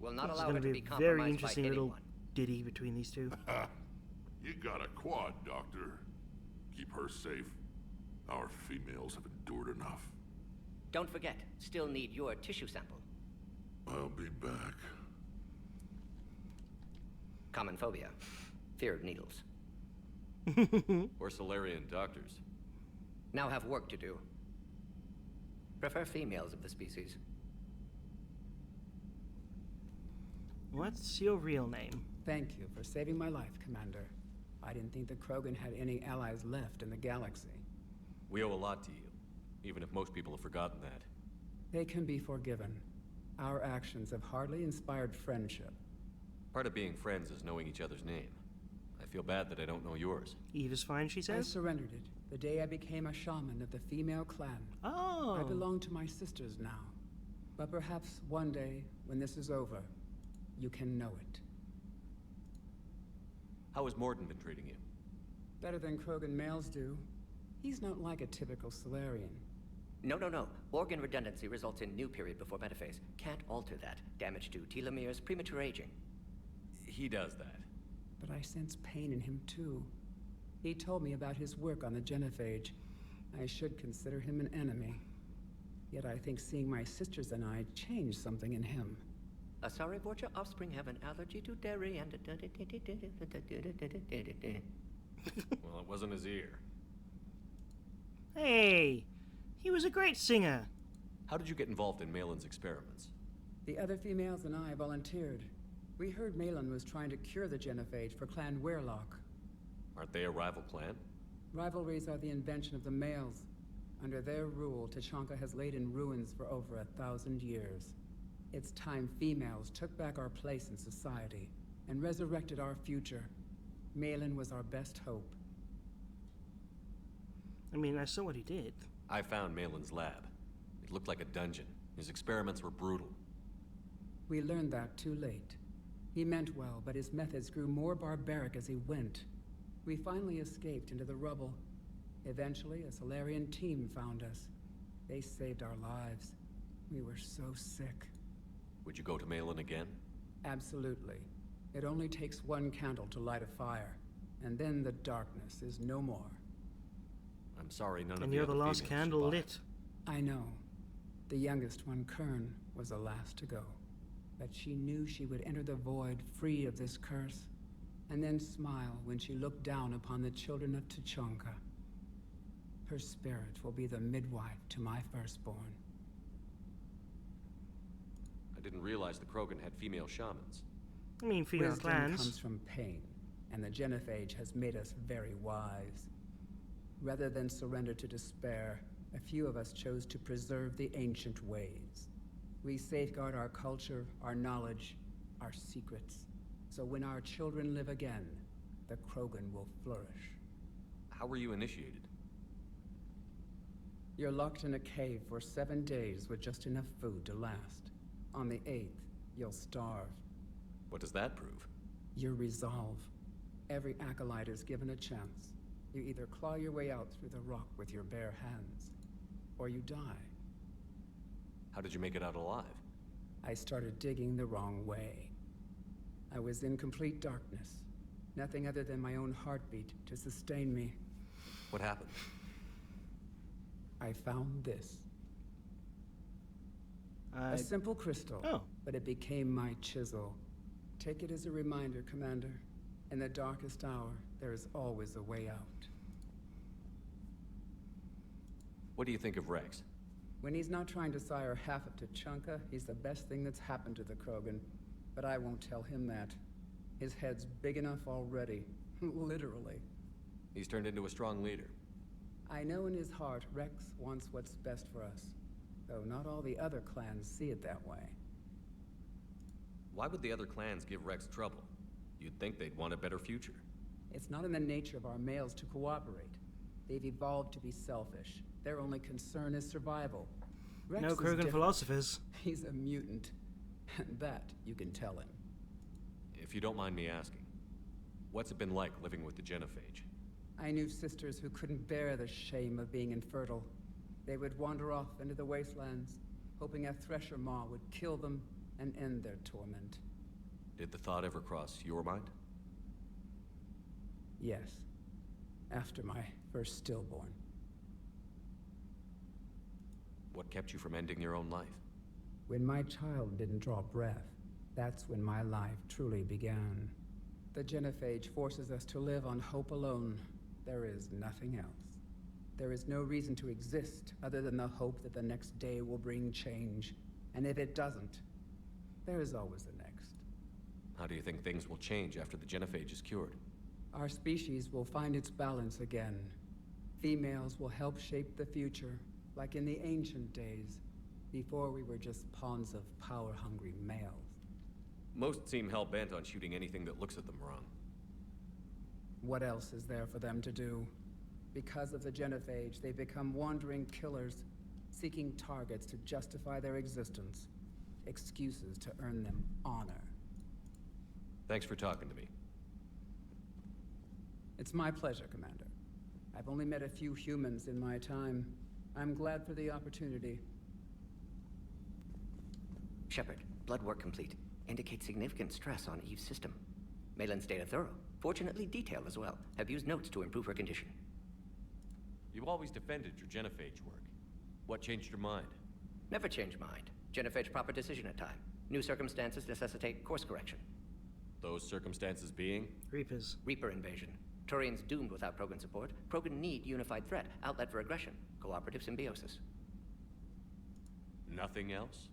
Will not allow her to be compromised very interesting by little anyone. ditty between these two. You got a quad, Doctor. Keep her safe. Our females have endured enough. Don't forget, still need your tissue sample. I'll be back. Common phobia. Fear of needles. Or Solarian doctors. Now have work to do. Prefer females of the species. What's your real name? Thank you for saving my life, Commander. I didn't think the Krogan had any allies left in the galaxy. We owe a lot to you, even if most people have forgotten that. They can be forgiven. Our actions have hardly inspired friendship. Part of being friends is knowing each other's name. I feel bad that I don't know yours. Eve is fine, she I says? surrendered it the day I became a shaman of the female clan. Oh. I belong to my sisters now. But perhaps one day, when this is over, you can know it. How has Morden been treating you? Better than Krogan males do. He's not like a typical Solarian. No. Organ redundancy results in new period before metaphase. Can't alter that. Damage to telomeres, premature aging. He does that. But I sense pain in him too. He told me about his work on the genophage. I should consider him an enemy. Yet I think seeing my sisters and I changed something in him. Sorry, Borgia offspring have an allergy to dairy and... Well, it wasn't his ear. Hey, he was a great singer. How did you get involved in Malin's experiments? The other females and I volunteered. We heard Malin was trying to cure the genophage for Clan Weirlock. Aren't they a rival clan? Rivalries are the invention of the males. Under their rule, Tuchanka has laid in ruins for over 1,000 years. It's time females took back our place in society and resurrected our future. Malin was our best hope. I mean, I saw what he did. I found Malin's lab. It looked like a dungeon. His experiments were brutal. We learned that too late. He meant well, but his methods grew more barbaric as he went. We finally escaped into the rubble. Eventually, a Solarian team found us. They saved our lives. We were so sick. Would you go to Malin again? Absolutely. It only takes one candle to light a fire, and then the darkness is no more. I'm sorry none of And the you're other the last females candle survived. lit. I know. The youngest one, Kern, was the last to go. But she knew she would enter the void free of this curse, and then smile when she looked down upon the children of Tuchanka. Her spirit will be the midwife to my firstborn. I didn't realize the Krogan had female shamans. I mean, female Wisdom clans. comes from pain, and the genophage has made us very wise. Rather than surrender to despair, a few of us chose to preserve the ancient ways. We safeguard our culture, our knowledge, our secrets. So when our children live again, the Krogan will flourish. How were you initiated? You're locked in a cave for 7 days with just enough food to last. On the 8th, you'll starve. What does that prove? Your resolve. Every acolyte is given a chance. You either claw your way out through the rock with your bare hands, or you die. How did you make it out alive? I started digging the wrong way. I was in complete darkness. Nothing other than my own heartbeat to sustain me. What happened? I found this. A simple crystal, but it became my chisel. Take it as a reminder, Commander. In the darkest hour, there is always a way out. What do you think of Rex? When he's not trying to sire half of Tuchanka, he's the best thing that's happened to the Krogan. But I won't tell him that. His head's big enough already. Literally. He's turned into a strong leader. I know in his heart Rex wants what's best for us. Though not all the other clans see it that way. Why would the other clans give Rex trouble? You'd think they'd want a better future. It's not in the nature of our males to cooperate. They've evolved to be selfish. Their only concern is survival. Rex No is Krogan different. philosophers. He's a mutant. And that you can tell him. If you don't mind me asking, what's it been like living with the genophage? I knew sisters who couldn't bear the shame of being infertile. They would wander off into the wastelands, hoping a thresher maw would kill them and end their torment. Did the thought ever cross your mind? Yes. After my first stillborn. What kept you from ending your own life? When my child didn't draw breath, that's when my life truly began. The genophage forces us to live on hope alone. There is nothing else. There is no reason to exist other than the hope that the next day will bring change. And if it doesn't, there is always the next. How do you think things will change after the genophage is cured? Our species will find its balance again. Females will help shape the future, like in the ancient days, before we were just pawns of power-hungry males. Most seem hell-bent on shooting anything that looks at them wrong. What else is there for them to do? Because of the genophage, they become wandering killers, seeking targets to justify their existence. Excuses to earn them honor. Thanks for talking to me. It's my pleasure, Commander. I've only met a few humans in my time. I'm glad for the opportunity. Shepard, blood work complete. Indicates significant stress on Eve's system. Malin's data thorough. Fortunately detailed as well. Have used notes to improve her condition. You always defended your genophage work. What changed your mind? Never change mind. Genophage proper decision at time. New circumstances necessitate course correction. Those circumstances being? Reapers. Reaper invasion. Turians doomed without Krogan support. Krogan need unified threat, outlet for aggression. Cooperative symbiosis. Nothing else?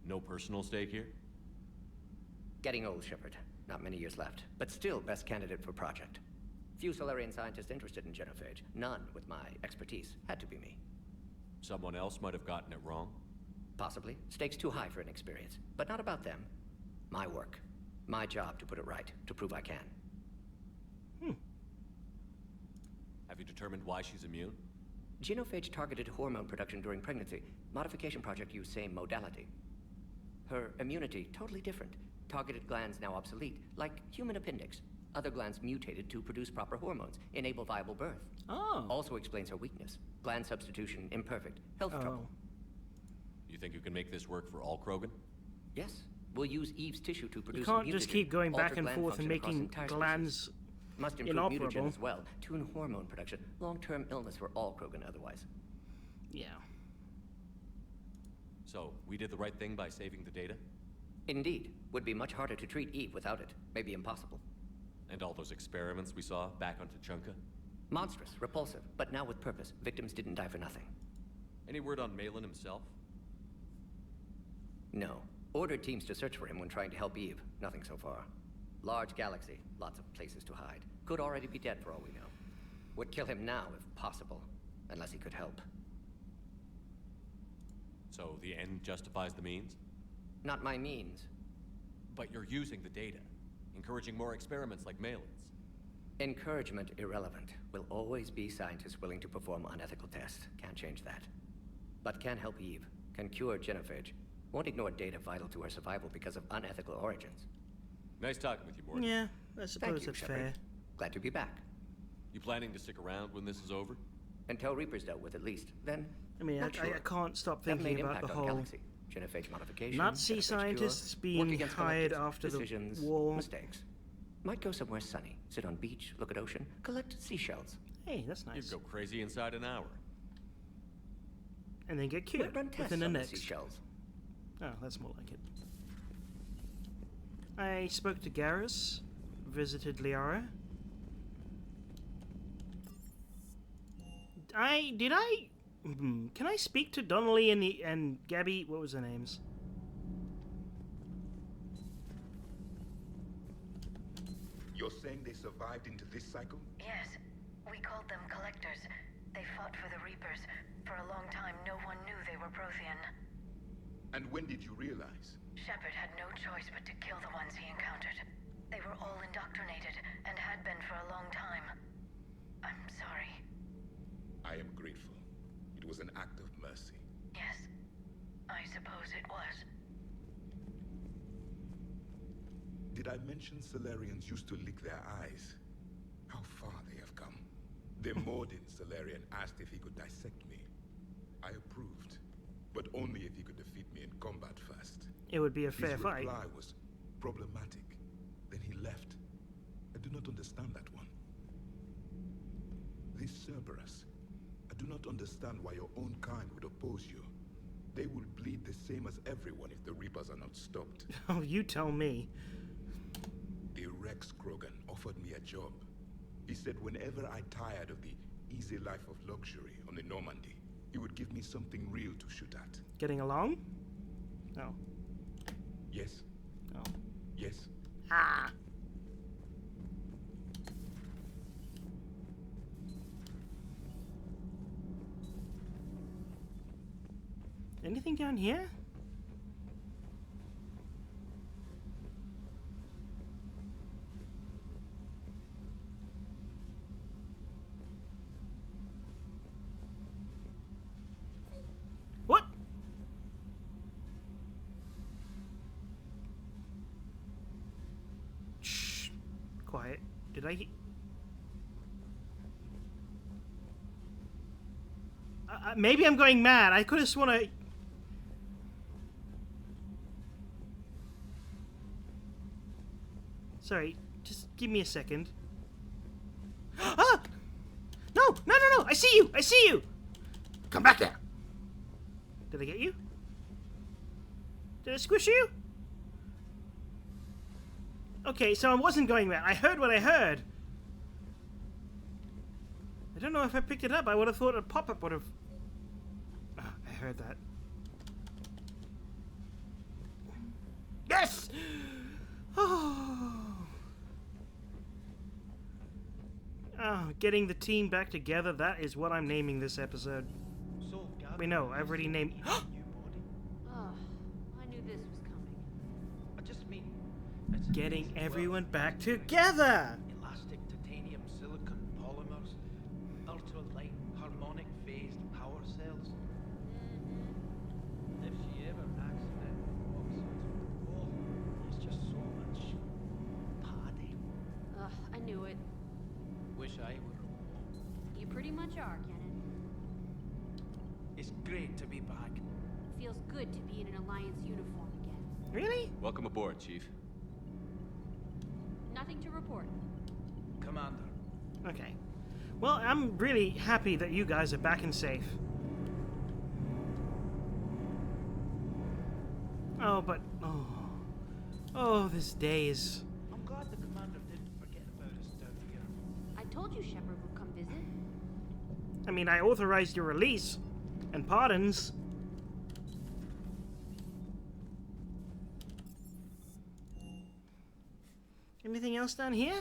No personal stake here? Getting old, Shepard. Not many years left, but still best candidate for project. Few Solarian scientists interested in genophage. None with my expertise. Had to be me. Someone else might have gotten it wrong? Possibly. Stakes too high for inexperience. But not about them. My work. My job to put it right. To prove I can. Have you determined why she's immune? Genophage targeted hormone production during pregnancy. Modification project used same modality. Her immunity, totally different. Targeted glands now obsolete, like human appendix. Other glands mutated to produce proper hormones, enable viable birth. Oh. Also explains her weakness. Gland substitution imperfect. Health trouble. You think you can make this work for all Krogan? Yes. We'll use Eve's tissue to produce You can't just mutagen, keep going back alter and gland forth and function across making entire glands species. Must improve mutagen inoperable. as well. Tune hormone production. Long-term illness for all Krogan otherwise. Yeah. So, we did the right thing by saving the data? Indeed. Would be much harder to treat Eve without it. Maybe impossible. And all those experiments we saw back on Tuchanka? Monstrous, repulsive, but now with purpose. Victims didn't die for nothing. Any word on Malin himself? No. Ordered teams to search for him when trying to help Eve. Nothing so far. Large galaxy, lots of places to hide. Could already be dead for all we know. Would kill him now if possible, unless he could help. So the end justifies the means? Not my means. But you're using the data, encouraging more experiments like Malin's. Encouragement irrelevant. Will always be scientists willing to perform unethical tests. Can't change that. But can help Eve. Can cure genophage. Won't ignore data vital to her survival because of unethical origins. Nice talking with you, Morgan. Yeah, I suppose that's Shepard. fair. Glad to be back. You planning to stick around when this is over? Until Reaper's dealt with, at least. Then, I mean, not I sure. can't stop That thinking made about impact the on whole Galaxy. Genophage modification, Nazi genophage scientists cure, being work against hired collectives, after decisions, the war. mistakes. Might go somewhere sunny. Sit on beach, look at ocean, collect seashells. Hey, that's nice. You'd go crazy inside an hour. And then get cured Run tests within the on the next. seashells. Oh, that's more like it. I spoke to Garrus, visited Liara. Can I speak to Donnelly and Gabby? What was their names? You're saying they survived into this cycle? Yes. We called them collectors. They fought for the Reapers. For a long time, no one knew they were Prothean. And when did you realize? Shepard had no choice but to kill the ones he encountered. They were all indoctrinated, and had been for a long time. I'm sorry. I am grateful. It was an act of mercy. Yes. I suppose it was. Did I mention Solarians used to lick their eyes? How far they have come. The Mordin Solarian asked if he could dissect me. I approved, but only if he could defeat me in combat first. It would be a fair fight. His reply was problematic. Then he left. I do not understand that one. This Cerberus. I do not understand why your own kind would oppose you. They will bleed the same as everyone if the Reapers are not stopped. Oh, you tell me. The Rex Krogan offered me a job. He said whenever I tired of the easy life of luxury on the Normandy, he would give me something real to shoot at. Getting along? No. Yes. Oh. Yes. Ah! Anything down here? What? Shh. Quiet. Did I... maybe I'm going mad. I could have sworn I... Sorry, just give me a second. Ah! No! No, no, no! I see you! I see you! Come back here! Did I get you? Did I squish you? Okay, so I wasn't going mad. I heard what I heard. I don't know if I picked it up. I would have thought a pop-up would have... Ah, I heard that. Yes! Oh, getting the team back together, that is what I'm naming this episode. Wait, no, I've already named... Oh, I knew this was coming. I just mean... Getting everyone back together! Elastic titanium silicon polymers, ultra-light harmonic phased power cells. If she ever accidentally walks into the wall, there's just so much padding. Ugh, I knew it. Wish I were. You pretty much are, Kenneth. It's great to be back. Feels good to be in an Alliance uniform again. Really? Welcome aboard, Chief. Nothing to report. Commander. Okay. Well, I'm really happy that you guys are back and safe. Oh, but... Oh... Oh, this day is... I'm glad the commander didn't forget about us down here. I told you Shepard would come visit? I mean, I authorized your release and pardons. Anything else down here?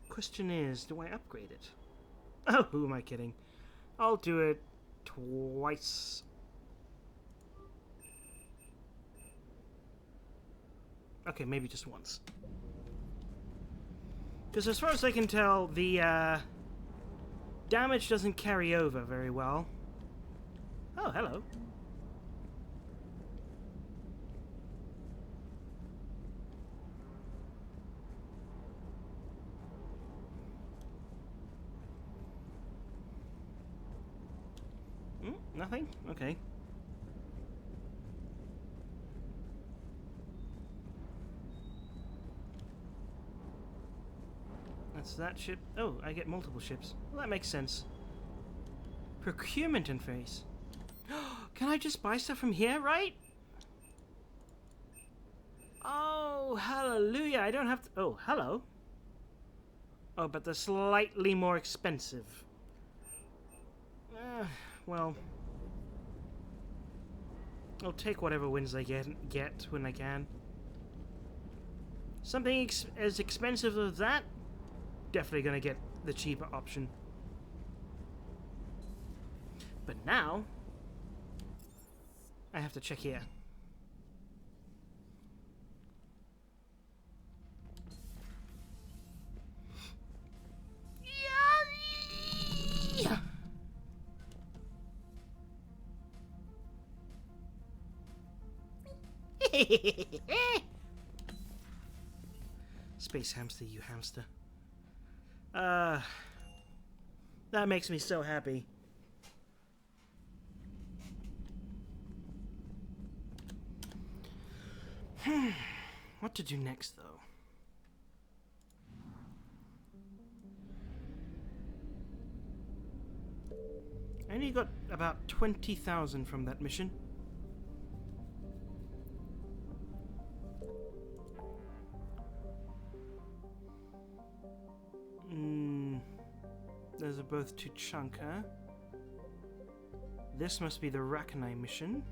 Question is, do I upgrade it? Oh, who am I kidding? I'll do it twice. Okay, maybe just once. Because as far as I can tell, the damage doesn't carry over very well. Oh, hello. Nothing? Okay. That's that ship. Oh, I get multiple ships. Well, that makes sense. Procurement interface. Can I just buy stuff from here, right? Oh, hallelujah. I don't have to... Oh, hello. Oh, but they're slightly more expensive. Well... I'll take whatever wins I get when I can. Something as expensive as that? Definitely gonna get the cheaper option. But now... I have to check here. Yeah. Space hamster, you hamster. That makes me so happy. What to do next, though? I only got about 20,000 from that mission. Those are both to Chunka. This must be the Rakanai mission.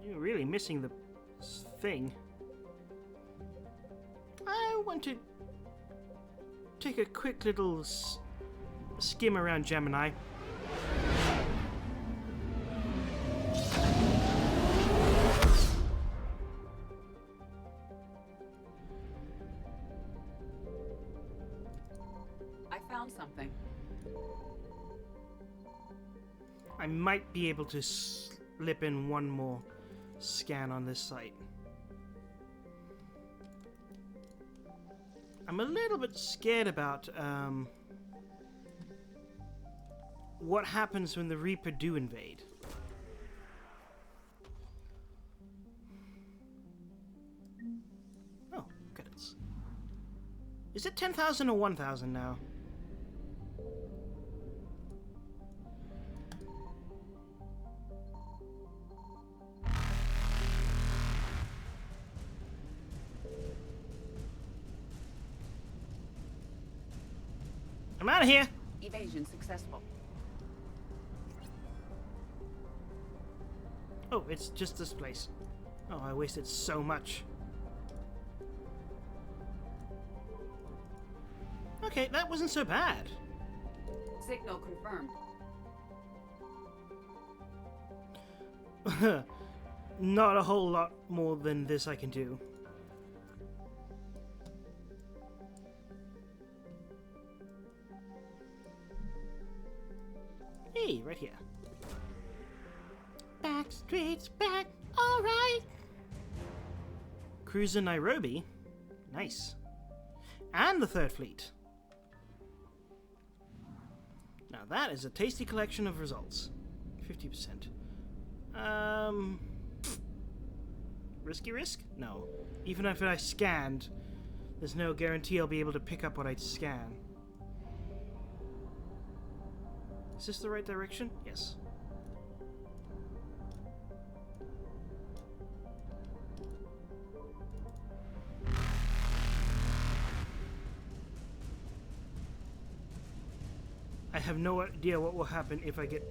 You're really missing the thing. I want to take a quick little skim around Gemini. Something. I might be able to slip in one more scan on this site. I'm a little bit scared about what happens when the Reaper do invade. Oh, credits. Is it 10,000 or 1,000 now? I'm out of here. Evasion successful. Oh, it's just this place. Oh, I wasted so much. Okay, that wasn't so bad. Signal confirmed. Not a whole lot more than this I can do. Hey, right here. Back streets back, alright. Cruiser Nairobi. Nice. And the Third Fleet. Now that is a tasty collection of results. 50%. Risky risk? No. Even if I scanned, there's no guarantee I'll be able to pick up what I scan. Is this the right direction? Yes. have no idea what will happen if I get...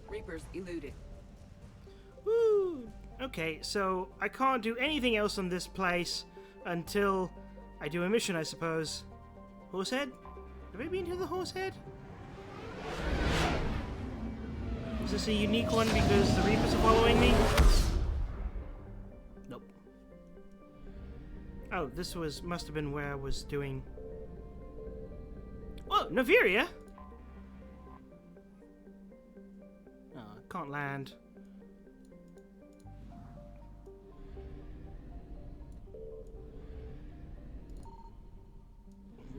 Reapers eluded. Woo! Okay, so I can't do anything else on this place until I do a mission, I suppose. Horsehead? Have I been to the Horsehead? Is this a unique one because the Reapers are following me? Nope. Oh, this must have been where I was doing... Oh, Naviria! Oh, I can't land.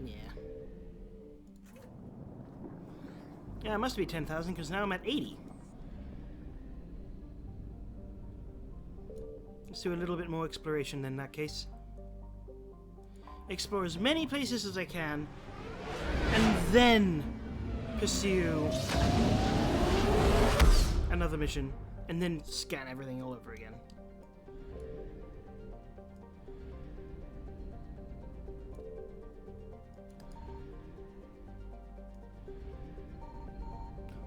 Yeah. Yeah, it must be 10,000 because now I'm at 80. Let's do a little bit more exploration in that case. Explore as many places as I can, and then pursue another mission, and then scan everything all over again.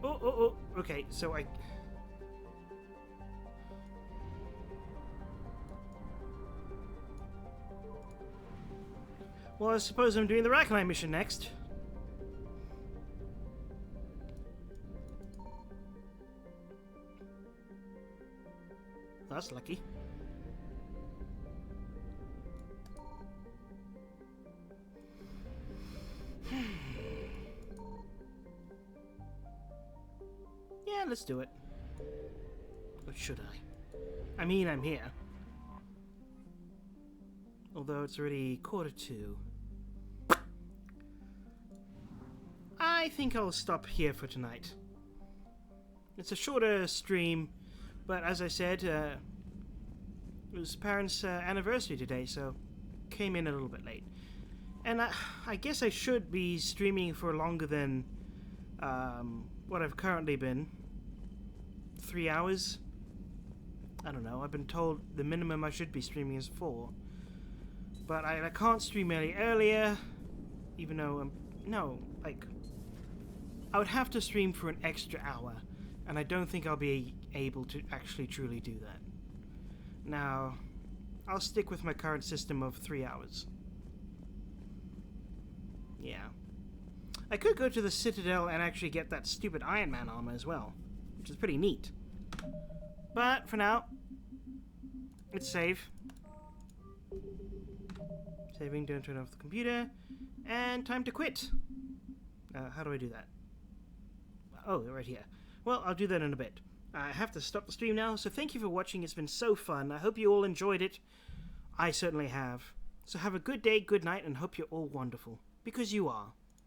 Oh, okay, so I... Well, I suppose I'm doing the Rachni mission next. That's lucky. Yeah, let's do it. Or should I? I mean, I'm here. Although it's already 1:45. I think I'll stop here for tonight. It's a shorter stream, but as I said, it was parents' anniversary today, so came in a little bit late. And I guess I should be streaming for longer than what I've currently been. 3 hours? I don't know, I've been told the minimum I should be streaming is 4. But I can't stream any earlier, even though I would have to stream for an extra hour, and I don't think I'll be able to actually truly do that. Now, I'll stick with my current system of 3 hours. Yeah. I could go to the Citadel and actually get that stupid Iron Man armor as well, which is pretty neat. But for now, it's save. Saving, don't turn off the computer, and time to quit. How do I do that? Oh, right here. Well, I'll do that in a bit. I have to stop the stream now, so thank you for watching. It's been so fun. I hope you all enjoyed it. I certainly have. So have a good day, good night, and hope you're all wonderful. Because you are.